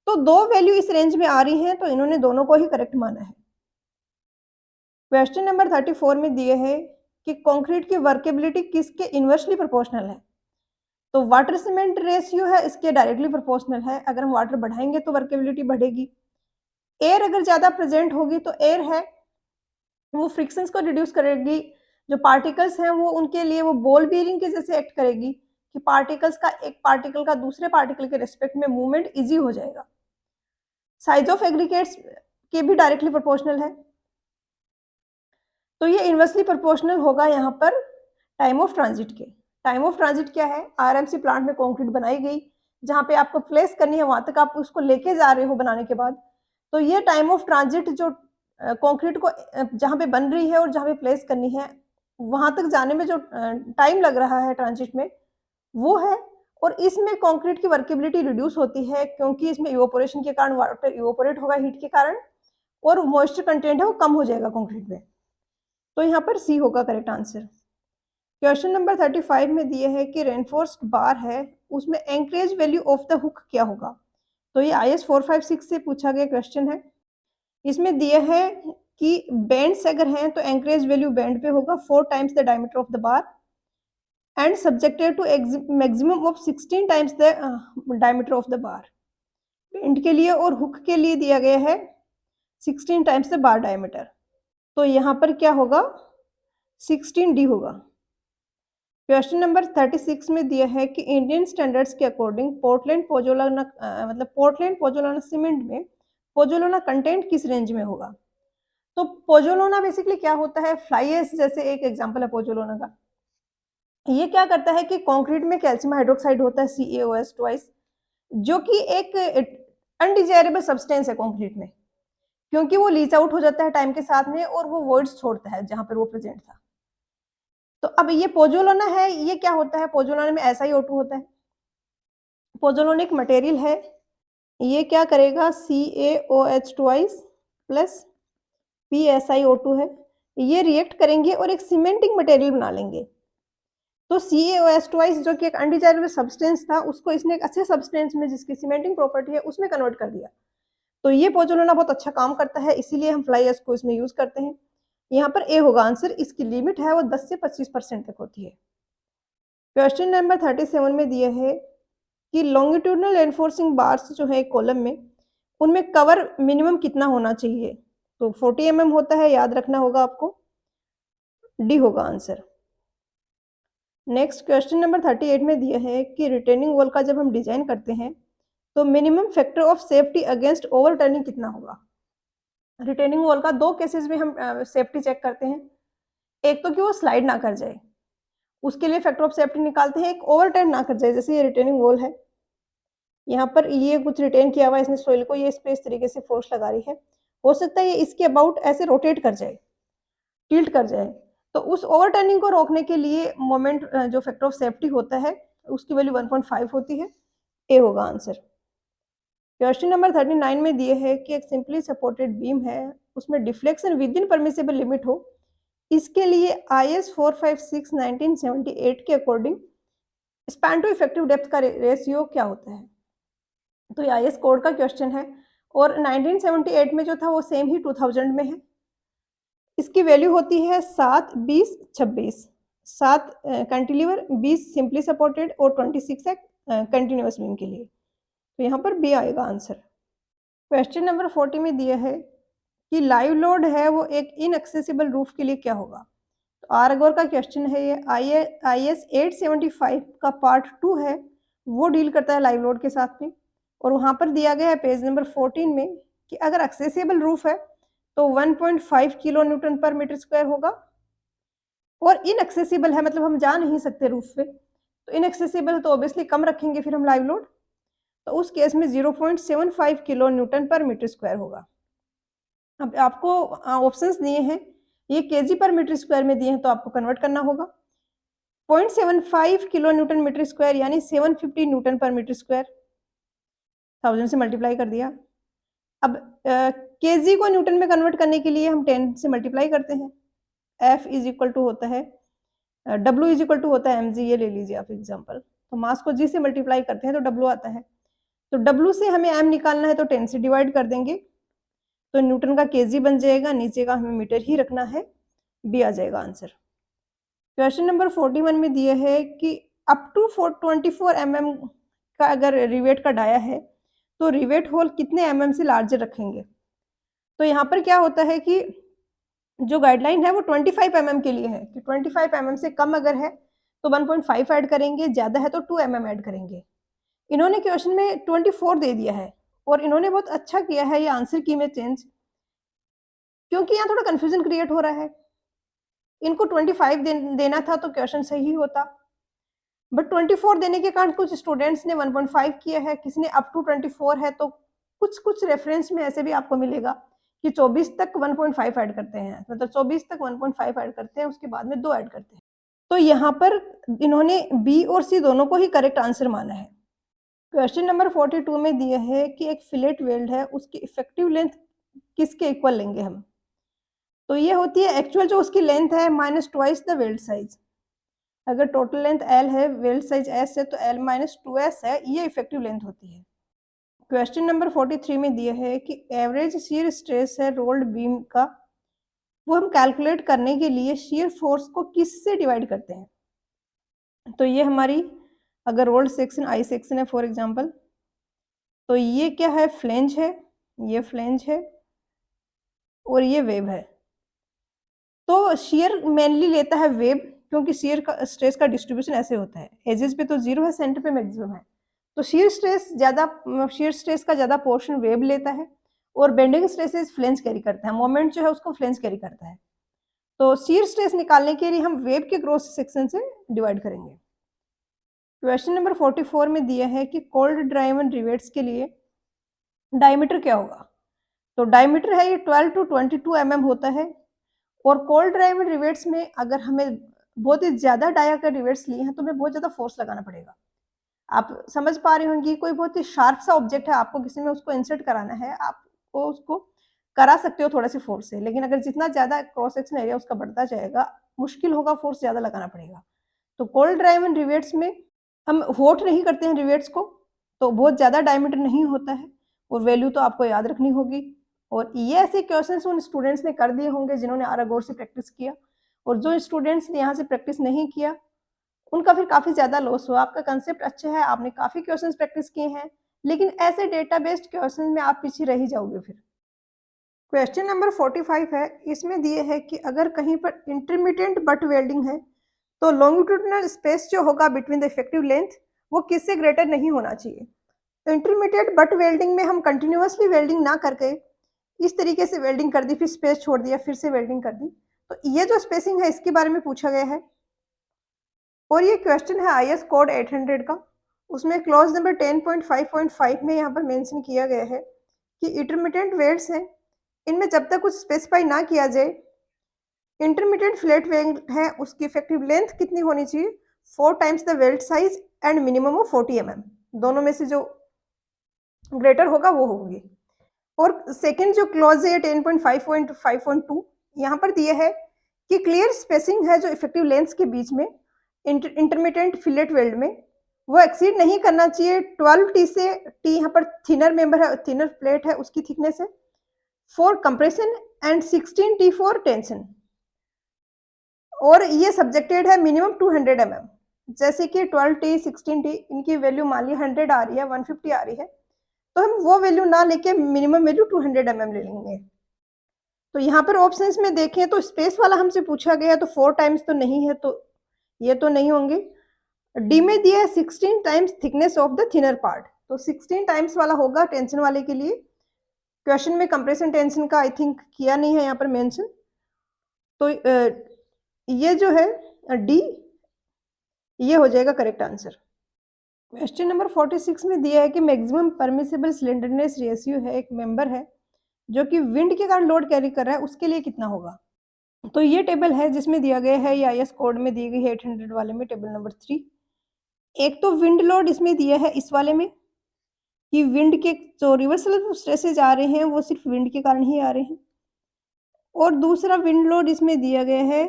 तो दो वैल्यू इस रेंज में आ रही हैं तो इन्होंने दोनों को ही करेक्ट माना है। क्वेश्चन नंबर 34 में दिए है कि कंक्रीट की वर्केबिलिटी किसके इनवर्सली प्रोपोर्शनल है, तो वाटर सीमेंट रेशियो है इसके डायरेक्टली प्रोपोर्शनल है, अगर हम वाटर बढ़ाएंगे तो वर्केबिलिटी बढ़ेगी। एयर अगर ज्यादा प्रेजेंट होगी तो एयर है वो फ्रिक्शंस को रिड्यूस करेगी, जो पार्टिकल्स हैं वो उनके लिए वो बॉल बीयरिंग के जैसे एक्ट करेगी कि पार्टिकल्स का एक पार्टिकल का दूसरे पार्टिकल के रिस्पेक्ट में मूवमेंट इजी हो जाएगा। साइज ऑफ एग्रीगेट्स के भी डायरेक्टली प्रोपोर्शनल है, तो ये इनवर्सली प्रोपोर्शनल होगा यहाँ पर टाइम ऑफ ट्रांजिट के। टाइम ऑफ ट्रांजिट क्या है, आरएमसी प्लांट में कंक्रीट बनाई गई, जहाँ पे आपको प्लेस करनी है वहां तक आप उसको लेके जा रहे हो बनाने के बाद, तो ये टाइम ऑफ ट्रांजिट जो कंक्रीट को जहाँ पे बन रही है और जहाँ पे प्लेस करनी है वहां तक जाने में जो टाइम लग रहा है ट्रांजिट में वो है। और इसमें कंक्रीट की वर्केबिलिटी रिड्यूस होती है क्योंकि इसमें इवोपोरेशन के कारण वाटर इवोपोरेट होगा हीट के कारण, और मॉइस्चर कंटेंट है वो कम हो जाएगा कंक्रीट में, तो यहाँ पर सी होगा करेक्ट आंसर। क्वेश्चन नंबर 35 में दिए है कि रेनफोर्स्ड बार है उसमें anchorage value of the hook क्या होगा, तो ये IS 456 से पूछा गया क्वेश्चन है। इसमें दिए है कि बैंड्स अगर हैं तो एंकरेज वैल्यू बैंड पे होगा 4 times the diameter of the bar and subjected to maximum of 16 times the diameter of the bar. Bend के लिए और हुक के लिए दिया गया है 16 टाइम्स द बार डायमीटर, तो यहाँ पर क्या होगा 16D होगा। क्वेश्चन नंबर 36 में दिया है कि इंडियन स्टैंडर्ड्स के अकॉर्डिंग पोर्टलैंड पोजोलाना मतलब पोर्टलैंड पोजोलाना सीमेंट में पोजोलाना कंटेंट किस रेंज में होगा, तो पोजोलाना बेसिकली क्या होता है, फ्लाई एश जैसे एक एग्जांपल है पोजोलाना का। ये क्या करता है कि कंक्रीट में कैल्शियम हाइड्रोक्साइड होता है CaOH ट्वाइस, जो कि एक अनडिजायरेबल सब्सटेंस है कंक्रीट में, क्योंकि वो लीच आउट हो जाता है टाइम के साथ में और वो वॉइड्स छोड़ता है जहां पर वो प्रेजेंट था। तो अब ये पोजोलाना है, ये क्या होता है, पोजोलाना में SiO2 होता है, पोजोलाना एक मटेरियल है, ये क्या करेगा CaOH ट्वाइस प्लस PSiO2 है, ये रिएक्ट करेंगे और एक सीमेंटिंग मटेरियल बना लेंगे। तो CaOH ट्वाइस जो कि एक अनडिजायरेबल सब्सटेंस था उसको इसने एक अच्छे सब्सटेंस में जिसकी सीमेंटिंग प्रॉपर्टी है उसमें कन्वर्ट कर दिया, तो ये पोजोलाना बहुत अच्छा काम करता है, इसीलिए हम फ्लाई एश को इसमें यूज करते हैं। यहाँ पर ए होगा आंसर, इसकी लिमिट है वो 10 से 25% तक होती है। क्वेश्चन नंबर 37 में दिया है कि लॉन्गिट्यूडनल एनफोर्सिंग बार्स जो है कॉलम में उनमें कवर मिनिमम कितना होना चाहिए, तो 40 mm होता है, याद रखना होगा आपको, डी होगा आंसर। नेक्स्ट क्वेश्चन नंबर 38 में दिया है कि रिटेनिंग वॉल का जब हम डिजाइन करते हैं तो minimum factor of safety against overturning कितना होगा। रिटेनिंग वॉल का दो केसेस में हम सेफ्टी चेक करते हैं, एक तो कि वो स्लाइड ना कर जाए, उसके लिए फैक्टर ऑफ सेफ्टी निकालते हैं, एक ओवरटर्न ना कर जाए, जैसे ये रिटेनिंग वॉल है, यहाँ पर ये कुछ रिटेन किया हुआ है इसने सोइल को, ये इस पे इस तरीके से फोर्स लगा रही है, हो सकता है ये इसके अबाउट ऐसे रोटेट कर जाए, टिल्ट कर जाए, तो उस ओवरटर्निंग को रोकने के लिए मोमेंट जो फैक्टर ऑफ सेफ्टी होता है उसकी वैल्यू 1.5 होती है, ए होगा आंसर। क्वेश्चन नंबर 39 में दिए है कि एक सिंपली सपोर्टेड बीम है, उसमें deflection within permissible limit हो, इसके लिए IS 456 1978 के according span to effective depth का रेशियो क्या होता है? तो ये IS कोड का क्वेश्चन है और 1978 में जो था वो सेम ही 2000 में है। इसकी वैल्यू होती है 7, 20, 26। 7 कैंटिलीवर, 20 सिंपली सपोर्टेड और 26 है कंटिन्यूअस बीम के लिए। तो यहाँ पर बी आएगा आंसर। क्वेश्चन नंबर 40 में दिया है कि लाइव लोड है वो एक इनएक्सेसिबल रूफ के लिए क्या होगा? तो आरगोर का क्वेश्चन है ये। IS 875 का पार्ट 2 है, वो डील करता है लाइव लोड के साथ में, और वहाँ पर दिया गया है पेज नंबर 14 में कि अगर एक्सेसिबल रूफ है तो 1.5 किलो न्यूटन पर मीटर स्क्वायर होगा, और इनएक्सेसिबल है मतलब हम जा नहीं सकते रूफ पे, तो इनएक्सेसिबल है तो ऑब्वियसली कम रखेंगे फिर हम लाइव लोड, तो उस केस में 0.75 किलो न्यूटन पर मीटर स्क्वायर होगा। अब आपको ऑप्शंस दिए हैं, ये केजी पर मीटर स्क्वायर में दिए हैं तो आपको कन्वर्ट करना होगा। 0.75 किलो न्यूटन मीटर स्क्वायर यानी 750 न्यूटन पर मीटर स्क्वायर, 1000 से मल्टीप्लाई कर दिया। अब केजी को न्यूटन में कन्वर्ट करने के लिए हम 10 से मल्टीप्लाई करते हैं। F इज इक्वल टू होता है W इज इक्वल टू होता है mg, ये ले लीजिए आप एग्जाम्पल। तो मास को g से मल्टीप्लाई करते हैं तो W आता है, तो W से हमें m निकालना है तो 10 से डिवाइड कर देंगे तो न्यूटन का केजी बन जाएगा, नीचे का हमें मीटर ही रखना है, बी आ जाएगा आंसर। क्वेश्चन नंबर 41 में दिया है कि अप टू 24 mm का अगर रिवेट का डाया है तो रिवेट होल कितने mm से लार्जर रखेंगे? तो यहाँ पर क्या होता है कि जो गाइडलाइन है वो 25 mm के लिए है कि 25 mm से कम अगर है तो 1.5 ऐड करेंगे, ज़्यादा है तो 2 mm ऐड करेंगे। इन्होंने क्वेश्चन में 24 दे दिया है और इन्होंने बहुत अच्छा किया है ये आंसर की में चेंज, क्योंकि यहाँ थोड़ा कंफ्यूजन क्रिएट हो रहा है। इनको 25 देना था तो क्वेश्चन सही होता, बट 24 देने के कारण कुछ स्टूडेंट्स ने 1.5 किया है, किसी ने अप टू 24 है, तो कुछ कुछ रेफरेंस में ऐसे भी आपको मिलेगा कि 24 तक 1.5 ऐड करते हैं, मतलब 24 तक 1.5 ऐड करते हैं, उसके बाद में 2 ऐड करते हैं। तो यहाँ पर इन्होंने बी और सी दोनों को ही करेक्ट आंसर माना है। क्वेश्चन नंबर 42 में दिया है कि एक फिलेट वेल्ड है, उसकी इफेक्टिव लेंथ किसके इक्वल लेंगे हम? तो ये होती है एक्चुअल जो उसकी लेंथ है minus twice the weld size. अगर टोटल लेंथ L है, वेल्ड साइज S है, तो L माइनस 2S है, ये इफेक्टिव लेंथ होती है। क्वेश्चन नंबर 43 में दिया है कि एवरेज शियर स्ट्रेस है रोल्ड बीम का, वो हम कैलकुलेट करने के लिए शियर फोर्स को किससे डिवाइड करते हैं? तो ये हमारी अगर रोल्ड सेक्शन आई सेक्शन है फॉर एग्जांपल, तो ये क्या है, फ्लेंज है, ये फ्लेंज है और ये वेब है। तो शियर मेनली लेता है वेब, क्योंकि शियर का स्ट्रेस का डिस्ट्रीब्यूशन ऐसे होता है, एजेस पे तो 0 है, सेंटर पे मैक्सिमम है, तो शियर स्ट्रेस का ज़्यादा पोर्शन वेब लेता है और बेंडिंग स्ट्रेसेस फ्लेंज कैरी करता है, मोमेंट जो है उसको फ्लेंज कैरी करता है। तो शियर स्ट्रेस निकालने के लिए हम वेब के क्रॉस सेक्शन से डिवाइड करेंगे। क्वेश्चन नंबर 44 में दिया है कि कोल्ड डायमंड रिवेट्स के लिए डायमीटर क्या होगा? तो डायमीटर है ये 12 टू 22 mm होता है, और कोल्ड डायमंड रिवेट्स में अगर हमें बहुत ही ज़्यादा डाया का रिवेट्स लिए हैं तो हमें बहुत ज़्यादा फोर्स लगाना पड़ेगा। आप समझ पा रहे होंगे, कोई बहुत ही शार्प सा ऑब्जेक्ट है, आपको किसी में उसको इंसर्ट कराना है, आपको उसको करा सकते हो थोड़ा सी फोर्स से, लेकिन अगर जितना ज़्यादा क्रॉस सेक्शन एरिया उसका बढ़ता जाएगा, मुश्किल होगा, फोर्स ज़्यादा लगाना पड़ेगा। तो कोल्ड डायमंड रिवेट्स में हम होट नहीं करते हैं रिवेट्स को, तो बहुत ज़्यादा डायमीटर नहीं होता है, और वैल्यू तो आपको याद रखनी होगी। और ये ऐसे क्वेश्चंस उन स्टूडेंट्स ने कर दिए होंगे जिन्होंने आरागोर से प्रैक्टिस किया, और जो स्टूडेंट्स ने यहाँ से प्रैक्टिस नहीं किया उनका फिर काफ़ी ज़्यादा लॉस हुआ। आपका कंसेप्ट अच्छा है, आपने काफ़ी क्वेश्चंस प्रैक्टिस किए हैं, लेकिन ऐसे डेटा बेस्ड क्वेश्चन में आप पीछे रह ही जाओगे फिर। क्वेश्चन नंबर 45 है, इसमें दिए है कि अगर कहीं पर इंटरमीडिएट बट वेल्डिंग है तो लॉन्गिट्यूडिनल स्पेस जो होगा बिटवीन द इफेक्टिव लेंथ वो किससे ग्रेटर नहीं होना चाहिए? इंटरमीडिएट बट वेल्डिंग में हम कंटिन्यूअसली वेल्डिंग ना करके इस तरीके से वेल्डिंग कर दी, फिर स्पेस छोड़ दिया, फिर से वेल्डिंग कर दी, तो ये जो स्पेसिंग है इसके बारे में पूछा गया है। और ये क्वेश्चन है IS कोड 800 का, उसमें क्लॉज नंबर 10.5.5 में यहाँ पर मेंशन किया गया है कि इंटरमीडिएट वेल्ड्स हैं, इनमें जब तक कुछ स्पेसिफाई ना किया जाए, इंटरमीडिएट फ्लैट वेल्ड है उसकी इफेक्टिव लेंथ कितनी होनी चाहिए, 4 times the weld size and minimum of 40 mm। दोनों में से जो ग्रेटर होगा वो होगी। और सेकंड जो क्लॉज है 10.5.5.2 यहाँ पर दिया है कि क्लियर स्पेसिंग है जो इफेक्टिव लेंस के बीच में इंटरमीडिएट फिलेट वेल्ड में वो एक्सीड नहीं करना चाहिए 12 टी से टी यहाँ पर थिनर मेंबर है, थिनर प्लेट है, उसकी थिकनेस है for compression and 16 T for tension. और ये सब्जेक्टेड है मिनिमम 200 mm। जैसे कि 12 टी 16 टी इनकी वैल्यू मान ली 100 आ रही है, 150 आ रही है, तो हम वो वैल्यू ना लेके मिनिमम वैल्यू 200 mm ले लेंगे। तो यहाँ पर ऑप्शंस में देखें तो स्पेस वाला हमसे पूछा गया तो 4 टाइम्स तो नहीं है, तो ये तो नहीं होंगे। डी में दिया है 16 times thickness of the thinner part, तो 16 टाइम्स वाला होगा टेंशन वाले के लिए। क्वेश्चन में कंप्रेशन टेंशन का आई थिंक किया नहीं है यहाँ पर मेंशन, तो ये जो है डी ये हो जाएगा करेक्ट आंसर। क्वेश्चन नंबर 46 में दिया है कि मैक्सिमम परमिसिबल स्लेंडरनेस रेशियो है, एक मेंबर है जो कि विंड के कारण लोड कैरी कर रहा है, उसके लिए कितना होगा। तो ये टेबल है जिसमें दिया गया है, या IS कोड में दी गई है 800 वाले में टेबल नंबर 3। एक तो विंड लोड इसमें दिया है इस वाले में कि विंड के जो रिवर्सल स्ट्रेसेज आ रहे हैं वो सिर्फ विंड के कारण ही आ रहे हैं, और दूसरा विंड लोड इसमें दिया गया है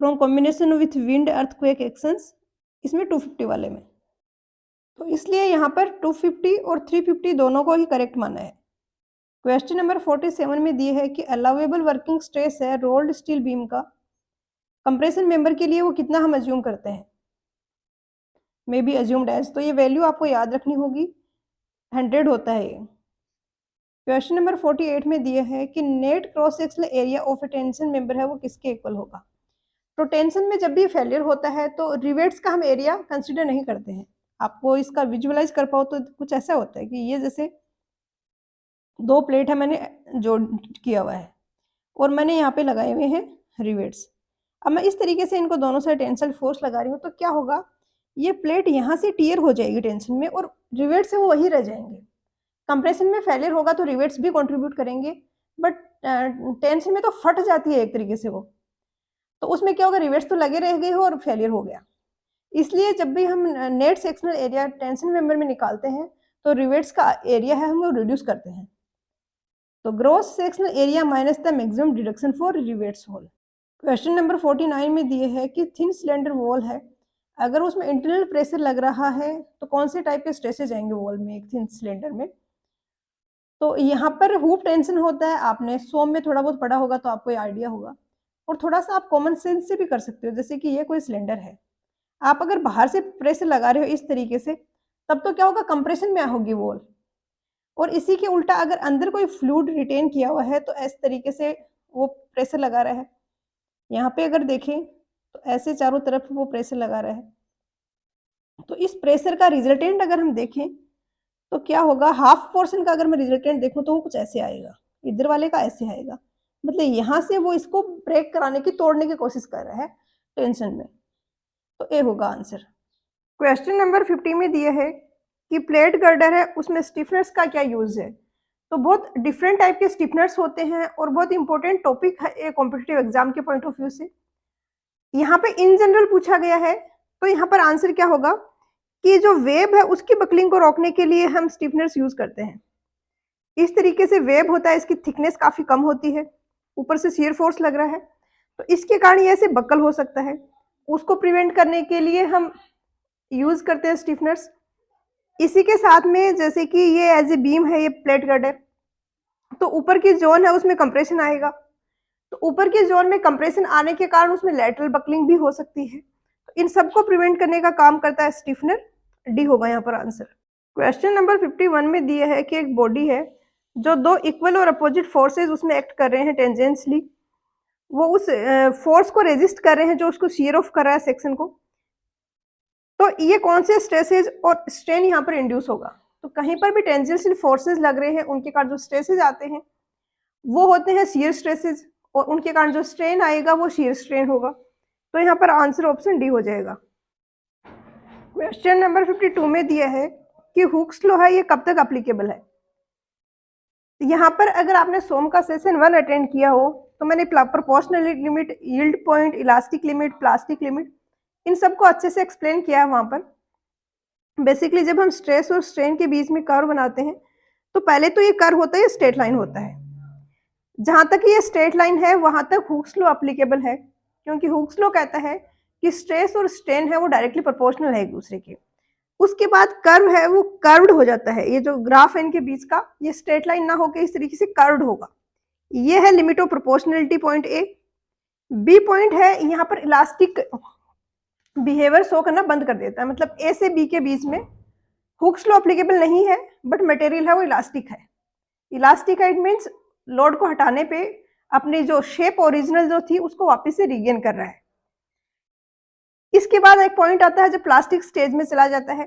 from combination with wind earthquake actions, इसमें 250 वाले में। तो इसलिए यहाँ पर 250 और 350 दोनों को ही करेक्ट माना है। क्वेश्चन नंबर 47 में दिए है कि अलाउेबल वर्किंग स्ट्रेस है रोल्ड स्टील बीम का कंप्रेशन मेंबर के लिए वो कितना हम अज्यूम करते हैं, मे बी अज्यूम्ड एज, तो ये वैल्यू आपको याद रखनी होगी, 100 होता है ये। क्वेश्चन नंबर 48 में दिया है कि net cross sectional area of A tension member है वो किसके इक्वल होगा। तो टेंशन में जब भी फेलियर होता है तो रिवेट्स का हम एरिया कंसिडर नहीं करते हैं। आपको इसका विजुअलाइज कर पाओ तो कुछ ऐसा होता है कि ये जैसे 2 प्लेट है, मैंने जोड़ किया हुआ है और मैंने यहाँ पे लगाए हुए हैं रिवेट्स। अब मैं इस तरीके से इनको दोनों साइड टेंसल फोर्स लगा रही हूँ, तो क्या होगा, ये प्लेट यहाँ से टियर हो जाएगी टेंशन में और रिवेट्स है वो वही रह जाएंगे। कंप्रेशन में फेलियर होगा तो रिवेट्स भी कंट्रीब्यूट करेंगे, बट टेंशन में तो फट जाती है एक तरीके से वो, तो उसमें क्या होगा, रिवेट्स तो लगे रह गए हो और फेलियर हो गया। इसलिए जब भी हम net sectional area tension member में निकालते हैं तो रिवेट्स का एरिया है हम वो रिड्यूस करते हैं, तो gross sectional area minus the maximum deduction for rivets hole. Question number 49 में दिए है कि थिन सिलेंडर वॉल है, अगर उसमें इंटरनल प्रेशर लग रहा है तो कौन से टाइप के स्ट्रेसेज आएंगे वॉल में एक थिन सिलेंडर में। तो यहाँ पर हुप टेंशन होता है, आपने सोम में थोड़ा बहुत पढ़ा होगा तो आपको आइडिया होगा, और थोड़ा सा आप कॉमन सेंस से भी कर सकते हो, जैसे कि ये कोई सिलेंडर है, आप अगर बाहर से प्रेशर लगा रहे हो इस तरीके से, तब तो क्या होगा, कंप्रेशन में होगी वॉल, और इसी के उल्टा अगर अंदर कोई फ्लूइड रिटेन किया हुआ है तो इस तरीके से वो प्रेशर लगा रहा है। यहाँ पे अगर देखें तो ऐसे चारों तरफ वो प्रेशर लगा रहा है, तो इस प्रेशर का रिजल्टेंट अगर हम देखें तो क्या होगा, हाफ पोर्शन का अगर मैं रिजल्टेंट देखूं तो वो कुछ ऐसे आएगा, इधर वाले का ऐसे आएगा, मतलब यहाँ से वो इसको ब्रेक कराने की, तोड़ने की कोशिश कर रहा है टेंशन में, तो ए होगा आंसर। क्वेश्चन नंबर 50 में दिया है कि प्लेट गर्डर है उसमें स्टिफनर्स का क्या यूज है। तो बहुत डिफरेंट टाइप के स्टिफनर्स होते हैं और बहुत इंपॉर्टेंट टॉपिक है एक कॉम्पिटिटिव एग्जाम के पॉइंट ऑफ व्यू से। यहाँ पे इन जनरल पूछा गया है, तो यहाँ पर आंसर क्या होगा कि जो वेब है उसकी बकलिंग को रोकने के लिए हम स्टिफनर्स यूज करते हैं। इस तरीके से वेब होता है, इसकी थिकनेस काफी कम होती है, ऊपर से शियर फोर्स लग रहा है, तो इसके कारण ये ऐसे बकल हो सकता है, उसको प्रिवेंट करने के लिए हम यूज करते हैं स्टिफनर्स। इसी के साथ में जैसे कि ये एज ए बीम है, ये प्लेट गर्डर, तो ऊपर की जोन है उसमें कंप्रेशन आएगा, तो ऊपर के जोन में कंप्रेशन आने के कारण उसमें लैटरल बकलिंग भी हो सकती है, तो इन सबको प्रिवेंट करने का काम करता है स्टिफनर, डी होगा यहाँ पर आंसर। क्वेश्चन नंबर 51 में दिया है कि एक बॉडी है जो 2 इक्वल और अपोजिट फोर्सेज उसमें एक्ट कर रहे हैं टेंजेंशियली, वो उस फोर्स को रेजिस्ट कर रहे हैं जो उसको शीयर ऑफ कर रहा है सेक्शन को, तो ये कौन से स्ट्रेसेज और स्ट्रेन यहाँ पर इंड्यूस होगा। तो कहीं पर भी टेंजेंशियल फोर्सेज लग रहे हैं उनके कारण जो स्ट्रेसेज आते हैं वो होते हैं शियर स्ट्रेसेज, और उनके कारण जो स्ट्रेन आएगा वो शियर स्ट्रेन होगा, तो यहाँ पर आंसर ऑप्शन डी हो जाएगा। क्वेश्चन नंबर 52 में दिया है कि हुक्स लॉ है ये कब तक एप्लीकेबल है। यहाँ पर अगर आपने सोम का सेशन 1 अटेंड किया हो तो मैंने proportionality limit, yield point, elastic limit, plastic limit, इन सबको अच्छे से एक्सप्लेन किया है वहां पर। बेसिकली जब हम स्ट्रेस और स्ट्रेन के बीच में कर्व बनाते हैं, तो पहले तो ये कर्व होता है, ये स्ट्रेट लाइन होता है। जहाँ तक ये स्ट्रेट लाइन है, वहाँ तक हुक्स लॉ एप्लीकेबल है, क्योंकि हुक्स लॉ कहता है कि स्ट्रेस और स्ट्रेन है वो डायरेक्टली प्रोपोर्शनल है एक दूसरे के। उसके बाद कर्व है वो कर्व्ड हो जाता है, ये जो ग्राफ है इनके बीच का, ये स्ट्रेट लाइन ना होकर इस तरीके से कर्व्ड होगा। ये है limit of proportionality point A. B point है, यहाँ पर इलास्टिक बिहेवियर शो करना बंद कर देता है, मतलब ए से बी के बीच में हुक्स लॉ एप्लीकेबल नहीं है, बट मटेरियल है वो इलास्टिक है। इलास्टिक है, इट मीन्स लोड को हटाने पे अपनी जो शेप ओरिजिनल जो थी उसको वापस से रीगेन कर रहा है। इसके बाद एक पॉइंट आता है जब प्लास्टिक स्टेज में चला जाता है,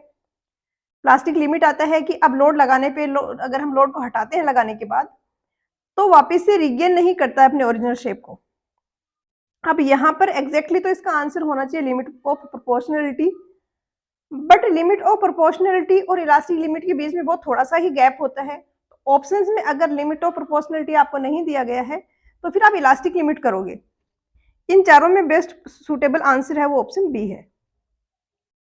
प्लास्टिक लिमिट आता है कि अब लोड लगाने पे अगर हम लोड को हटाते हैं लगाने के बाद, तो वापस से रीगेन नहीं करता है अपने ओरिजिनल शेप को। अब यहाँ पर एग्जैक्टली तो इसका आंसर होना चाहिए limit of proportionality, but limit of proportionality और इलास्टिक लिमिट के बीच में बहुत थोड़ा सा ही गैप होता है। ऑप्शंस में अगर लिमिट ऑफ प्रोपोर्शनलिटी आपको नहीं दिया गया है, तो फिर आप इलास्टिक लिमिट करोगे। इन चारों में बेस्ट सुटेबल आंसर है वो ऑप्शन बी है।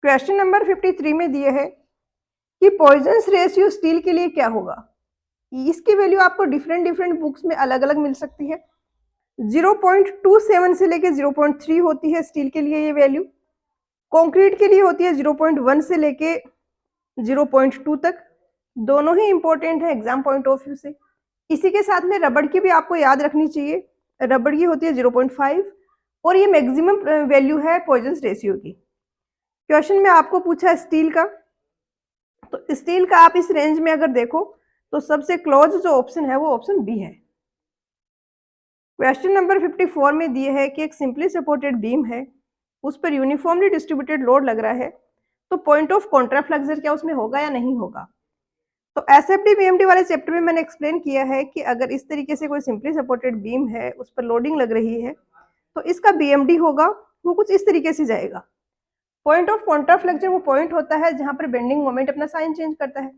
क्वेश्चन नंबर 53 में दिए है कि पॉइजन्स रेशियो स्टील के लिए क्या होगा। इसकी वैल्यू आपको डिफरेंट बुक्स में अलग अलग मिल सकती है। 0.27 से लेके 0.3 होती है स्टील के लिए ये वैल्यू। कंक्रीट के लिए होती है 0.1 से लेके 0.2 तक। दोनों ही इंपॉर्टेंट है एग्जाम पॉइंट ऑफ व्यू से। इसी के साथ में रबड़ की भी आपको याद रखनी चाहिए, रबड़ की होती है 0.5 और ये मैक्सिमम वैल्यू है पॉइजन्स रेशियो की। क्वेश्चन में आपको पूछा है स्टील का, तो स्टील का आप इस रेंज में अगर देखो तो सबसे क्लोज जो ऑप्शन है वो ऑप्शन बी है। क्वेश्चन नंबर 54 में दिए है कि एक सिंपली सपोर्टेड बीम है, उस पर यूनिफॉर्मली डिस्ट्रीब्यूटेड लोड लग रहा है, तो पॉइंट ऑफ कॉन्ट्राफ्लेक्सर क्या उसमें होगा या नहीं होगा। तो एसएफडी बीएमडी वाले चैप्टर में मैंने एक्सप्लेन किया है कि अगर इस तरीके से कोई सिंपली सपोर्टेड बीम है, उस पर लोडिंग लग रही है, तो इसका बीएमडी होगा वो कुछ इस तरीके से जाएगा। पॉइंट ऑफ कॉन्ट्राफ्लेक्सर वो पॉइंट होता है जहां पर बेंडिंग मोमेंट अपना साइन चेंज करता है।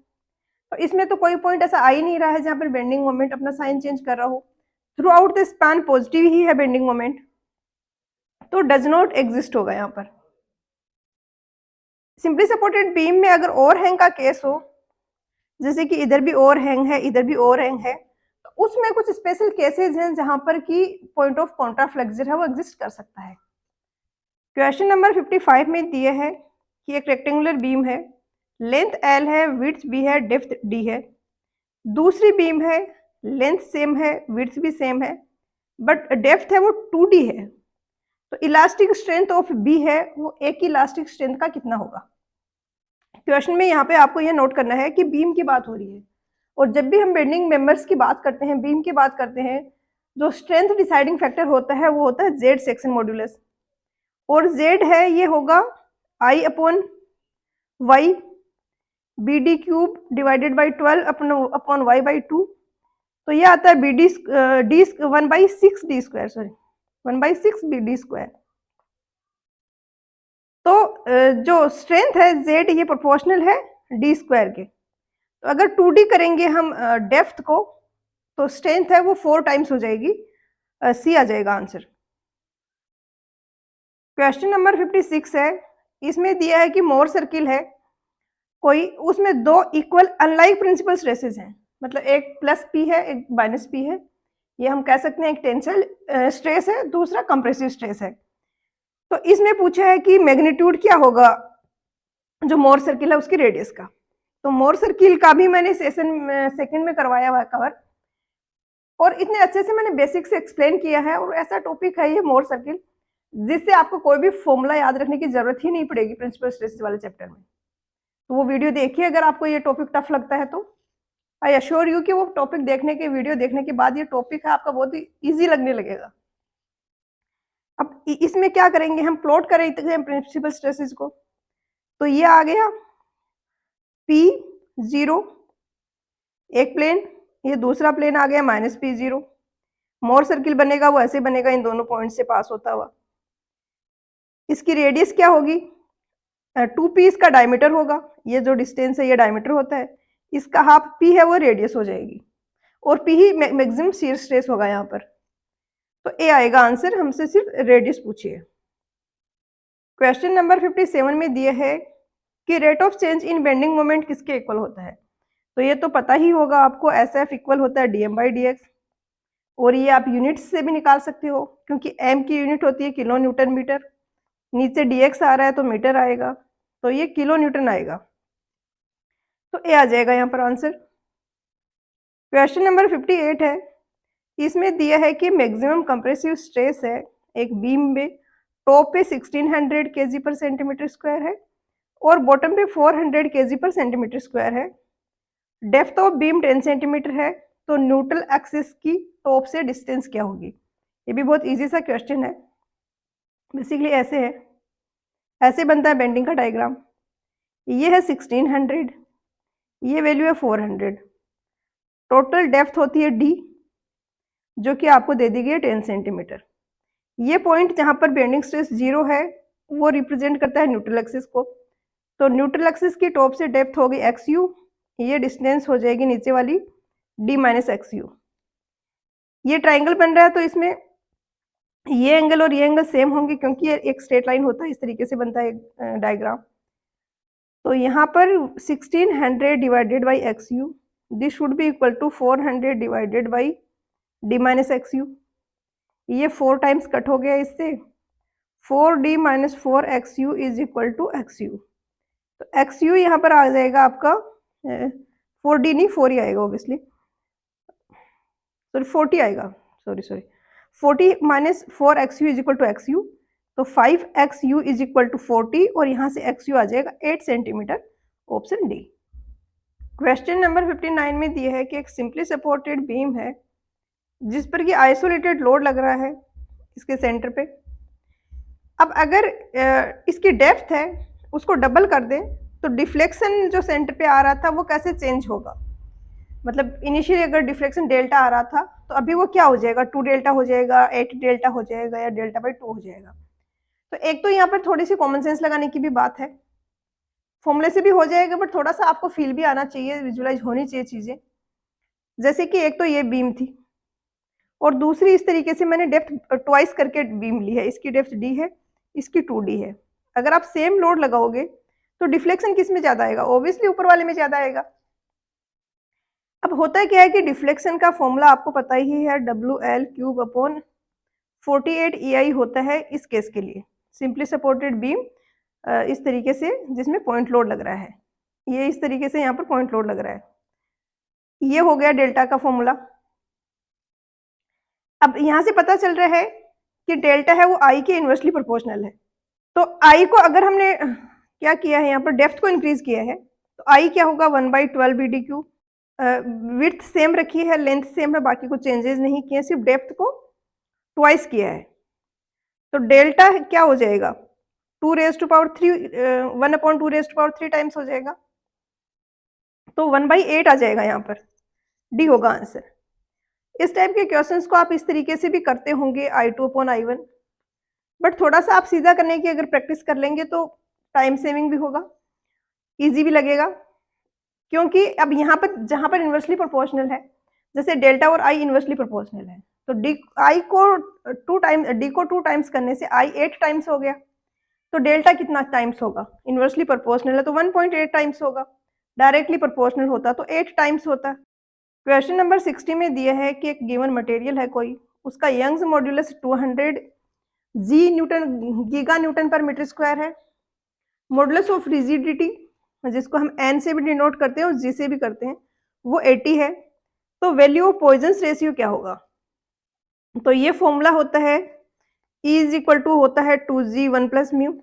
तो इसमें तो कोई पॉइंट ऐसा आ ही नहीं रहा है जहां पर बेंडिंग मोमेंट अपना साइन चेंज कर रहा हो। Throughout the span positive ही है बेंडिंग मोमेंट, तो डज नॉट एग्जिस्ट होगा यहाँ पर। सिंपली सपोर्टेड बीम में अगर ओवरहैंग का केस हो, जैसे कि इधर भी ओवरहैंग है, इधर भी ओवरहैंग है, तो उसमें कुछ स्पेशल केसेस हैं जहां पर कि पॉइंट ऑफ कॉन्ट्राफ्लेक्सर है वो एग्जिस्ट कर सकता है। क्वेश्चन नंबर 55 में दिए है कि एक रेक्टेंगुलर बीम है, लेंथ एल है, विड्थ बी है, डेप्थ डी है। दूसरी बीम है, लेंथ सेम है, विड्थ भी सेम है, बट डेप्थ है वो 2D है। तो इलास्टिक स्ट्रेंथ ऑफ बी है वो ए की इलास्टिक स्ट्रेंथ का कितना होगा। क्वेश्चन में यहाँ पे आपको ये नोट करना है कि बीम की बात हो रही है, और जब भी हम बेंडिंग मेंबर्स की बात करते हैं, बीम की बात करते हैं, जो स्ट्रेंथ डिसाइडिंग फैक्टर होता है वो होता है जेड सेक्शन मॉड्यूलस, और जेड है ये होगा I upon Y, B D cube divided by 12 upon Y by 2। तो ये आता है B D 1/6 D square, sorry 1/6 B D square. तो जो स्ट्रेंथ है जेड ये प्रोपोर्शनल है डी स्क्वायर के। तो अगर 2D करेंगे हम डेप्थ को, तो स्ट्रेंथ है वो 4 टाइम्स हो जाएगी, सी आ जाएगा आंसर। क्वेश्चन नंबर 56 है, इसमें दिया है कि मोर सर्किल है कोई, उसमें दो इक्वल अनलाइक प्रिंसिपल स्ट्रेसेस हैं, मतलब एक प्लस पी है एक माइनस पी है। ये हम कह सकते हैं एक टेंसाइल स्ट्रेस है, दूसरा कंप्रेसिव स्ट्रेस है। तो इसमें पूछा है कि मैग्नीट्यूड क्या होगा जो मोर सर्किल है उसकी रेडियस का। तो मोर सर्किल का भी मैंने सेशन सेकंड में करवाया हुआ है कवर, और इतने अच्छे से मैंने बेसिक से एक्सप्लेन किया है, और ऐसा टॉपिक है ये मोर सर्किल जिससे आपको कोई भी फॉर्मूला याद रखने की जरूरत ही नहीं पड़ेगी प्रिंसिपल स्ट्रेसेस वाले चैप्टर में। तो वो वीडियो देखिए अगर आपको ये टॉपिक टफ लगता है तो। आई अश्योर यू कि वो टॉपिक देखने के वीडियो देखने के बाद ये टॉपिक है आपका बहुत ही ईजी लगने लगेगा। अब इसमें क्या करेंगे, हम प्लॉट करेंगे प्रिंसिपल स्ट्रेसेस को। तो ये आ गया P0 एक प्लेन, ये दूसरा प्लेन आ गया -P0। मोर सर्किल बनेगा वो ऐसे बनेगा, इन दोनों पॉइंट से पास होता हुआ। इसकी रेडियस क्या होगी, 2p इसका डायमीटर होगा, ये जो डिस्टेंस है ये डायमीटर होता है, इसका हाफ p है वो रेडियस हो जाएगी, और p ही मैक्सिमम शियर स्ट्रेस होगा यहाँ पर। तो ए आएगा आंसर, हमसे सिर्फ रेडियस पूछिए। क्वेश्चन नंबर 57 में दिए है कि rate of change in bending moment किसके इक्वल होता है। तो ये तो पता ही होगा आपको, एस एफ इक्वल होता है dm/dx, और ये आप यूनिट्स से भी निकाल सकते हो क्योंकि एम की यूनिट होती है किलो न्यूटन मीटर, नीचे dx आ रहा है तो मीटर आएगा, तो ये किलो न्यूटन आएगा। तो ए आ जाएगा यहाँ पर आंसर। क्वेश्चन नंबर 58 है, इसमें दिया है कि मैक्सिमम कंप्रेसिव स्ट्रेस है एक बीम में, टॉप पे 1600 kg पर सेंटीमीटर स्क्वायर है और बॉटम पे 400 kg पर सेंटीमीटर स्क्वायर है। डेप्थ ऑफ बीम 10 सेंटीमीटर है, तो न्यूट्रल एक्सिस की टॉप से डिस्टेंस क्या होगी। ये भी बहुत इजी सा क्वेश्चन है। बेसिकली ऐसे है, ऐसे बनता है बेंडिंग का डायग्राम। ये है 1600, ये वैल्यू है 400, टोटल डेप्थ होती है d, जो कि आपको दे दी गई है 10 सेंटीमीटर। ये पॉइंट जहां पर बेंडिंग स्ट्रेस 0 है वो रिप्रेजेंट करता है न्यूट्रल एक्सिस को। तो न्यूट्रल एक्सिस की टॉप से डेप्थ होगी xu, ये डिस्टेंस हो जाएगी नीचे वाली d माइनस xu। ये ट्राइंगल बन रहा है तो इसमें ये एंगल और ये एंगल सेम होंगे क्योंकि ये एक स्ट्रेट लाइन होता है, इस तरीके से बनता है डायग्राम। तो यहाँ पर 1600 divided by xu, this should be equal to 400 divided by d minus xu। ये 4 टाइम्स कट हो गया इससे, 4d minus 4xu is equal to xu। तो xu यहाँ पर आ जाएगा आपका 4d नहीं 4 ही आएगा ऑब्वियसली, सॉरी 40 आएगा, sorry 40 minus 4xu is equal to xu, तो 5xu इज इक्वल टू 40 और यहाँ से xu आ जाएगा 8 centimetre, option D. Question number 59 में दिया है कि एक सिंपली सपोर्टेड बीम है जिस पर कि आइसोलेटेड लोड लग रहा है इसके सेंटर पे। अब अगर इसकी डेप्थ है उसको डबल कर दें तो डिफ्लेक्शन जो सेंटर पे आ रहा था वो कैसे चेंज होगा। मतलब इनिशियली अगर डिफ्लेक्शन डेल्टा आ रहा था तो अभी वो क्या हो जाएगा, 2 डेल्टा हो जाएगा, 8 डेल्टा हो जाएगा या डेल्टा बाई 2 हो जाएगा। तो एक तो यहाँ पर थोड़ी सी कॉमन सेंस लगाने की भी बात है, फॉर्मूले से भी हो जाएगा बट थोड़ा सा आपको फील भी आना चाहिए, विजुलाइज होनी चाहिए चीजें। जैसे कि एक तो ये बीम थी और दूसरी इस तरीके से मैंने डेप्थ ट्वाइस करके बीम ली है, इसकी डेप्थ डी है, इसकी 2d है। अगर आप सेम लोड लगाओगे तो डिफ्लेक्शन किस में ज्यादा आएगा, ऑब्वियसली ऊपर वाले में ज्यादा आएगा। अब होता है क्या है कि डिफ्लेक्शन का फॉर्मूला आपको पता ही है, WL³ अपॉन 48 EI होता है इस केस के लिए, सिंपली सपोर्टेड बीम इस तरीके से जिसमें पॉइंट लोड लग रहा है, ये इस तरीके से यहाँ पर पॉइंट लोड लग रहा है, ये हो गया डेल्टा का फॉर्मूला। अब यहाँ से पता चल रहा है कि डेल्टा है वो आई के इन्वर्सली प्रोपोर्शनल है। तो आई को अगर हमने क्या किया है, यहाँ पर डेप्थ को इंक्रीज किया है, तो आई क्या होगा 1/12 BD3। विड्थ सेम रखी है, लेंथ सेम है, बाकी कुछ चेंजेस नहीं किए, सिर्फ डेप्थ को ट्वाइस किया है। तो डेल्टा क्या हो जाएगा 2⁻3 1/2⁻3 टाइम्स हो जाएगा, तो 1/8 आ जाएगा, यहाँ पर डी होगा आंसर। इस टाइप के क्वेश्चंस को आप इस तरीके से भी करते होंगे I2/I1, बट थोड़ा सा आप सीधा करने की अगर प्रैक्टिस कर लेंगे तो टाइम सेविंग भी होगा, इजी भी लगेगा। क्योंकि अब यहाँ पर जहाँ पर इन्वर्सली प्रोपोर्शनल है, जैसे डेल्टा और आई इन्वर्सली प्रोपोर्शनल है, तो डी आई को 2 टाइम्स करने से आई 8 टाइम्स हो गया, तो डेल्टा कितना टाइम्स होगा, इन्वर्सली प्रोपोर्शनल है तो 1.8 टाइम्स होगा, डायरेक्टली प्रोपोर्शनल होता तो 8 टाइम्स होता। क्वेश्चन नंबर 60 में दिया है कि एक गिवन मटेरियल है कोई, उसका यंग्स मॉड्यूलस 200 गीगा न्यूटन पर मीटर स्क्वायर है, मॉडुलस ऑफ रिजिडिटी जिसको हम एन से भी डिनोट करते हैं और जी से भी करते हैं वो 80 है, तो वैल्यू ऑफ पॉइजन्स रेशियो क्या होगा। तो ये फॉर्मूला होता है E इज इक्वल टू होता है 2g 1 plus mu.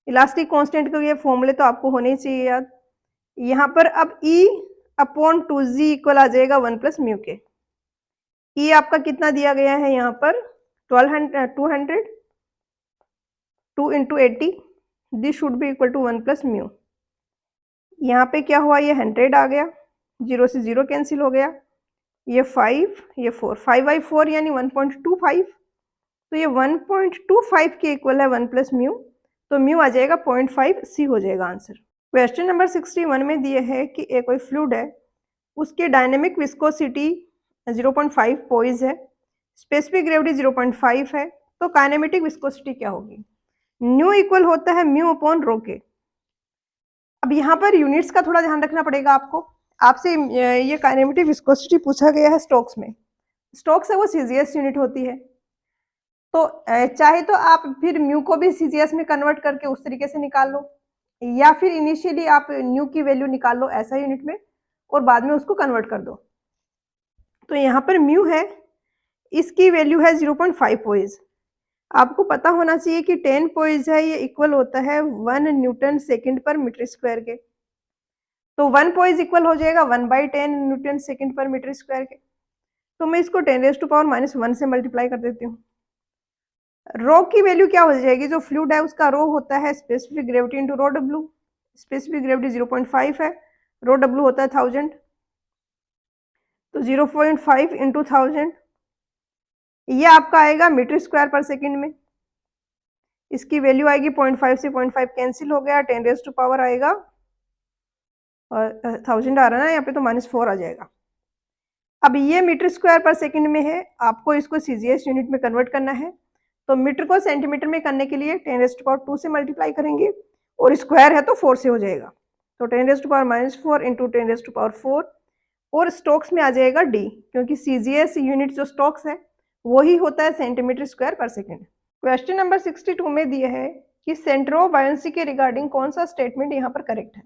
Elastic constant के ये फॉर्मूले तो आपको होने ही चाहिए याद। यहाँ पर अब E अपॉन 2g इक्वल आ जाएगा 1 प्लस म्यू के। E आपका कितना दिया गया है यहाँ पर 200 2 into 80, this should be equal to 1 plus mu. यहाँ पे क्या हुआ, ये 100 आ गया, 0 से 0 कैंसिल हो गया, ये 5 ये 4, 5/4 यानी 1.25, तो ये 1.25 के इक्वल है 1 प्लस म्यू, तो म्यू आ जाएगा 0.5, सी हो जाएगा आंसर। क्वेश्चन नंबर 61 में दिए है कि एक कोई फ्लूइड है, उसकी डायनेमिक विस्कोसिटी 0.5 पोइज है, स्पेसिफिक ग्रेविटी 0.5 है, तो काइनेमेटिक विस्कोसिटी क्या होगी। न्यू इक्वल होता है म्यू अपॉन रो के। अब यहाँ पर यूनिट्स का थोड़ा ध्यान रखना पड़ेगा आपको। आपसे ये काइनेमेटिक विस्कोसिटी पूछा गया है स्टोक्स में। स्टोक्स है वो सीजीएस यूनिट होती है। तो चाहे तो आप फिर म्यू को भी सीजीएस में कन्वर्ट करके उस तरीके से निकाल लो, या फिर इनिशियली आप न्यू की वैल्यू निकाल लो ऐसा यूनिट में और बाद में उसको कन्वर्ट कर दो। तो यहाँ पर म्यू है, इसकी वैल्यू है 0.5 पोइज। आपको पता होना चाहिए कि 10 पोइज है ये इक्वल होता है 1 न्यूटन सेकंड पर मीटर स्क्वायर के। तो 1 पोइज इक्वल हो जाएगा 1/10 न्यूटन सेकंड पर मीटर स्क्वायर के। तो मैं इसको 10⁻⁻1 से मल्टीप्लाई कर देती हूँ। रो की वैल्यू क्या हो जाएगी, जो फ्लूइड है उसका रो होता है specific gravity into rho W. Specific gravity 0.5 है, रो डब्ल्यू होता है 1000। तो 0.5 इंटू 1000 ये आपका आएगा मीटर स्क्वायर पर सेकंड में। इसकी वैल्यू आएगी 0.5 से 0.5 कैंसिल हो गया, 10⁻⁻ आएगा और 1000 आ रहा है ना यहाँ पे, तो -4 आ जाएगा। अब ये मीटर स्क्वायर पर सेकंड में है, आपको इसको सीजीएस यूनिट में कन्वर्ट करना है। तो मीटर को सेंटीमीटर में करने के लिए 10⁻² से मल्टीप्लाई करेंगे और स्क्वायर है तो 4 से हो जाएगा। तो 10⁻⁻4 इंटू 10⁻4 और स्टोक्स में आ जाएगा डी, क्योंकि सीजीएस यूनिट जो स्टोक्स है वही होता है सेंटीमीटर स्क्वायर पर सेकेंड। क्वेश्चन नंबर 62 में दिया है कि सेंटर ऑफ बायोन्सी के रिगार्डिंग कौन सा स्टेटमेंट यहाँ पर करेक्ट है।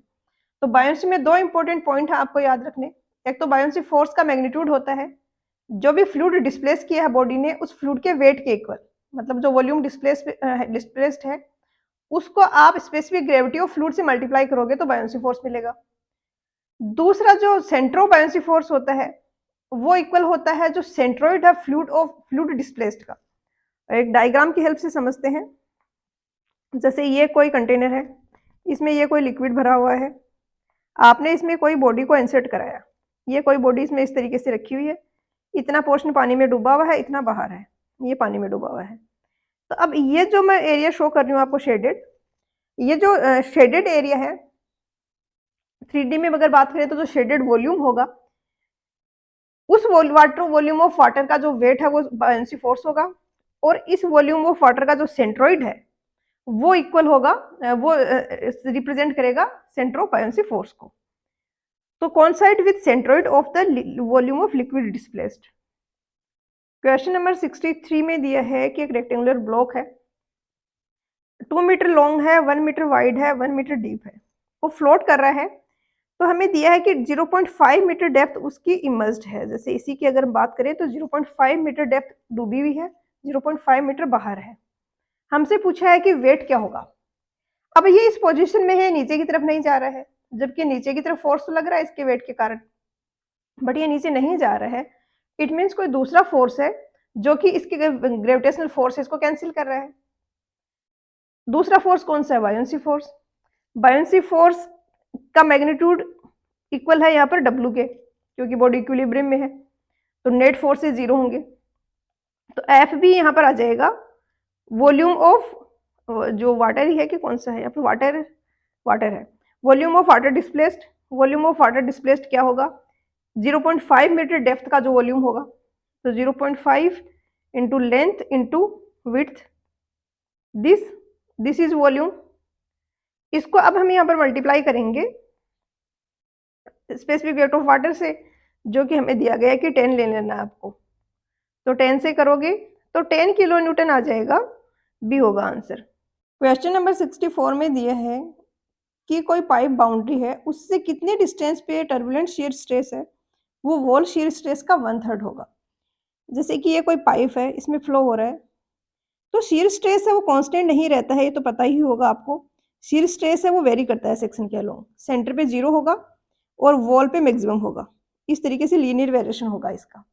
तो बायोन्सी में दो इंपॉर्टेंट पॉइंट है आपको याद रखने। एक तो बायोन्सी फोर्स का मैग्नीट्यूड होता है, जो भी फ्लूइड डिस्प्लेस किया है बॉडी ने उस फ्लूइड के वेट के इक्वल, मतलब जो वॉल्यूम डिस्प्लेस्ड है उसको आप स्पेसिफिक ग्रेविटी ऑफ फ्लूइड से मल्टीप्लाई करोगे तो बायोन्सी फोर्स मिलेगा। दूसरा जो सेंटर ऑफ बायोन्सी फोर्स होता है वो इक्वल होता है जो सेंट्रोइड है फ्लूइड डिस्प्लेस्ड का। एक डायग्राम की हेल्प से समझते हैं। जैसे ये कोई कंटेनर है, इसमें ये कोई लिक्विड भरा हुआ है, आपने इसमें कोई बॉडी को इंसर्ट कराया, ये कोई बॉडी इसमें इस तरीके से रखी हुई है, इतना पोर्शन पानी में डूबा हुआ है, इतना बाहर है, ये पानी में डूबा हुआ है। तो अब ये जो मैं एरिया शो कर रही हूँ आपको शेडेड, ये जो शेडेड एरिया है 3D में अगर बात करें तो जो शेडेड वॉल्यूम होगा उस वॉल्यूम ऑफ वाटर का जो वेट है वो बायोन्सी फोर्स होगा, और इस वॉल्यूम ऑफ वाटर का जो सेंट्रोइड है वो इक्वल होगा, वो रिप्रेजेंट करेगा सेंटर ऑफ बायोन्सी फोर्स को। तो कॉन्साइड with centroid of the volume of liquid displaced. Question number 63 में दिया है कि एक रेक्टेंगुलर ब्लॉक है, 2 मीटर लॉन्ग है, 1 मीटर वाइड है, 1 मीटर डीप है, वो फ्लोट कर रहा है। तो हमें दिया है कि 0.5 मीटर डेप्थ उसकी इमर्ज्ड है। जैसे इसी की अगर बात करें तो 0.5 मीटर डेप्थ डूबी हुई है, 0.5 मीटर बाहर है। हमसे पूछा है कि वेट क्या होगा। अब ये इस पोजीशन में है, नीचे की तरफ नहीं जा रहा है, जबकि नीचे की तरफ फोर्स तो लग रहा है इसके वेट के कारण, बट ये नीचे नहीं जा रहा है। इट मीन्स कोई दूसरा फोर्स है जो कि इसके ग्रेविटेशनल फोर्स को कैंसिल कर रहा है। दूसरा फोर्स कौन सा है, बायोन्सी फोर्स। बायोन्सी फोर्स का मैग्नीट्यूड इक्वल है यहाँ पर डब्ल्यू के, क्योंकि बॉडी इक्विलिब्रियम में है, तो नेट फोर्सेस 0 होंगे। तो एफ भी यहाँ पर आ जाएगा वॉल्यूम ऑफ, जो वाटर ही है कि कौन सा है यहाँ पर, वाटर है, volume of water displaced. Volume of water displaced क्या होगा, 0.5 मीटर डेप्थ का जो वॉल्यूम होगा, तो 0.5 into length into width, this is volume. इसको अब हम यहाँ पर मल्टीप्लाई करेंगे स्पेसिफिक वेट ऑफ वाटर से, जो कि हमें दिया गया है कि 10 ले लेना है आपको। तो 10 से करोगे तो 10 किलो न्यूटन आ जाएगा, बी होगा आंसर। क्वेश्चन नंबर 64 में दिया है कि कोई पाइप बाउंड्री है, उससे कितने डिस्टेंस पे टर्बुलेंट शीयर स्ट्रेस है, वो वॉल शीयर स्ट्रेस का 1/3 होगा। जैसे कि ये कोई पाइप है, इसमें फ्लो हो रहा है, तो शीयर स्ट्रेस है वो कांस्टेंट नहीं रहता है, ये तो पता ही होगा आपको। शीयर स्ट्रेस है वो वेरी करता है सेक्शन के अलोंग, सेंटर पे 0 होगा और वॉल पे मैक्सिमम होगा, इस तरीके से लीनियर वेरिएशन होगा इसका।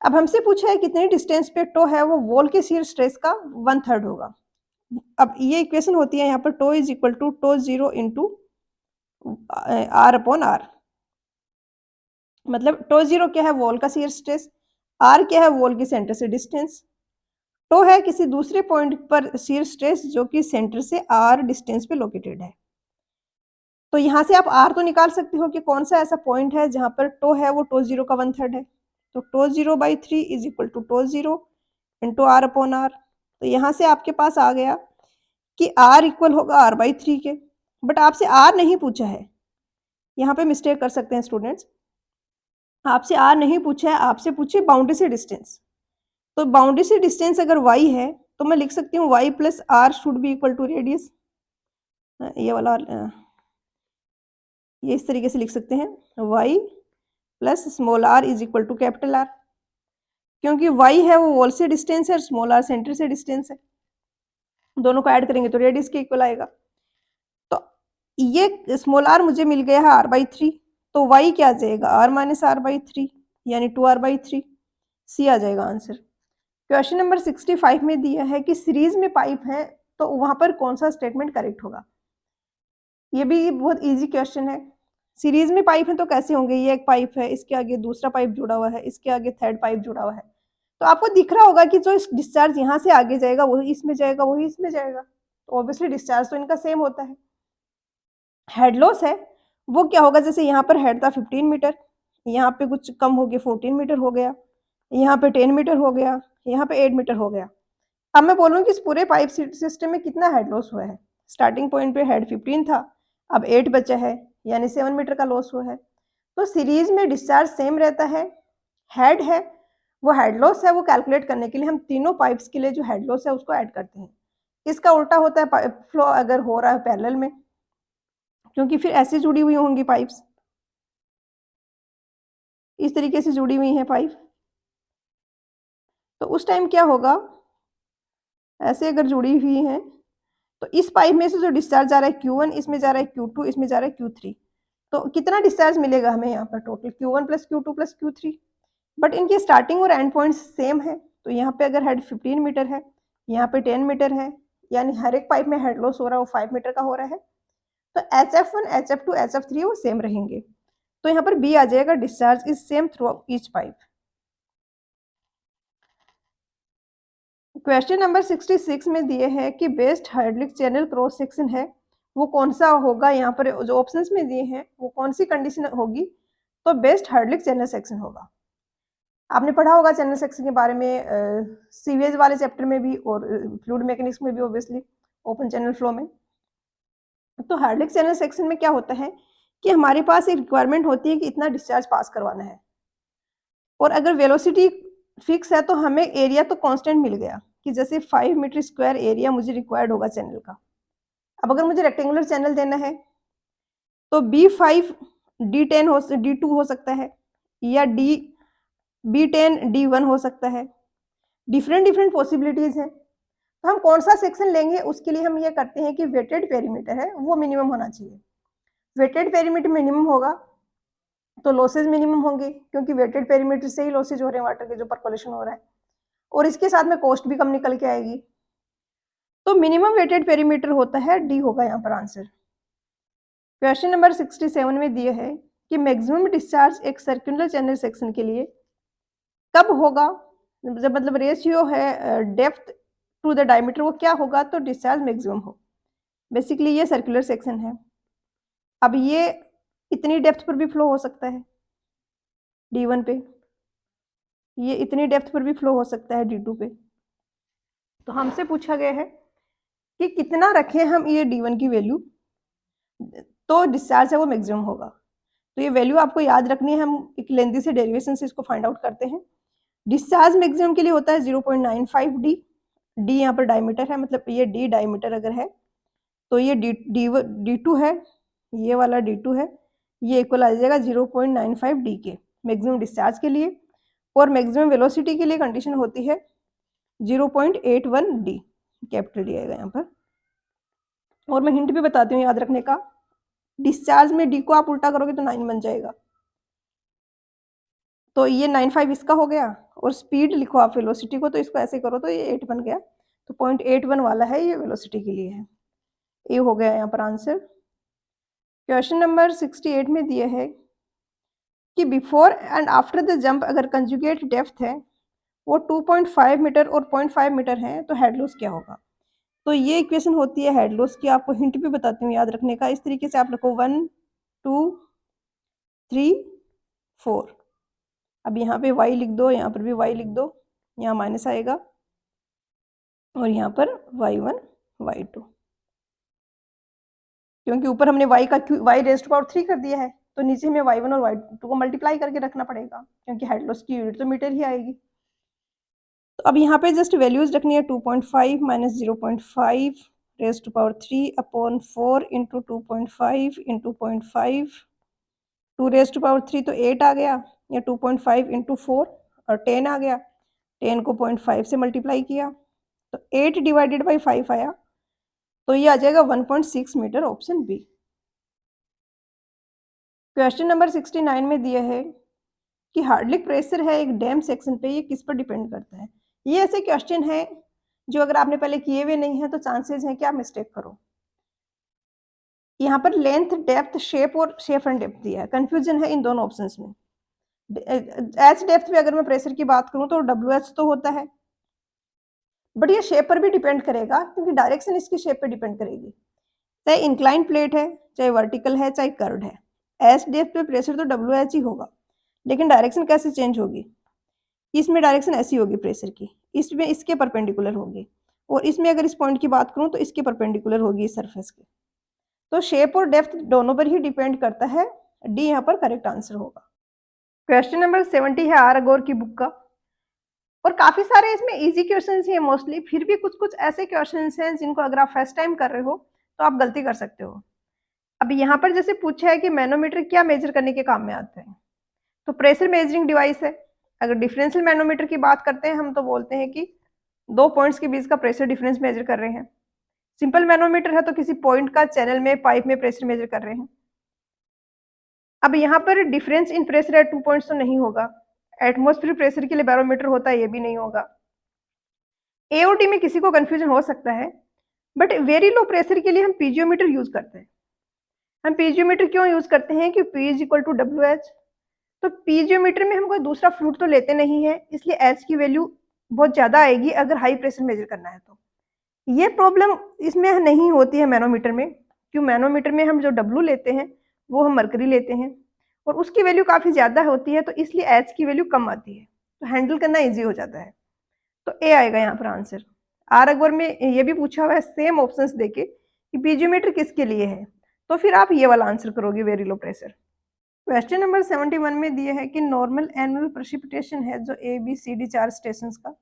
अब हमसे पूछा है कितने डिस्टेंस पे टो है, वो वॉल के शीयर स्ट्रेस का 1/3 होगा। अब ये इक्वेशन होती है यहाँ पर tau is equal to tau 0 into r/r। मतलब टो 0 क्या है, वॉल का शीयर स्ट्रेस, r क्या है, वॉल की सेंटर से डिस्टेंस, टो है किसी दूसरे पॉइंट पर शीयर स्ट्रेस जो कि सेंटर से r डिस्टेंस पे लोकेटेड है। तो यहाँ से आप r तो निकाल सकते हो कि कौन सा ऐसा पॉइंट है जहाँ पर टो है वो टो 0 का 1/3 है। तो tau 0/3 is equal to tau 0 into r/r। तो यहाँ से आपके पास आ गया कि r इक्वल होगा r/3 के, बट आपसे आर नहीं पूछा है, यहाँ पे मिस्टेक कर सकते हैं स्टूडेंट्स। आपसे आर नहीं पूछा है, आपसे पूछे बाउंड्री से डिस्टेंस। तो बाउंड्री से डिस्टेंस अगर वाई है तो मैं लिख सकती हूँ y plus r should be equal to radius. ये वाला ये इस तरीके से लिख सकते हैं, y plus small r is equal to capital R, क्योंकि वाई है वो वॉल से डिस्टेंस है और स्मॉल आर सेंटर से डिस्टेंस है, दोनों को ऐड करेंगे तो रेडियस के इक्वल आएगा। तो ये स्मॉल आर मुझे मिल गया है आर बाई थ्री, तो वाई क्या आ जाएगा r minus r by three यानी 2r/3, सी आ जाएगा आंसर। क्वेश्चन नंबर 65 में दिया है कि सीरीज में पाइप है तो वहां पर कौन सा स्टेटमेंट करेक्ट होगा। ये भी बहुत इजी क्वेश्चन है। सीरीज में पाइप है तो कैसे होंगे, ये एक पाइप है, इसके आगे दूसरा पाइप जुड़ा हुआ है, इसके आगे थर्ड पाइप जुड़ा हुआ है, तो आपको दिख रहा होगा कि जो डिस्चार्ज यहाँ से आगे जाएगा वही इसमें जाएगा, वही इसमें जाएगा, तो ऑब्वियसली डिस्चार्ज तो इनका सेम होता है। हेड लॉस है वो क्या होगा, जैसे यहाँ पर हेड था 15 मीटर, यहाँ पे कुछ कम हो गया 14 मीटर हो गया, यहाँ पे 10 मीटर हो गया, यहाँ पे 8 मीटर हो गया। अब मैं बोलूँ कि इस पूरे पाइप सिस्टम में कितना हेड लॉस हुआ है। स्टार्टिंग पॉइंट पे हेड 15 था, अब 8 बचा है, यानी 7 मीटर का लॉस हुआ है। तो सीरीज में डिस्चार्ज सेम रहता है, हेड है वो हेड लॉस है, वो कैलकुलेट करने के लिए हम तीनों पाइप्स के लिए जो हेड लॉस है उसको ऐड करते हैं। इसका उल्टा होता है पाइप फ्लो अगर हो रहा है पैरेलल में, क्योंकि फिर ऐसे जुड़ी हुई होंगी पाइप्स, इस तरीके से जुड़ी हुई हैं पाइप, तो उस टाइम क्या होगा, ऐसे अगर जुड़ी हुई हैं तो इस पाइप में से जो डिस्चार्ज जा रहा है Q1, इसमें जा रहा है Q2, इसमें जा रहा है Q3, तो कितना डिस्चार्ज मिलेगा हमें यहाँ पर total Q1 plus Q2 plus Q3, but इनकी स्टार्टिंग और एंड पॉइंट्स सेम है। तो यहाँ पे अगर हेड 15 मीटर है, यहाँ पे 10 मीटर है, यानी हर एक पाइप में हेड लॉस हो रहा है वो 5 मीटर का हो रहा है, तो HF1, HF2, HF3 वो सेम रहेंगे, तो यहाँ पर बी आ जाएगा, discharge is same through each pipe. Question number 66 में दिए है कि best hydraulic channel cross section है वो कौन सा होगा, यहाँ पर जो ऑप्शंस में दिए हैं वो कौन सी कंडीशन होगी, तो बेस्ट हाइड्रोलिक चैनल सेक्शन होगा। आपने पढ़ा होगा चैनल सेक्शन के बारे में सीवेज वाले चैप्टर में भी और फ्लूइड मैकेनिक्स में भी, ऑब्वियसली ओपन चैनल फ्लो में। तो हाइड्रोलिक चैनल सेक्शन में क्या होता है कि हमारे पास एक रिक्वायरमेंट होती है कि इतना डिस्चार्ज पास करवाना है, और अगर वेलोसिटी फिक्स है तो हमें एरिया तो कांस्टेंट मिल गया कि जैसे 5 मीटर स्क्वायर एरिया मुझे रिक्वायर्ड होगा चैनल का। अब अगर मुझे रेक्टेंगुलर चैनल देना है तो B5 D10 हो D2 हो सकता है, या B10 D1 हो सकता है, डिफरेंट पॉसिबिलिटीज हैं। तो हम कौन सा सेक्शन लेंगे उसके लिए हम ये करते हैं कि वेटेड पेरीमीटर है वो मिनिमम होना चाहिए। वेटेड पेरीमीटर मिनिमम होगा तो लॉसेज मिनिमम होंगे, क्योंकि वेटेड पेरीमीटर से ही लॉसेज हो रहे हैं वाटर के, जो परकोलेशन हो रहा है, और इसके साथ में कॉस्ट भी कम निकल के आएगी। तो मिनिमम वेटेड पेरीमीटर होता है, डी होगा यहाँ पर आंसर। क्वेश्चन नंबर 67 में दिया है कि मैक्सिमम डिस्चार्ज एक सर्कुलर चैनल सेक्शन के लिए कब होगा, जब मतलब रेशियो है डेप्थ टू द डायमीटर वो क्या होगा, तो डिस्चार्ज मैक्सिमम हो। बेसिकली ये सर्कुलर सेक्शन है, अब ये इतनी डेप्थ पर भी फ्लो हो सकता है D1 पे, ये इतनी डेप्थ पर भी फ्लो हो सकता है D2 पे। तो हमसे पूछा गया है कि कितना रखें हम ये D1 की वैल्यू, तो डिस्चार्ज है वो मैक्सिमम होगा। तो ये वैल्यू आपको याद रखनी है, हम एक लेंथी से डेरिवेशन से इसको फाइंड आउट करते हैं। डिस्चार्ज मैक्सिमम के लिए होता है 0.95 डी, डी यहाँ पर डायमीटर है, मतलब ये डी डायमीटर अगर है तो ये D2 है, ये वाला D2 है, ये इक्वल आ जाएगा 0.95 डी के मैक्सिमम डिस्चार्ज के लिए, और मैक्सिमम वेलोसिटी के लिए कंडीशन होती है 0.81 डी, कैपिटल डी आएगा यहाँ पर। और मैं हिंट भी बताती हूँ याद रखने का, डिस्चार्ज में डी को आप उल्टा करोगे तो 9 बन जाएगा, तो ये 95 इसका हो गया, और स्पीड लिखो आप वेलोसिटी को, तो इसको ऐसे करो तो ये 8 बन गया, तो 0.81 वाला है ये वेलोसिटी के लिए है, ये हो गया यहाँ पर आंसर। क्वेश्चन नंबर 68 में दिया है कि before and after the jump अगर कंजुगेट डेप्थ है वो 2.5 मीटर और 0.5 मीटर है तो हेड लॉस क्या होगा। तो ये इक्वेशन होती है हेड लॉस की, आपको हिंट भी बताती हूँ याद रखने का, इस तरीके से आप लिखो 1 2 3 4, अब यहाँ पे y लिख दो, यहाँ पर भी y लिख दो, यहाँ माइनस आएगा और यहाँ पर y1 y2। क्योंकि ऊपर हमने y रेज़ टू पावर 3 कर दिया है, तो नीचे हमें y1 और y2 को मल्टीप्लाई करके रखना पड़ेगा, क्योंकि हेड लॉस की यूनिट तो मीटर ही आएगी। तो अब यहाँ पे जस्ट वैल्यूज़ रखनी है 2.5 minus 0.5 raise to power 3 upon 4 into 2.5 into 0.5, 2 raise to power 3 तो 8 आ गया, या 2.5 इंटू 4 और 10 आ गया, 10 को 0.5 से मल्टीप्लाई किया तो 8 डिवाइडेड बाई 5 आया, तो ये आ जाएगा 1.6 metre, option B. Question number 69 में दिया है कि हार्डलिक प्रेशर है एक डैम सेक्शन पे, ये किस पर डिपेंड करता है। ये ऐसे क्वेश्चन है जो अगर आपने पहले किए हुए नहीं है तो चांसेस हैं कि आप मिस्टेक करो। यहाँ पर लेंथ, डेप्थ, शेप और शेप एंड डेप्थ दिया है, कंफ्यूजन है इन दोनों ऑप्शंस में। एच डेप्थ पे अगर मैं प्रेशर की बात करूँ तो WH तो होता है, बट ये शेप पर भी डिपेंड करेगा, क्योंकि डायरेक्शन इसकी शेप पे डिपेंड करेगी। चाहे इंक्लाइन प्लेट है, चाहे वर्टिकल है, चाहे कर्व्ड है, एच डेप्थ पे प्रेशर तो WH ही होगा, लेकिन डायरेक्शन कैसे चेंज होगी। इसमें डायरेक्शन ऐसी होगी प्रेशर की, इसमें इसके परपेंडिकुलर होगी, और इसमें अगर इस पॉइंट की बात करूँ तो इसके परपेंडिकुलर होगी इस सरफेस के। तो शेप और डेप्थ दोनों पर ही डिपेंड करता है, डी यहाँ पर करेक्ट आंसर होगा। क्वेश्चन नंबर 70 है आर अगोर की बुक का, और काफी सारे इसमें इजी क्वेश्चंस हैं मोस्टली, फिर भी कुछ कुछ ऐसे क्वेश्चंस हैं जिनको अगर आप फर्स्ट टाइम कर रहे हो तो आप गलती कर सकते हो। अब यहाँ पर जैसे पूछा है कि मैनोमीटर क्या मेजर करने के काम में आते हैं, तो प्रेशर मेजरिंग डिवाइस है। अगर डिफरेंशियल मैनोमीटर की बात करते हैं हम तो बोलते हैं कि दो पॉइंट्स के बीच का प्रेशर डिफरेंस मेजर कर रहे हैं। सिंपल मैनोमीटर है तो किसी पॉइंट का चैनल में, पाइप में प्रेशर मेजर कर रहे हैं। अब यहाँ पर difference in pressure at 2 points तो नहीं होगा, एटमॉस्फेयर प्रेशर के लिए बैरोमीटर होता है, ये भी नहीं होगा। ए और डी में किसी को कंफ्यूजन हो सकता है, बट वेरी लो प्रेशर के लिए हम पीजियोमीटर यूज करते हैं। हम पीजियोमीटर क्यों यूज करते हैं कि P is equal to WH, तो पीजियोमीटर में हम कोई दूसरा फ्लूइड तो लेते नहीं है, इसलिए H की वैल्यू बहुत ज्यादा आएगी अगर हाई प्रेशर मेजर करना है तो। ये प्रॉब्लम इसमें नहीं होती है मैनोमीटर में, क्यों मैनोमीटर में हम जो W लेते हैं वो हम मरकरी लेते हैं, और उसकी वैल्यू काफी ज्यादा होती है, तो इसलिए H की वैल्यू कम आती है, तो हैंडल करना ईजी हो जाता है। तो ए आएगा यहाँ पर आंसर। आर अकबर में ये भी पूछा हुआ है सेम ऑप्शंस देके कि पीजियोमीटर किसके लिए है, तो फिर आप ये वाला आंसर करोगे, very low pressure. Question number 71 में दिया है कि नॉर्मल एनुअल प्रेसिपिटेशन है जो ABCD 4 स्टेशन का,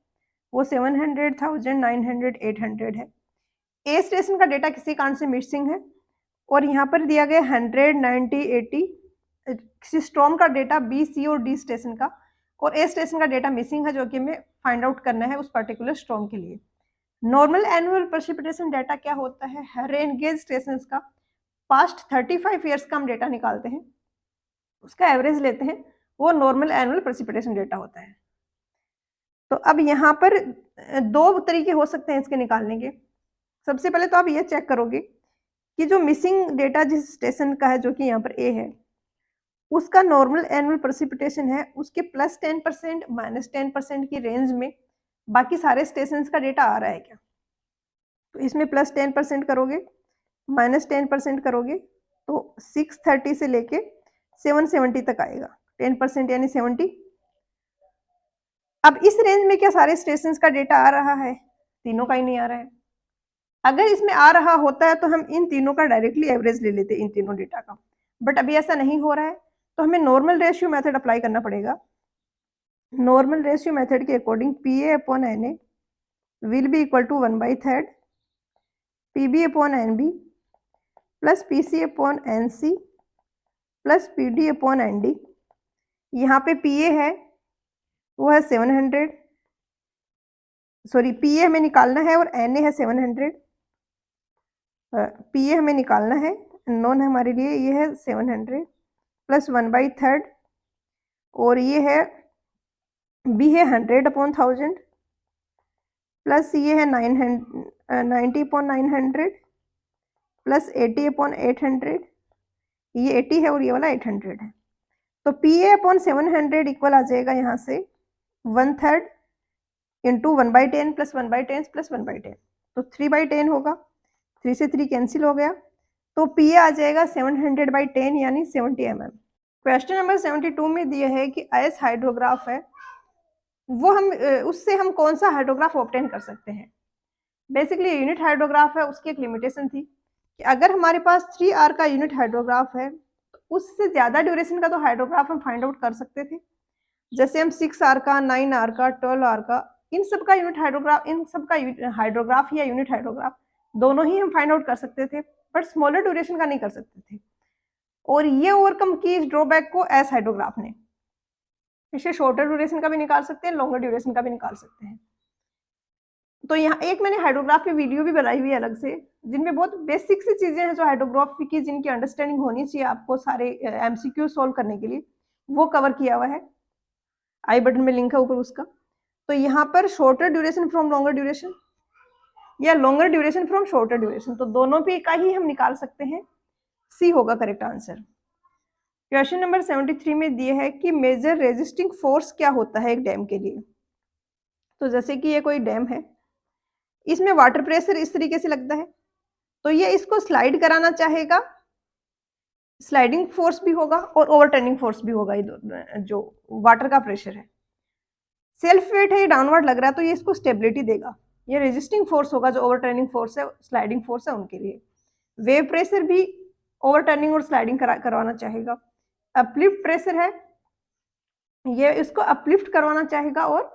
वो 700, 1000, 900, 800 है। ए स्टेशन का डेटा किसी कारण से मिसिंग है, और यहाँ पर दिया गया 100, 90, 80 किसी स्टॉर्म का डेटा B, C और D स्टेशन का, और ए स्टेशन का डेटा मिसिंग है, जो कि हमें फाइंड आउट करना है उस पर्टिकुलर स्टॉर्म के लिए। नॉर्मल एनुअल प्रेसिपिटेशन डेटा क्या होता है, हर रेनगेज स्टेशन का पास्ट 35 ईयर्स का हम डेटा निकालते हैं, उसका एवरेज लेते हैं, वो नॉर्मल एनुअल प्रेसिपिटेशन डेटा होता है। तो अब यहाँ पर दो तरीके हो सकते हैं इसके निकालने के। सबसे पहले तो आप ये चेक करोगे कि जो मिसिंग डेटा जिस स्टेशन का है, जो कि यहाँ पर ए है, उसका नॉर्मल एनुअल प्रेसिपिटेशन है, उसके +10% -10% की रेंज में बाकी सारे स्टेशन का डेटा आ रहा है क्या। तो इसमें +10% करोगे, -10% करोगे, तो 630 से लेके 770 तक आएगा, 10% यानी 70। अब इस रेंज में क्या सारे स्टेशन का डेटा आ रहा है, तीनों का ही नहीं आ रहा है। अगर इसमें आ रहा होता है तो हम इन तीनों का डायरेक्टली एवरेज ले लेते, इन तीनों डेटा का, बट अभी ऐसा नहीं हो रहा है, तो हमें नॉर्मल रेशियो मेथड अप्लाई करना पड़ेगा। नॉर्मल रेशियो मेथड के according PA upon NA will be equal to 1/3 PB upon NB plus PC upon NC plus PD upon ND। यहाँ पे PA है वो है 700, सॉरी PA हमें निकालना है और NA है 700। PA हमें निकालना है, नॉन है हमारे लिए, ये है 700 प्लस 1/3, और ये है B है 100 अपॉन 1000 प्लस ये है 90 अपॉन 900 प्लस 80 अपॉन 800, ये 80 है और ये वाला 800 है। तो PA अपॉन 700 इक्वल आ जाएगा यहाँ से 1/3 इंटू 1/10 प्लस 1/10 प्लस 1/10, तो 3/10 होगा, 3 से 3 कैंसिल हो गया, तो PA आ जाएगा 700/10 यानी 70 mm। क्वेश्चन नंबर 72 में दिया है कि आयस हाइड्रोग्राफ है, वो हम उससे हम कौन सा हाइड्रोग्राफ ऑब्टेन कर सकते हैं। बेसिकली यूनिट हाइड्रोग्राफ है, उसकी एक लिमिटेशन थी कि अगर हमारे पास 3 आवर का यूनिट हाइड्रोग्राफ है, तो उससे ज़्यादा ड्यूरेशन का तो हाइड्रोग्राफ हम फाइंड आउट कर सकते थे। जैसे हम 6 आवर का, 9 आवर का, 12 आवर का, इन सब का यूनिट हाइड्रोग्राफ, इन सब का हाइड्रोग्राफ या यूनिट हाइड्रोग्राफ दोनों ही हम फाइंड आउट कर सकते थे, बट स्मॉलर ड्यूरेशन का नहीं कर सकते थे। और ये ओवरकम की इस ड्रॉबैक को एस हाइड्रोग्राफ ने। इसे शॉर्टर ड्यूरेशन का भी निकाल सकते हैं, लॉन्गर ड्यूरेशन का भी निकाल सकते हैं। तो यहाँ एक मैंने हाइड्रोग्राफ की वीडियो भी बनाई हुई है अलग से, जिनमें बहुत बेसिक सी चीजें हैं जो हाइड्रोग्राफ की, जिनकी अंडरस्टैंडिंग होनी चाहिए आपको सारे एमसीक्यू सॉल्व करने के लिए, वो कवर किया हुआ है। आई बटन में लिंक है ऊपर उसका। तो यहाँ पर shorter duration from longer duration या longer duration from shorter duration, तो दोनों पे का ही हम निकाल सकते हैं। सी होगा करेक्ट आंसर। क्वेश्चन नंबर 73 में दिए है कि मेजर रेजिस्टिंग फोर्स क्या होता है एक डैम के लिए। तो जैसे कि ये कोई डैम है, इसमें वाटर प्रेशर इस तरीके से लगता है, तो ये इसको स्लाइड कराना चाहेगा, स्लाइडिंग फोर्स भी होगा और ओवरटर्निंग फोर्स भी होगा। ये जो वाटर का प्रेशर है, सेल्फ वेट है, ये डाउनवर्ड लग रहा है, तो ये इसको स्टेबिलिटी देगा। ये रेजिस्टिंग फोर्स होगा, जो ओवरटर्निंग फोर्स है, स्लाइडिंग फोर्स है उनके लिए। वेव प्रेशर भी ओवरटर्निंग और स्लाइडिंग करवाना चाहेगा। अपलिफ्ट प्रेशर है, ये इसको अपलिफ्ट करवाना चाहेगा और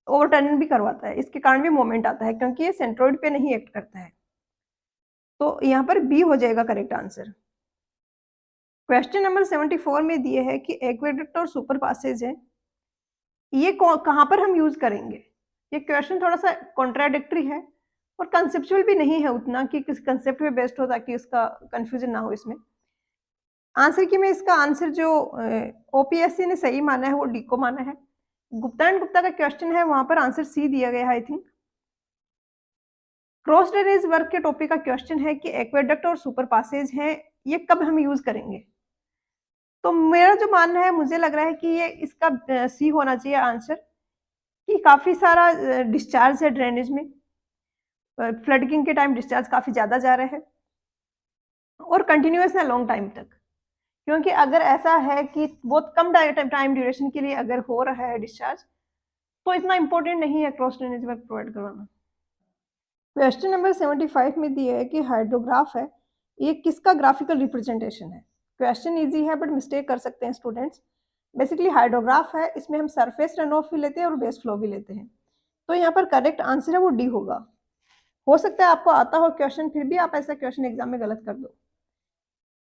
ओवरटर्निंग भी करवाता है, इसके कारण भी मोमेंट आता है, क्योंकि ये सेंट्रोइड पे नहीं एक्ट करता है। तो यहाँ पर बी हो जाएगा करेक्ट आंसर। क्वेश्चन नंबर 74 में दिए है कि एक्वेडक्ट और सुपर पासेज है, ये कहाँ पर हम यूज करेंगे। ये क्वेश्चन थोड़ा सा कॉन्ट्राडिक्टरी है और कंसेप्चुअल भी नहीं है उतना कि किस कंसेप्ट पे बेस्ड हो, ताकि उसका कंफ्यूजन ना हो इसमें। आंसर की में इसका आंसर जो ओपीएससी ने सही माना है वो डी को माना है। गुप्ता एंड गुप्ता का क्वेश्चन है, वहां पर आंसर सी दिया गया है I think. Cross drainage work के टॉपिक का क्वेश्चन है कि एक्वेडक्ट और सुपर पासेज हैं, ये कब हम यूज करेंगे। तो मेरा जो मानना है, मुझे लग रहा है कि ये इसका सी होना चाहिए आंसर, कि काफी सारा डिस्चार्ज है ड्रेनेज में, फ्लडिंग के टाइम डिस्चार्ज काफी ज्यादा जा रहा है और कंटिन्यूस है लॉन्ग टाइम तक। क्योंकि अगर ऐसा है कि बहुत कम टाइम ड्यूरेशन के लिए अगर हो रहा है डिस्चार्ज, तो इतना इंपॉर्टेंट नहीं है क्रॉस ड्रेनेज वर्क प्रोवाइड करवाना। क्वेश्चन नंबर 75 में दिया है कि हाइड्रोग्राफ है, ये किसका ग्राफिकल रिप्रेजेंटेशन है। क्वेश्चन इजी है बट मिस्टेक कर सकते हैं स्टूडेंट्स। बेसिकली हाइड्रोग्राफ है, इसमें हम सरफेस रन ऑफ भी लेते हैं और बेस फ्लो भी लेते हैं। तो यहाँ पर करेक्ट आंसर है वो डी होगा। हो सकता है आपको आता हो क्वेश्चन, फिर भी आप ऐसा क्वेश्चन एग्जाम में गलत कर दो।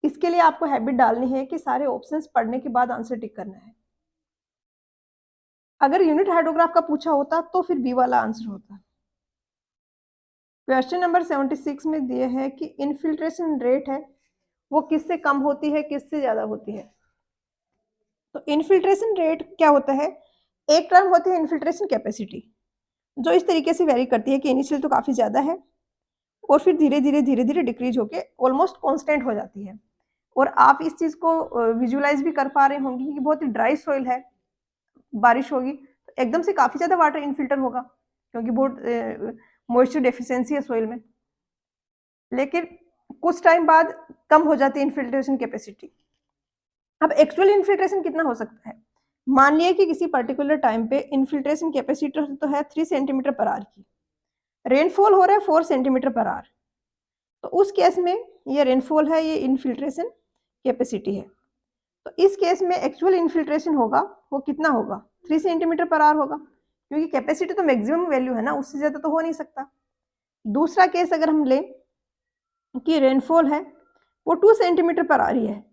इसके लिए आपको हैबिट डालनी है कि सारे ऑप्शंस पढ़ने के बाद आंसर टिक करना है। अगर यूनिट हाइड्रोग्राफ का पूछा होता तो फिर बी वाला आंसर होता। क्वेश्चन नंबर 76 में दिए है कि इनफिल्ट्रेशन रेट है वो किससे कम होती है, किससे ज्यादा होती है। तो इनफिल्ट्रेशन रेट क्या होता है, एक टर्म होती है इनफिल्ट्रेशन कैपेसिटी, जो इस तरीके से वेरी करती है कि इनिशियल तो काफी ज्यादा है और फिर धीरे धीरे डिक्रीज होके ऑलमोस्ट कांस्टेंट हो जाती है। और आप इस चीज को विजुलाइज भी कर पा रहे होंगे कि बहुत ही ड्राई सॉइल है, बारिश होगी तो एकदम से काफी ज्यादा वाटर इनफिल्टर होगा, क्योंकि बहुत मॉइस्चर डेफिशिएंसी है सॉइल में। लेकिन कुछ टाइम बाद कम हो जाती है इनफिल्ट्रेशन कैपेसिटी। अब एक्चुअल इनफिल्ट्रेशन कितना हो सकता है, मान लिया कि किसी पर्टिकुलर टाइम पे इनफिल्ट्रेशन कैपेसिटी तो है 3 सेंटीमीटर पर आवर की, रेनफॉल हो रहा है 4 सेंटीमीटर पर आवर, तो उस केस में ये रेनफॉल है, ये इनफिल्ट्रेशन कैपेसिटी है। तो इस केस में एक्चुअल इनफिल्ट्रेशन होगा वो कितना होगा, 3 सेंटीमीटर पर आवर होगा, क्योंकि कैपेसिटी तो मैक्सिमम वैल्यू है ना, उससे ज्यादा तो हो नहीं सकता। दूसरा केस अगर हम लें कि रेनफॉल है वो 2 सेंटीमीटर पर आवर ही है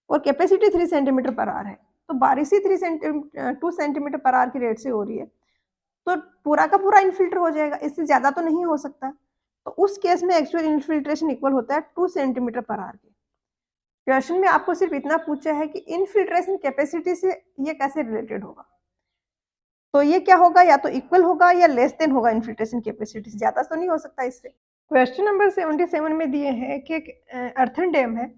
और कैपेसिटी 3 सेंटीमीटर पर आवर है, तो बारिश ही 2 सेंटीमीटर पर आवर की रेट से हो रही है, तो पूरा का पूरा इनफिल्टर हो जाएगा, इससे ज्यादा तो नहीं हो सकता। तो उस केस में एक्चुअल इनफिल्ट्रेशन इक्वल होता है 2 सेंटीमीटर पर आवर के। क्वेश्चन में आपको सिर्फ इतना पूछा है कि इनफिल्ट्रेशन कैपेसिटी से ये कैसे रिलेटेड होगा, तो ये क्या होगा, या तो इक्वल होगा या लेस देन होगा इनफिल्ट्रेशन कैपेसिटी से, ज्यादा तो नहीं हो सकता इससे। क्वेश्चन नंबर 77 में दिए हैं कि एक अर्थन डैम है,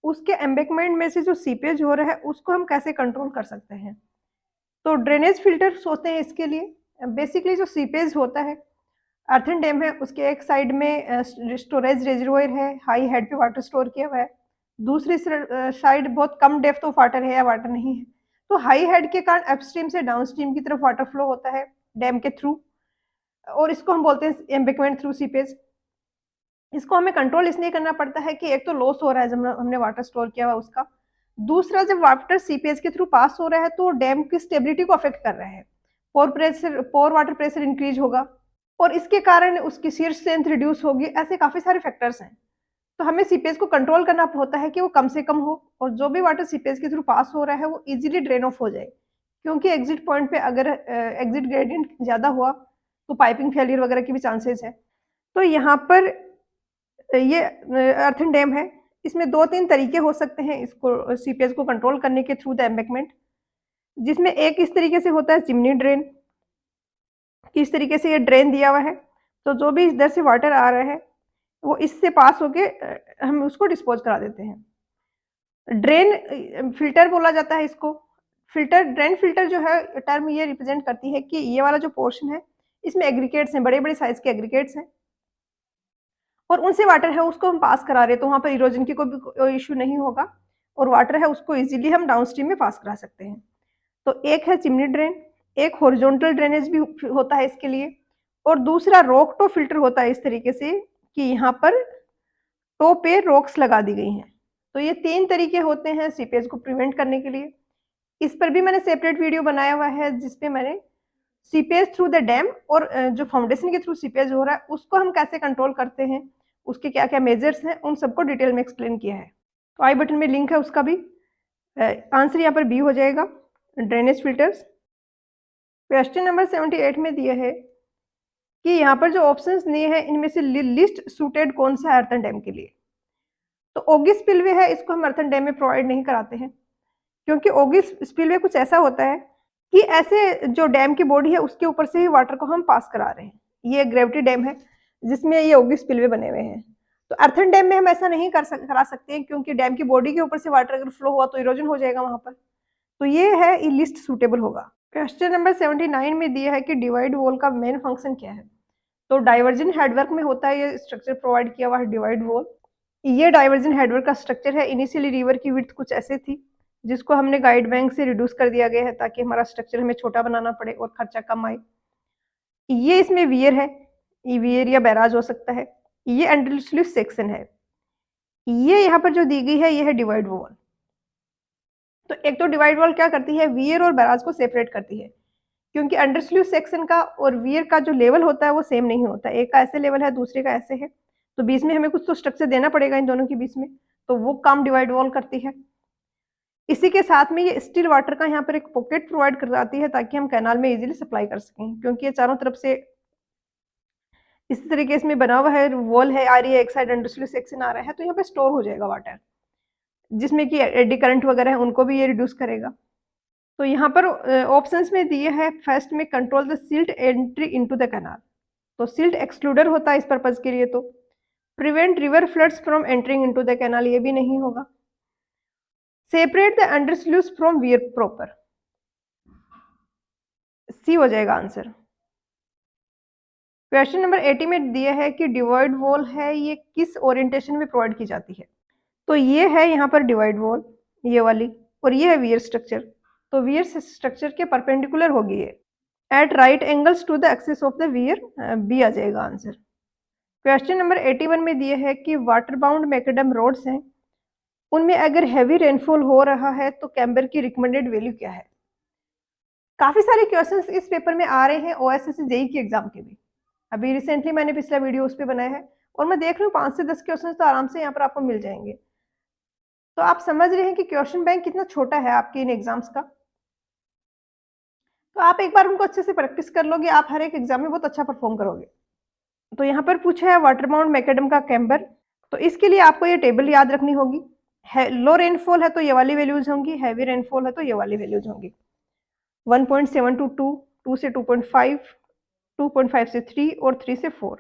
उसके एम्बैंकमेंट में से जो सीपेज हो रहा है उसको हम कैसे कंट्रोल कर सकते हैं। तो ड्रेनेज फिल्टर्स होते हैं इसके लिए। बेसिकली जो सीपेज होता है, अर्थन डैम है उसके एक साइड में स्टोरेज रिजर्वोयर है, हाई हेड पे वाटर स्टोर किया हुआ है, दूसरी साइड बहुत कम डेप्थ ऑफ वाटर है या वाटर नहीं है, तो हाई हेड के कारण अपस्ट्रीम से डाउनस्ट्रीम की तरफ वाटर फ्लो होता है डैम के थ्रू, और इसको हम बोलते हैं एम्बैंकमेंट थ्रू सीपेज। इसको हमें कंट्रोल इसलिए करना पड़ता है कि एक तो लॉस हो रहा है जब हमने वाटर स्टोर किया हुआ उसका, दूसरा जब वाटर सीपेज के थ्रू पास हो रहा है तो डैम की स्टेबिलिटी को अफेक्ट कर रहा है, पोर वाटर प्रेशर इंक्रीज होगा और इसके कारण उसकी शियर स्ट्रेंथ रिड्यूस होगी। ऐसे काफी सारे फैक्टर्स हैं, तो हमें सीपेज को कंट्रोल करना होता है कि वो कम से कम हो और जो भी वाटर सीपेज के थ्रू पास हो रहा है वो इजीली ड्रेन ऑफ हो जाए, क्योंकि एग्जिट पॉइंट पे अगर एग्जिट ग्रेडियंट ज्यादा हुआ तो पाइपिंग फेलियर वगैरह की भी चांसेस है। तो यहाँ पर ये अर्थन डैम है, इसमें 2-3 तरीके हो सकते हैं इसको सीपेज को कंट्रोल करने के थ्रू द एम्बैंकमेंट, जिसमें एक इस तरीके से होता है चिमनी ड्रेन, किस तरीके से ये ड्रेन दिया हुआ है तो जो भी इधर से वाटर आ रहा है वो इससे पास होके हम उसको डिस्पोज करा देते हैं। ड्रेन फिल्टर बोला जाता है इसको। फिल्टर ड्रेन फिल्टर जो है टर्म ये रिप्रेजेंट करती है कि ये वाला जो पोर्शन है इसमें एग्रीगेट्स हैं, बड़े बड़े साइज के एग्रीगेट्स हैं और उनसे वाटर है उसको हम पास करा रहे हैं, तो वहाँ पर इरोजन की कोई इश्यू नहीं होगा और वाटर है उसको इजीली हम डाउन स्ट्रीम में पास करा सकते हैं। तो एक है चिमनी ड्रेन, एक हॉरिजॉन्टल ड्रेनेज भी होता है इसके लिए और दूसरा रॉक टो फिल्टर होता है इस तरीके से कि यहाँ पर टो पे रॉक्स लगा दी गई हैं। तो ये 3 तरीके होते हैं सीपेज को प्रिवेंट करने के लिए। इस पर भी मैंने सेपरेट वीडियो बनाया हुआ है जिसपे मैंने सीपेज थ्रू द डैम और जो फाउंडेशन के थ्रू सीपेज हो रहा है उसको हम कैसे कंट्रोल करते हैं, उसके क्या क्या मेजर्स हैं, उन सबको डिटेल में एक्सप्लेन किया है। तो आई बटन में लिंक है उसका भी। आंसर यहाँ पर बी हो जाएगा, ड्रेनेज फिल्टर्स। क्वेश्चन नंबर 78 में दिया है कि यहाँ पर जो ऑप्शंस दिए हैं इनमें से लिस्ट सूटेड कौन सा है अर्थन डैम के लिए। तो ओगी स्पिलवे है, इसको हम अर्थन डैम में प्रोवाइड नहीं कराते हैं क्योंकि ओगी स्पिलवे कुछ ऐसा होता है कि ऐसे जो डैम की बॉडी है उसके ऊपर से ही वाटर को हम पास करा रहे हैं। ये ग्रेविटी डैम है जिसमें ये ओगी स्पिलवे बने हुए हैं, तो अर्थन डैम में हम ऐसा नहीं करा सकते हैं क्योंकि डैम की बॉडी के ऊपर से वाटर अगर फ्लो हुआ तो इरोजन हो जाएगा वहां पर। तो ये है, ये लिस्ट सूटेबल होगा। क्वेश्चन नंबर 79 में दिया है कि डिवाइड वॉल का मेन फंक्शन क्या है। तो डाइवर्जन हेडवर्क में होता है ये स्ट्रक्चर प्रोवाइड किया हुआ है डिवाइड वॉल। ये डाइवर्जन हेडवर्क का स्ट्रक्चर है। इनिशियली रिवर की विड्थ कुछ ऐसे थी जिसको हमने गाइड बैंक से रिड्यूस कर दिया गया है ताकि हमारा स्ट्रक्चर हमें छोटा बनाना पड़े और खर्चा कम आए। ये इसमें वियर है, ये वियर या बैराज हो सकता है। ये अंडरस्लूइस सेक्शन है। ये यहाँ पर जो दी गई है ये है डिवाइड वॉल। तो एक तो डिवाइड वॉल क्या करती है, वियर और बैराज को सेपरेट करती है क्योंकि अंडरस्लूइस सेक्शन का और वियर का जो लेवल होता है वो सेम नहीं होता, एक का ऐसे लेवल है दूसरे का ऐसे है, तो बीच में हमें कुछ तो स्ट्रक्चर देना पड़ेगा इन दोनों के बीच में, तो वो काम डिवाइड वॉल करती है। इसी के साथ में ये स्टिल वाटर का यहाँ पर एक पॉकेट प्रोवाइड करवाती है ताकि हम कैनाल में इजीली सप्लाई कर सकें, क्योंकि ये चारों तरफ से इस तरीके से बना हुआ है, वॉल है आ रही है, एक साइड अंडरस्लूइस सेक्शन आ रहा है, तो यहाँ पे स्टोर हो जाएगा वाटर जिसमें कि एडी करंट वगैरह है उनको भी ये रिड्यूस करेगा। तो यहाँ पर ऑप्शंस में दिए है, फर्स्ट में control the silt entry into the canal, तो सिल्ट एक्सक्लूडर होता है इस पर्पज के लिए। तो prevent river floods from entering into the canal, ये भी नहीं होगा। Separate the undersluice from weir proper, C हो जाएगा आंसर। क्वेश्चन नंबर 80 में दिया है कि डिवाइड वॉल है ये किस ओरिएंटेशन में प्रोवाइड की जाती है। तो ये है यहाँ पर डिवाइड वॉल, ये वाली, और ये है वियर स्ट्रक्चर। तो वियर स्ट्रक्चर के परपेंडिकुलर होगी ये, at right angles to the axis of the weir, B आ जाएगा आंसर। क्वेश्चन नंबर 81 में दिया है कि वाटर बाउंड मैकेडम रोड्स हैं, उनमें अगर हैवी रेनफॉल हो रहा है तो कैम्बर की रिकमेंडेड वैल्यू क्या है। काफी सारे क्वेश्चंस इस पेपर में आ रहे हैं ओएसएससी जेई की एग्जाम के भी। अभी रिसेंटली मैंने पिछला वीडियो उस पर बनाया है और मैं देख रही हूँ 5 से 10 क्वेश्चन तो आराम से यहाँ पर आपको मिल जाएंगे। तो आप समझ रहे हैं कि क्वेश्चन बैंक कितना छोटा है आपके इन एग्जाम्स का। तो आप एक बार उनको अच्छे से प्रैक्टिस कर लोगे, आप हर एक एग्जाम में बहुत अच्छा परफॉर्म करोगे। तो यहाँ पर पूछा है वाटर बाउंड मैकेडम का कैम्बर, तो इसके लिए आपको ये टेबल याद रखनी होगी। लो रेनफॉल है तो ये वाली वैल्यूज होंगी, हैवी रेनफॉल है तो ये वाली वैल्यूज होंगी। 1.7 to 2, 2 से 2.5, 2.5 से 3 और 3 से 4।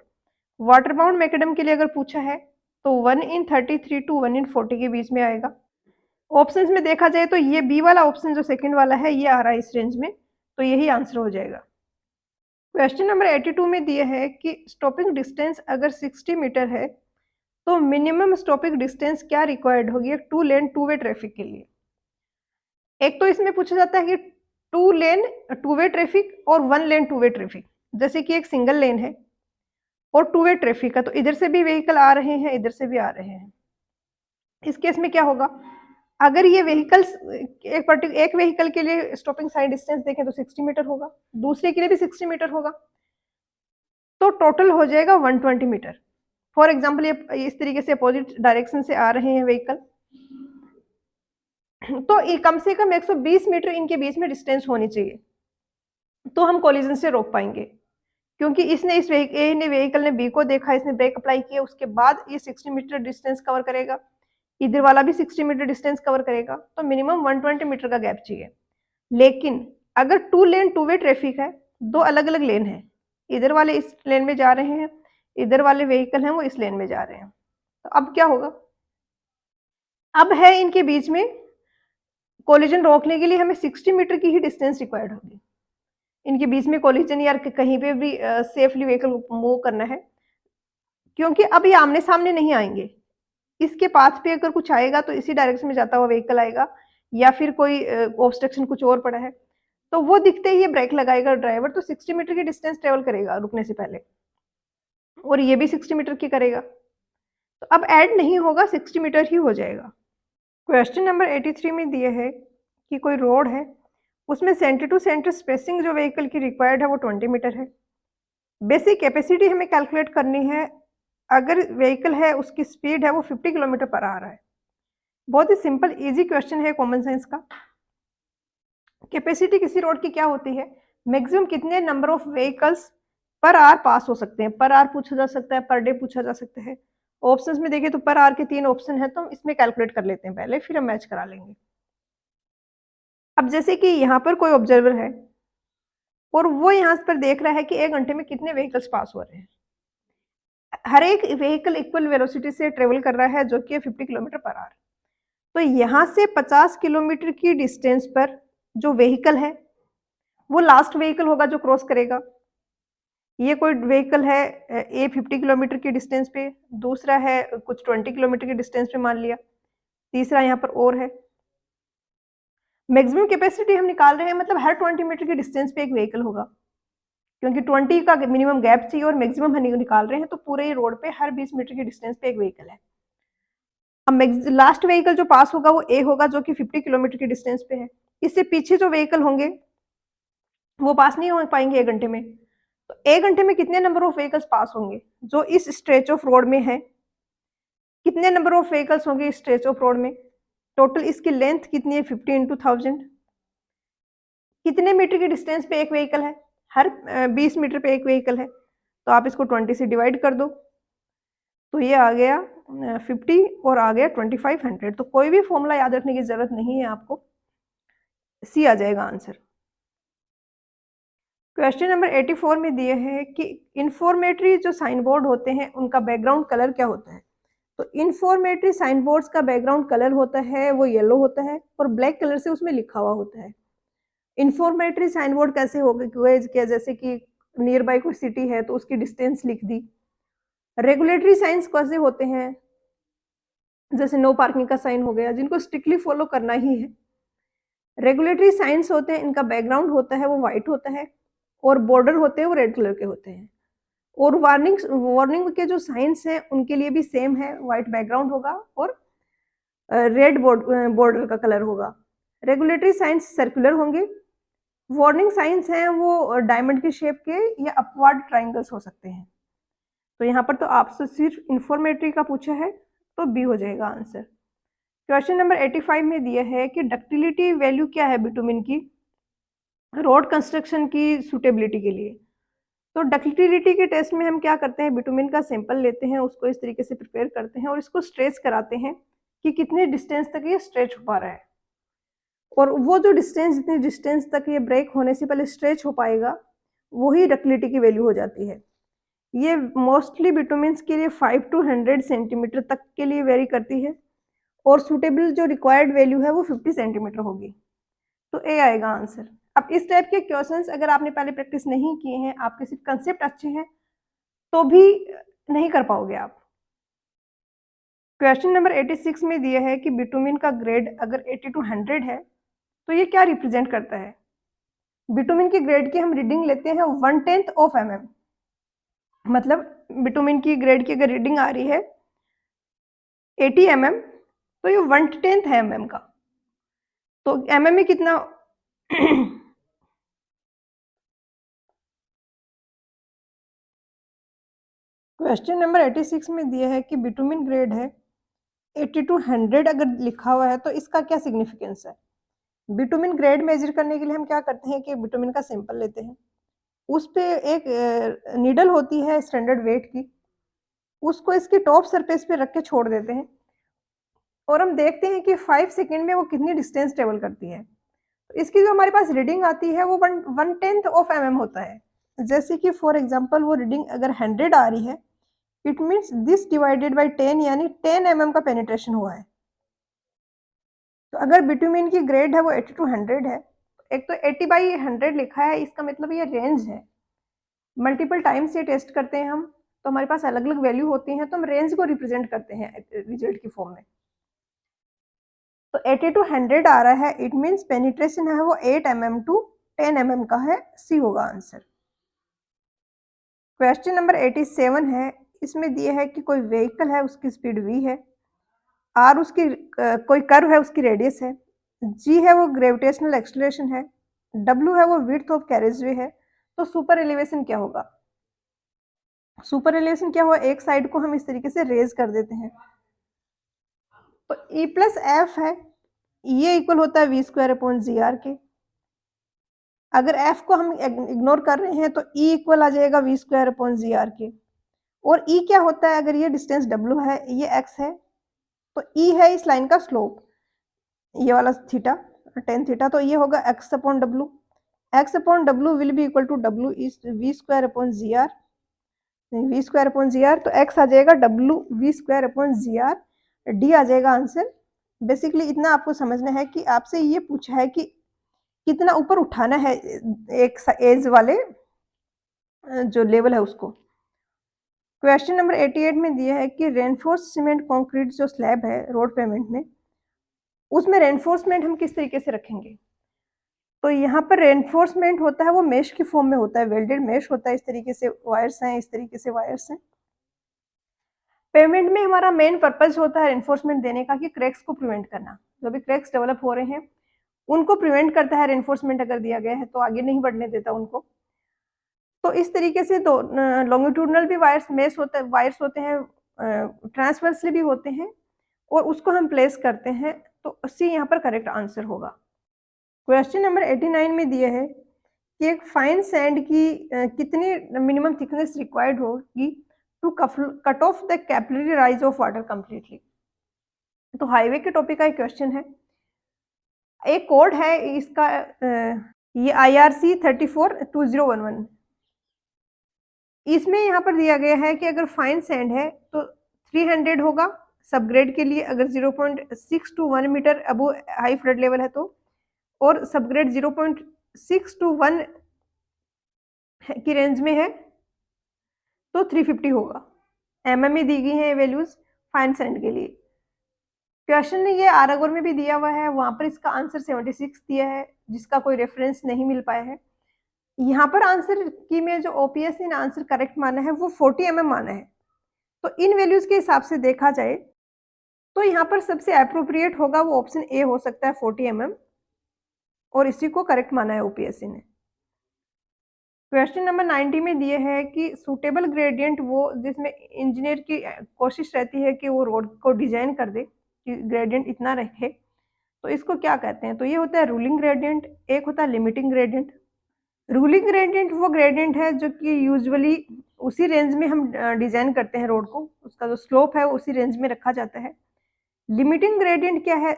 वाटर बाउंड मैकेडम के लिए अगर पूछा है तो 1/33 to 1/40 के बीच में आएगा। ऑप्शंस में देखा जाए तो ये बी वाला ऑप्शन जो सेकंड वाला है ये आ रहा है इस रेंज में, तो यही आंसर हो जाएगा। क्वेश्चन नंबर 82 में दिया है कि स्टॉपिंग डिस्टेंस अगर 60 मीटर है तो मिनिमम स्टॉपिंग डिस्टेंस क्या रिक्वायर्ड होगी एक 2 लेन 2 वे ट्रैफिक के लिए। एक तो इसमें पूछा जाता है कि 2 लेन 2 वे ट्रैफिक और 1 लेन 2 वे ट्रैफिक। जैसे कि एक सिंगल लेन है और टू वे ट्रैफिक है, तो इधर से भी व्हीकल आ रहे हैं, इधर से भी आ रहे हैं। इस केस में क्या होगा, अगर ये व्हीकल्स एक व्हीकल के लिए स्टॉपिंग साइड डिस्टेंस देखें तो 60 मीटर होगा, दूसरे के लिए भी 60 मीटर होगा, तो टोटल हो जाएगा 120 मीटर। फॉर एग्जाम्पल ये इस तरीके से अपोजिट डायरेक्शन से आ रहे हैं व्हीकल, तो ये कम से कम 120 मीटर इनके बीच में डिस्टेंस होनी चाहिए, तो हम कोलिजन से रोक पाएंगे। क्योंकि इसने इस ए ने व्हीकल ने बी को देखा, इसने ब्रेक अप्लाई किया, उसके बाद ये 60 मीटर डिस्टेंस कवर करेगा, इधर वाला भी 60 मीटर डिस्टेंस कवर करेगा, तो मिनिमम 120 मीटर का गैप चाहिए। लेकिन अगर two lane two way traffic है, दो अलग अलग लेन है, इधर वाले इस लेन में जा रहे हैं, इधर वाले व्हीकल हैं वो इस लेन में जा रहे हैं, तो अब क्या होगा, अब है इनके बीच में कोलिजन रोकने के लिए हमें 60 मीटर की ही डिस्टेंस रिक्वायर्ड होगी। इनके बीच में कोलिजन या कहीं पे भी सेफली व्हीकल मूव करना है, क्योंकि अब ये आमने सामने नहीं आएंगे। इसके पाथ पे अगर कुछ आएगा तो इसी डायरेक्शन में जाता हुआ व्हीकल आएगा, या फिर कोई ऑब्स्ट्रक्शन कुछ और पड़ा है, तो वो दिखते ही ये ब्रेक लगाएगा ड्राइवर, तो 60 मीटर की डिस्टेंस ट्रेवल करेगा रुकने से पहले, और ये भी 60 मीटर की करेगा, तो अब ऐड नहीं होगा, 60 मीटर ही हो जाएगा। क्वेश्चन नंबर 83 में दिया है कि कोई रोड है, उसमें सेंटर टू सेंटर स्पेसिंग जो व्हीकल की रिक्वायर्ड है वो 20 मीटर है। बेसिक कैपेसिटी हमें कैलकुलेट करनी है, अगर व्हीकल है उसकी स्पीड है वो 50 किलोमीटर पर आ रहा है। बहुत ही सिंपल इजी क्वेश्चन है कॉमन सेंस का। कैपेसिटी किसी रोड की क्या होती है, मैक्सिमम कितने number of vehicles per hour pass हो सकते हैं, पर आवर पूछा जा सकता है, पर डे पूछा जा सकता है। ऑप्शंस में देखिए तो पर आवर के 3 ऑप्शन है, तो हम इसमें कैलकुलेट कर लेते हैं पहले, फिर हम मैच करा लेंगे। अब जैसे कि यहाँ पर कोई ऑब्जर्वर है और वो यहाँ पर देख रहा है कि 1 घंटे में कितने व्हीकल्स पास हो रहे हैं। हर एक व्हीकल इक्वल वेलोसिटी से ट्रेवल कर रहा है, जो कि 50 किलोमीटर पर आवर। तो यहाँ से 50 किलोमीटर की डिस्टेंस पर जो व्हीकल है वो लास्ट व्हीकल होगा जो क्रॉस करेगा। ये कोई व्हीकल है ए 50 किलोमीटर की डिस्टेंस पे, दूसरा है कुछ 20 किलोमीटर की डिस्टेंस पे मान लिया, तीसरा यहाँ पर और है। मैक्सिमम कैपेसिटी हम निकाल रहे हैं, मतलब हर 20 मीटर की डिस्टेंस पे एक व्हीकल होगा, क्योंकि 20 का मिनिमम गैप चाहिए और मैक्सिमम हम निकाल रहे हैं, तो पूरे रोड पे हर 20 मीटर की डिस्टेंस पे एक व्हीकल है। अब लास्ट व्हीकल जो पास होगा वो ए होगा, जो कि 50 किलोमीटर की डिस्टेंस पे है। इससे पीछे जो व्हीकल होंगे वो पास नहीं हो पाएंगे 1 घंटे में। तो 1 घंटे में कितने नंबर ऑफ व्हीकल्स पास होंगे जो इस स्ट्रेच ऑफ रोड में है, कितने नंबर ऑफ व्हीकल्स होंगे इस स्ट्रेच ऑफ रोड में, टोटल इसकी लेंथ कितनी है 50 इंटू 1000, कितने मीटर की डिस्टेंस पे एक व्हीकल है, हर 20 मीटर पे एक व्हीकल है, तो आप इसको 20 से डिवाइड कर दो, तो ये आ गया 50 और आ गया 2500। तो कोई भी फॉर्मूला याद रखने की जरूरत नहीं है आपको, सी आ जाएगा आंसर। क्वेश्चन नंबर 84 में दिए है कि इंफॉर्मेटरी जो साइन बोर्ड होते हैं उनका बैकग्राउंड कलर क्या होता है। तो इंफॉर्मेटरी साइन बोर्ड्स का बैकग्राउंड कलर होता है वो येलो होता है और ब्लैक कलर से उसमें लिखा हुआ होता है। इंफॉर्मेटरी साइन बोर्ड कैसे होगा, जैसे कि नियर बाय कोई सिटी है तो उसकी डिस्टेंस लिख दी। रेगुलेटरी साइंस कैसे होते हैं, जैसे नो पार्किंग का साइन हो गया, जिनको स्ट्रिक्टली फॉलो करना ही है। रेगुलेटरी साइंस होते हैं, इनका बैकग्राउंड होता है वो व्हाइट होता है और बॉर्डर होते हैं वो रेड कलर के होते हैं। और वार्निंग के जो साइंस हैं उनके लिए भी सेम है, व्हाइट बैकग्राउंड होगा और रेड बॉर्डर का कलर होगा। रेगुलेटरी साइंस सर्कुलर होंगे, वार्निंग साइंस हैं वो डायमंड के शेप के या अपवर्ड ट्राइंगल्स हो सकते हैं। तो यहाँ पर तो आपसे सिर्फ इंफॉर्मेटरी का पूछा है, तो बी हो जाएगा आंसर। क्वेश्चन नंबर 85 में दिया है कि डक्टिलिटी वैल्यू क्या है बिटुमिन की रोड कंस्ट्रक्शन की सुटेबिलिटी के लिए। तो डक्टिलिटी के टेस्ट में हम क्या करते हैं, बिटुमिन का सैंपल लेते हैं, उसको इस तरीके से प्रिपेयर करते हैं और इसको स्ट्रेच कराते हैं कि कितने डिस्टेंस तक ये स्ट्रेच हो पा रहा है, और वो जो डिस्टेंस जितनी डिस्टेंस तक ये ब्रेक होने से पहले स्ट्रेच हो पाएगा वही डक्टिलिटी की वैल्यू हो जाती है। ये मोस्टली बिटुमिन्स के लिए 5 to 100 सेंटीमीटर तक के लिए वेरी करती है और सुटेबल जो रिक्वायर्ड वैल्यू है वो 50 सेंटीमीटर होगी, तो ए आएगा आंसर। अब इस टाइप के क्वेश्चंस अगर आपने पहले प्रैक्टिस नहीं किए हैं, आपके सिर्फ कंसेप्ट अच्छे हैं, तो भी नहीं कर पाओगे आप। क्वेश्चन नंबर 86 में दिया है कि बिटुमिन का ग्रेड अगर 80 to 100 है तो ये क्या रिप्रेजेंट करता है। बिटुमिन की ग्रेड की हम रीडिंग लेते हैं 1/10 of mm, मतलब बिटुमिन की ग्रेड की अगर रीडिंग आ रही है 80 mm, तो ये 1/10 है mm का। तो mm में कितना क्वेश्चन नंबर 86 में दिया है कि बिटुमिन ग्रेड है 80 to 100 अगर लिखा हुआ है तो इसका क्या सिग्निफिकेंस है। बिटुमिन ग्रेड मेजर करने के लिए हम क्या करते हैं कि बिटुमिन का सैंपल लेते हैं, उस पे एक नीडल होती है स्टैंडर्ड वेट की, उसको इसकी टॉप सरफेस पे रख के छोड़ देते हैं और हम देखते हैं कि 5 सेकंड में वो कितनी डिस्टेंस ट्रेवल करती है। तो इसकी जो हमारे पास रीडिंग आती है वो 1/10 ऑफ mm होता है। जैसे कि फॉर एग्जांपल वो रीडिंग अगर 100 आ रही है, it means this divided by 10 यानी 10 mm का पेनिट्रेशन हुआ है। तो अगर बिटुमिन की ग्रेड है वो 80 टू 100 है, एक तो 80/100 लिखा है, इसका मतलब ये रेंज है। मल्टीपल टाइम्स ये टेस्ट करते हैं हम, तो हमारे पास अलग अलग वैल्यू होती हैं, तो हम रेंज को रिप्रेजेंट करते हैं रिजल्ट की फॉर्म में। तो 80 टू 100 आ रहा है, इट मीन्स पेनिट्रेशन है वो 8 mm टू 10 mm का है, सी होगा आंसर। क्वेश्चन नंबर 87 है, इसमें दिए है कि कोई व्हीकल है, उसकी स्पीड v है, r उसकी कोई कर्व है, उसकी रेडियस है, g है वो ग्रेविटेशनल एक्सलेशन है, w है वो विड्थ ऑफ कैरेजवे है, तो सुपर एलिवेशन क्या होगा। सुपर एलिवेशन क्या हुआ, एक साइड को हम इस तरीके से रेज कर देते हैं, तो e प्लस एफ है, ये इक्वल होता है v² के। अगर f को हम इग्नोर कर रहे हैं तो e इक्वल आ जाएगा v² के। और e क्या होता है, अगर ये डिस्टेंस w है, ये x है, तो e है इस लाइन का स्लोप, ये वाला थीटा, टेन थीटा, तो ये होगा x/w। x/w will be equal to w is v²/gr, v²/gr, तो x आ जाएगा w v²/gr, d आ जाएगा आंसर। बेसिकली इतना आपको समझना है कि आपसे ये पूछा है कि कितना ऊपर उठाना है एक एज वाले जो लेवल है उसको। क्वेश्चन नंबर 88 में दिया है कि रेनफोर्स सीमेंट कंक्रीट जो स्लैब है रोड पेमेंट में, उसमें रेनफोर्समेंट हम किस तरीके से रखेंगे। तो यहाँ पर रेनफोर्समेंट होता है वो मेश की फॉर्म में होता है, वेल्डेड मेश होता है, इस तरीके से वायर्स हैं, इस तरीके से वायर्स हैं। पेमेंट में हमारा मेन पर्पज होता है रेनफोर्समेंट देने का कि क्रैक्स को प्रिवेंट करना, जो भी क्रैक्स डेवलप हो रहे हैं उनको प्रिवेंट करता है रेनफोर्समेंट अगर दिया गया है तो आगे नहीं बढ़ने देता उनको। तो इस तरीके से तो लॉन्गिट्यूडनल भी वायर्स होते हैं, ट्रांसवर्सली भी होते हैं, और उसको हम प्लेस करते हैं, तो सी यहाँ पर करेक्ट आंसर होगा। क्वेश्चन नंबर 89 में दिया है कि एक फाइन सैंड की कितनी मिनिमम थिकनेस रिक्वायर्ड होगी to cut off the capillary rise of water completely. तो हाईवे के टॉपिक का एक क्वेश्चन है, एक कोड है इसका, ये IRC 342011, इसमें यहाँ पर दिया गया है कि अगर फाइन सैंड है तो 300 होगा सबग्रेड के लिए, अगर 0.6 to 1 मीटर अबो हाई फ्लड लेवल है तो, और सबग्रेड 0.6 to 1 की रेंज में है तो 350 होगा। mm में दी गई है वैल्यूज फाइन सैंड के लिए। क्वेश्चन ने ये आरागोर में भी दिया हुआ है, वहां पर इसका आंसर 76 दिया है, जिसका कोई रेफरेंस नहीं मिल पाया है। यहाँ पर आंसर की में जो ओपीएस ने आंसर करेक्ट माना है वो 40 mm माना है। तो इन वैल्यूज के हिसाब से देखा जाए तो यहाँ पर सबसे अप्रोप्रिएट होगा वो ऑप्शन ए हो सकता है 40 mm, और इसी को करेक्ट माना है ओपीएससी ने। क्वेश्चन नंबर 90 में दिए है कि सूटेबल ग्रेडियंट वो जिसमें इंजीनियर की कोशिश रहती है कि वो रोड को डिजाइन कर दे कि ग्रेडियंट इतना रखे, तो इसको क्या कहते हैं। तो ये होता है रूलिंग ग्रेडियंट, एक होता है लिमिटिंग ग्रेडियंट। रूलिंग ग्रेडियंट वो ग्रेडियंट है जो कि यूजुअली उसी रेंज में हम डिजाइन करते हैं रोड को, उसका जो स्लोप है उसी रेंज में रखा जाता है। लिमिटिंग ग्रेडियंट क्या है,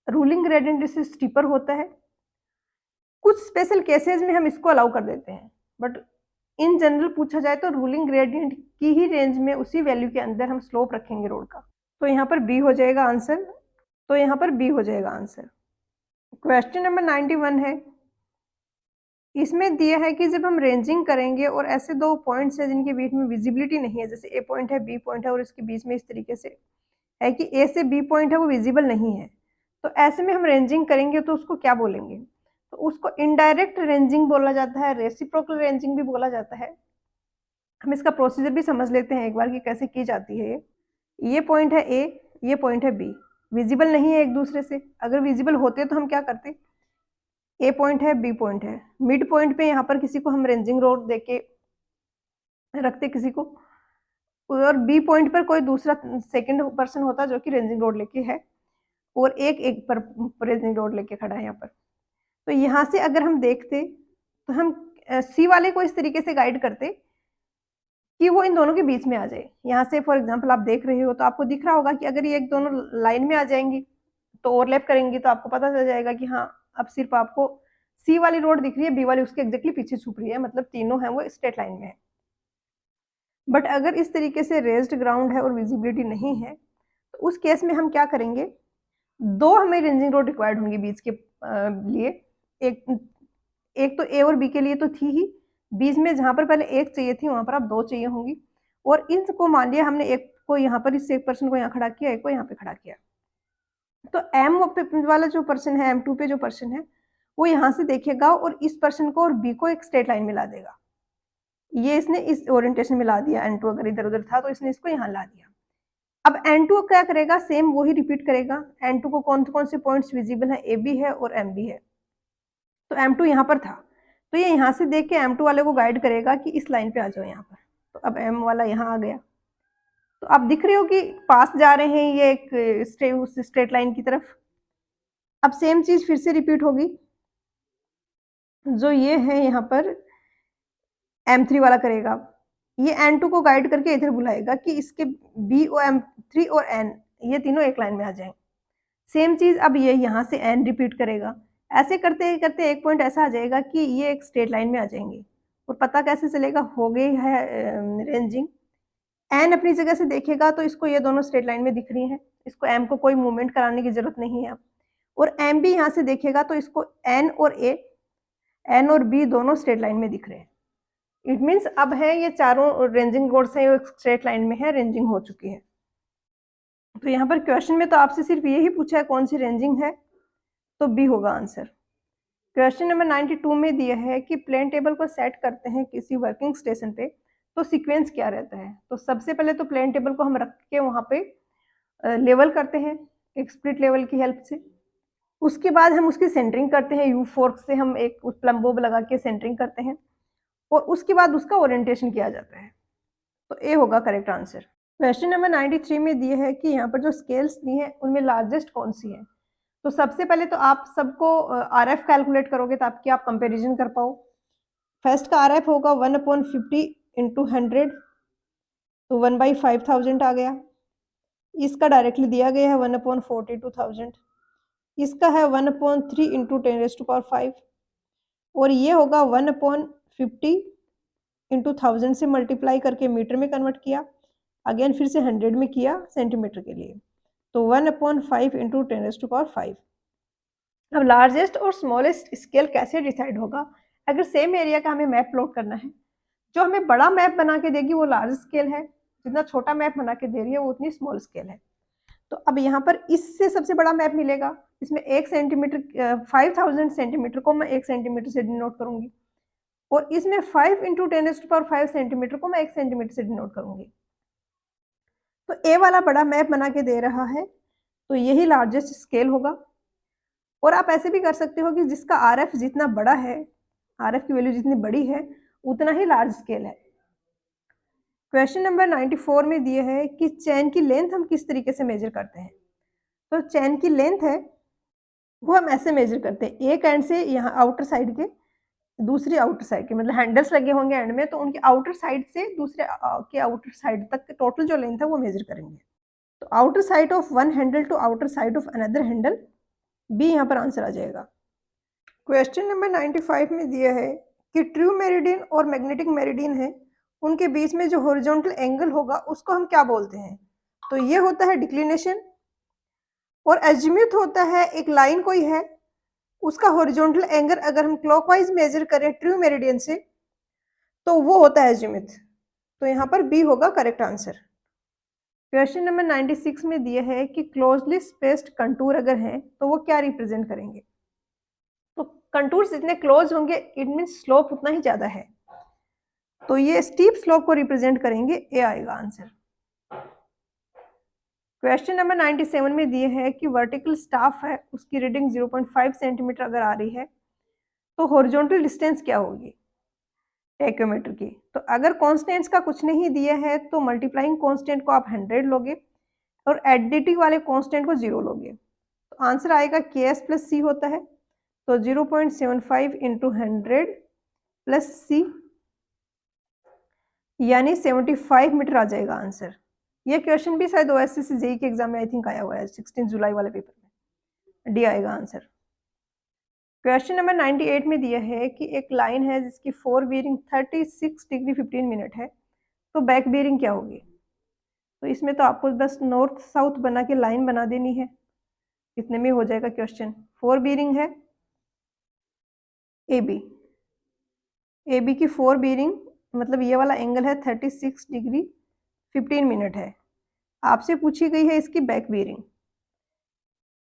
रूलिंग ग्रेडियंट जिससे स्टीपर होता है, कुछ स्पेशल केसेस में हम इसको अलाउ कर देते हैं, बट इन जनरल पूछा जाए तो रूलिंग ग्रेडियंट की ही रेंज में उसी वैल्यू के अंदर हम स्लोप रखेंगे रोड का। तो यहाँ पर बी हो जाएगा आंसर, तो यहाँ पर बी हो जाएगा आंसर। क्वेश्चन नंबर 91 है, इसमें दिया है कि जब हम रेंजिंग करेंगे और ऐसे दो पॉइंट्स हैं जिनके बीच में विजिबिलिटी नहीं है, जैसे ए पॉइंट है बी पॉइंट है और इसके बीच में इस तरीके से है कि ए से बी पॉइंट है वो विजिबल नहीं है, तो ऐसे में हम रेंजिंग करेंगे तो उसको क्या बोलेंगे। तो उसको इनडायरेक्ट रेंजिंग बोला जाता है, रेसिप्रोकल रेंजिंग भी बोला जाता है। हम इसका प्रोसीजर भी समझ लेते हैं एक बार कि कैसे की जाती है ये पॉइंट है ए, ये पॉइंट है बी, विजिबल नहीं है एक दूसरे से। अगर विजिबल होते तो हम क्या करते, ए पॉइंट है, बी पॉइंट है, मिड पॉइंट पे यहाँ पर किसी को हम रेंजिंग रोड देके रखते किसी को, और बी पॉइंट पर कोई दूसरा सेकंड पर्सन होता जो कि रेंजिंग रोड लेके है, और एक पर रेंजिंग रोड लेके खड़ा है यहाँ पर। तो यहाँ से अगर हम देखते तो हम सी वाले को इस तरीके से गाइड करते कि वो इन दोनों के बीच में आ जाए। यहाँ से फॉर एग्जांपल आप देख रहे हो तो आपको दिख रहा होगा कि अगर ये एक दोनों लाइन में आ जाएंगी तो ओवरलैप करेंगी तो आपको पता चल जाएगा कि हाँ अब सिर्फ आपको सी वाली रोड दिख रही है, बी वाली उसके एग्जैक्टली पीछे छुप रही है, मतलब तीनों हैं वो स्ट्रेट लाइन में है। बट अगर इस तरीके से रेज्ड ग्राउंड है और विजिबिलिटी नहीं है तो उस केस में हम क्या करेंगे, दो हमें रेंजिंग रोड रिक्वायर्ड होंगी बीच के लिए। एक तो ए और बी के लिए तो थी ही, बीच में जहां पर पहले एक चाहिए थी वहां पर अब दो चाहिए होंगी। और इनको मान लिया हमने, एक को यहाँ पर इस एक पर्सन को यहाँ खड़ा किया, एक को यहाँ पे खड़ा किया। तो एम वाला जो पर्सन है, M2 पे जो पर्सन है वो यहाँ से देखेगा और इस पर्सन को और बी को एक स्ट्रेट लाइन में ला देगा। ये इसने इस ओरिएंटेशन में ला दिया, N2 अगर इधर उधर था तो इसने इसको यहाँ ला दिया। अब N2 क्या करेगा, सेम वही रिपीट करेगा। N2 को कौन कौन से पॉइंट्स विजिबल है, ए बी है और एम बी है। तो M2 यहाँ पर था तो ये यहाँ से देख के M2 वाले को गाइड करेगा कि इस लाइन पे आ जाओ यहाँ पर। तो अब M वाला यहाँ आ गया, तो आप दिख रहे हो कि पास जा रहे हैं ये एक स्ट्रेट लाइन की तरफ। अब सेम चीज फिर से रिपीट होगी, जो ये है यहाँ पर M3 वाला करेगा, ये N2 को गाइड करके इधर बुलाएगा कि इसके B और M3 और N ये तीनों एक लाइन में आ जाएं। सेम चीज अब ये यहाँ से N रिपीट करेगा। ऐसे करते करते एक पॉइंट ऐसा आ जाएगा कि ये एक स्ट्रेट लाइन में आ जाएंगे। और पता कैसे चलेगा, हो गई है रेंजिंग। N अपनी जगह से देखेगा तो इसको ये दोनों स्ट्रेट लाइन में दिख रही हैं, इसको M को कोई मूवमेंट कराने की जरूरत नहीं है अब। और M भी यहाँ से देखेगा तो इसको N और B दोनों स्ट्रेट लाइन में दिख रहे हैं। इट मीन्स अब है ये चारों रेंजिंग रोड्स हैं, स्ट्रेट लाइन में है, रेंजिंग हो चुकी है। तो यहाँ पर क्वेश्चन में तो आपसे सिर्फ यही पूछा है कौन सी रेंजिंग है, तो बी होगा आंसर। क्वेश्चन नंबर 92 में दिया है कि प्लेन टेबल को सेट करते हैं किसी वर्किंग स्टेशन पे तो सीक्वेंस क्या रहता है। तो सबसे पहले तो प्लेन टेबल को हम रख के वहाँ पे लेवल करते हैं एक स्प्लिट लेवल की हेल्प से। उसके बाद हम उसकी सेंटरिंग करते हैं, यू फोर्क से हम एक प्लम्बो लगा के सेंटरिंग करते हैं और उसके बाद उसका ओरिएंटेशन किया जाता है। तो ए होगा करेक्ट आंसर। क्वेश्चन नंबर 93 में दिए है कि यहाँ पर जो स्केल्स दी हैं उनमें लार्जेस्ट कौन सी है। तो सबसे पहले तो आप सबको RF कैलकुलेट करोगे ताकि आप कंपैरिजन कर पाओ। फर्स्ट का RF होगा 1/50 इंटू 100, तो 1/5000 आ गया। इसका डायरेक्टली दिया गया है 1/42,000। इसका है 1/3 इंटू 10⁵ और ये होगा 1/50 इंटू 1000 से मल्टीप्लाई करके मीटर में कन्वर्ट किया, अगेन फिर से 100 में किया सेंटीमीटर के लिए, तो 1/5 इंटू 10⁵। अब लार्जेस्ट और स्मॉलेस्ट स्केल कैसे डिसाइड होगा, अगर सेम एरिया का हमें मैप प्लॉट करना है, जो हमें बड़ा मैप बना के देगी वो लार्ज स्केल है, जितना छोटा मैप बना के दे रही है वो उतनी स्मॉल स्केल है। तो अब यहाँ पर इससे सबसे बड़ा मैप मिलेगा, इसमें 1 सेंटीमीटर 5000 सेंटीमीटर को मैं 1 सेंटीमीटर से डिनोट करूंगी और इसमें 5 इंटू 10⁵ सेंटीमीटर को मैं 1 सेंटीमीटर से डिनोट करूंगी। तो ए वाला बड़ा मैप बना के दे रहा है तो यही लार्जेस्ट स्केल होगा। और आप ऐसे भी कर सकते हो कि जिसका RF जितना बड़ा है, RF की वैल्यू जितनी बड़ी है उतना ही लार्ज स्केल है। क्वेश्चन नंबर 94 में दिए है कि चैन की लेंथ हम किस तरीके से मेजर करते हैं। तो चैन की लेंथ है वो हम ऐसे मेजर करते हैं, एक एंड से यहाँ आउटर साइड के दूसरी आउटर साइड के, मतलब हैंडल्स लगे होंगे एंड में, तो उनके आउटर साइड से दूसरे के आउटर साइड तक टोटल जो लेंथ है वो मेजर करेंगे। तो outer side of one handle to outer side of another handle, B यहाँ पर आंसर आ जाएगा। क्वेश्चन नंबर 95 में दिया है कि ट्रू मेरिडियन और मैग्नेटिक मेरिडियन है, उनके बीच में जो हॉरिजॉन्टल एंगल होगा उसको हम क्या बोलते हैं। तो ये होता है डिक्लिनेशन, और एजिम्यूथ होता है एक लाइन कोई है उसका हॉरिजॉन्टल एंगल अगर हम क्लॉकवाइज मेजर करें ट्रू मेरिडियन से तो वो होता है एजिम्यूथ। तो यहाँ पर बी होगा करेक्ट आंसर। क्वेश्चन नंबर 96 में दिया है कि क्लोजली स्पेस्ड कंटूर अगर हैं तो वो क्या रिप्रेजेंट करेंगे। तो कंटूर जितने क्लोज होंगे इट मीन स्लोप उतना ही ज्यादा है। तो ये स्टीप स्लोप को रिप्रेजेंट करेंगे, ए आएगा आंसर। क्वेश्चन नंबर 97 में दिए है कि वर्टिकल स्टाफ है, उसकी रीडिंग 0.5 सेंटीमीटर अगर आ रही है तो हॉरिजॉन्टल डिस्टेंस क्या होगी टैक्योमीटर की। तो अगर कॉन्स्टेंट्स का कुछ नहीं दिया है तो मल्टीप्लाइंग कॉन्स्टेंट को आप 100 लोगे और एडिटिव वाले कॉन्स्टेंट को 0 लोगे, तो आंसर आएगा के एस प्लस सी होता है। तो 0.75 इंटू 100 प्लस सी यानी 75 मीटर आ जाएगा आंसर। ये क्वेश्चन भी शायद ओएसएससी जेईई के एग्जाम में आई थिंक आया हुआ है 16 जुलाई वाले पेपर में, डी आएगा आंसर। क्वेश्चन नंबर 98 में दिया है कि एक लाइन है जिसकी फोर बीयरिंग 36 डिग्री 15 मिनट है, तो बैक बीयरिंग क्या होगी। तो इसमें तो आपको बस नॉर्थ साउथ बना के लाइन बना देनी है, इतने में हो जाएगा क्वेश्चन। फोर बीयरिंग है ए बी की फोर बीयरिंग, मतलब ये वाला एंगल है 36 डिग्री 15 मिनट है। आपसे पूछी गई है इसकी बैक बीयरिंग,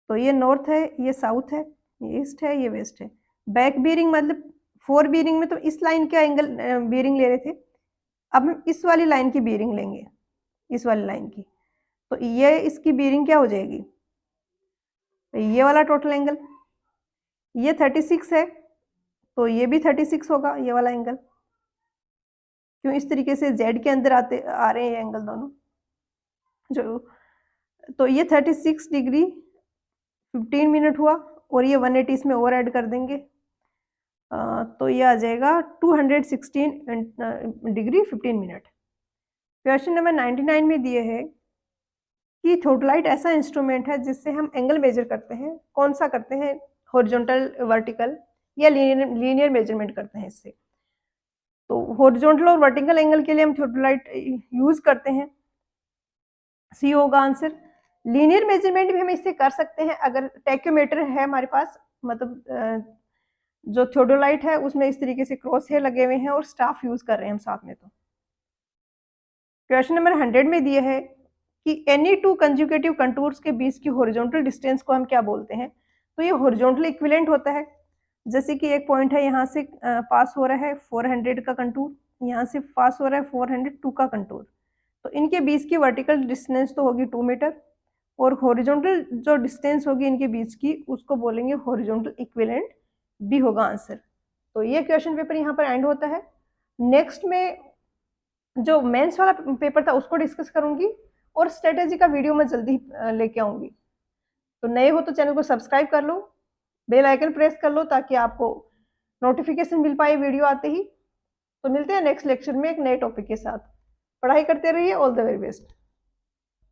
तो ये नॉर्थ है, ये साउथ है, ये ईस्ट है, ये वेस्ट है। बैक बीयरिंग मतलब फोर बीयरिंग में तो इस लाइन का एंगल बीयरिंग ले रहे थे, अब हम इस वाली लाइन की बीयरिंग लेंगे, इस वाली लाइन की, तो ये इसकी बीयरिंग क्या हो जाएगी, तो ये वाला टोटल एंगल, ये 36 है तो ये भी 36 होगा, ये वाला एंगल। क्यों इस तरीके से जेड के अंदर आ रहे हैं ये एंगल दोनों जो, तो ये 36 डिग्री 15 मिनट हुआ और ये 180 इसमें और ऐड कर देंगे, तो ये आ जाएगा 216 डिग्री 15 मिनट। क्वेश्चन नंबर 99 में दिए है कि थ्योडलाइट ऐसा इंस्ट्रूमेंट है जिससे हम एंगल मेजर करते हैं, कौन सा करते हैं, हॉरिजॉन्टल, वर्टिकल या लीनियर मेजरमेंट करते हैं इससे। तो हॉरिजॉन्टल और वर्टिकल एंगल के लिए हम थ्योडलाइट यूज करते हैं, सी होगा आंसर। लीनियर मेजरमेंट भी हम इससे कर सकते हैं अगर टैक्योमीटर है हमारे पास, मतलब जो थ्योडोलाइट है उसमें इस तरीके से क्रॉस हेयर लगे हुए हैं और स्टाफ यूज कर रहे हैं हम साथ में। तो क्वेश्चन नंबर 100 में दिया है कि एनी टू कंजुगेटिव कंटूर्स के बीच की हॉरिजॉन्टल डिस्टेंस को हम क्या बोलते हैं। तो ये हॉरिजॉन्टल इक्विवेलेंट होता है, जैसे कि एक पॉइंट है यहाँ से पास हो रहा है 400 का कंटूर, यहाँ से पास हो रहा है 402 का कंटूर, तो इनके बीच की वर्टिकल डिस्टेंस तो होगी 2 मीटर और हॉरिजॉन्टल जो डिस्टेंस होगी इनके बीच की उसको बोलेंगे हॉरिजॉन्टल इक्विवेलेंट, बी होगा आंसर। तो ये क्वेश्चन पेपर यहाँ पर एंड होता है। नेक्स्ट में जो मेंस वाला पेपर था उसको डिस्कस करूंगी और स्ट्रेटेजी का वीडियो मैं जल्दी लेके आऊंगी। तो नए हो तो चैनल को सब्सक्राइब कर लो, बेल आइकन प्रेस कर लो ताकि आपको नोटिफिकेशन मिल पाए वीडियो आते ही। तो मिलते हैं नेक्स्ट लेक्चर में एक नए टॉपिक के साथ। पढ़ाई करते रहिए, ऑल द वेरी बेस्ट।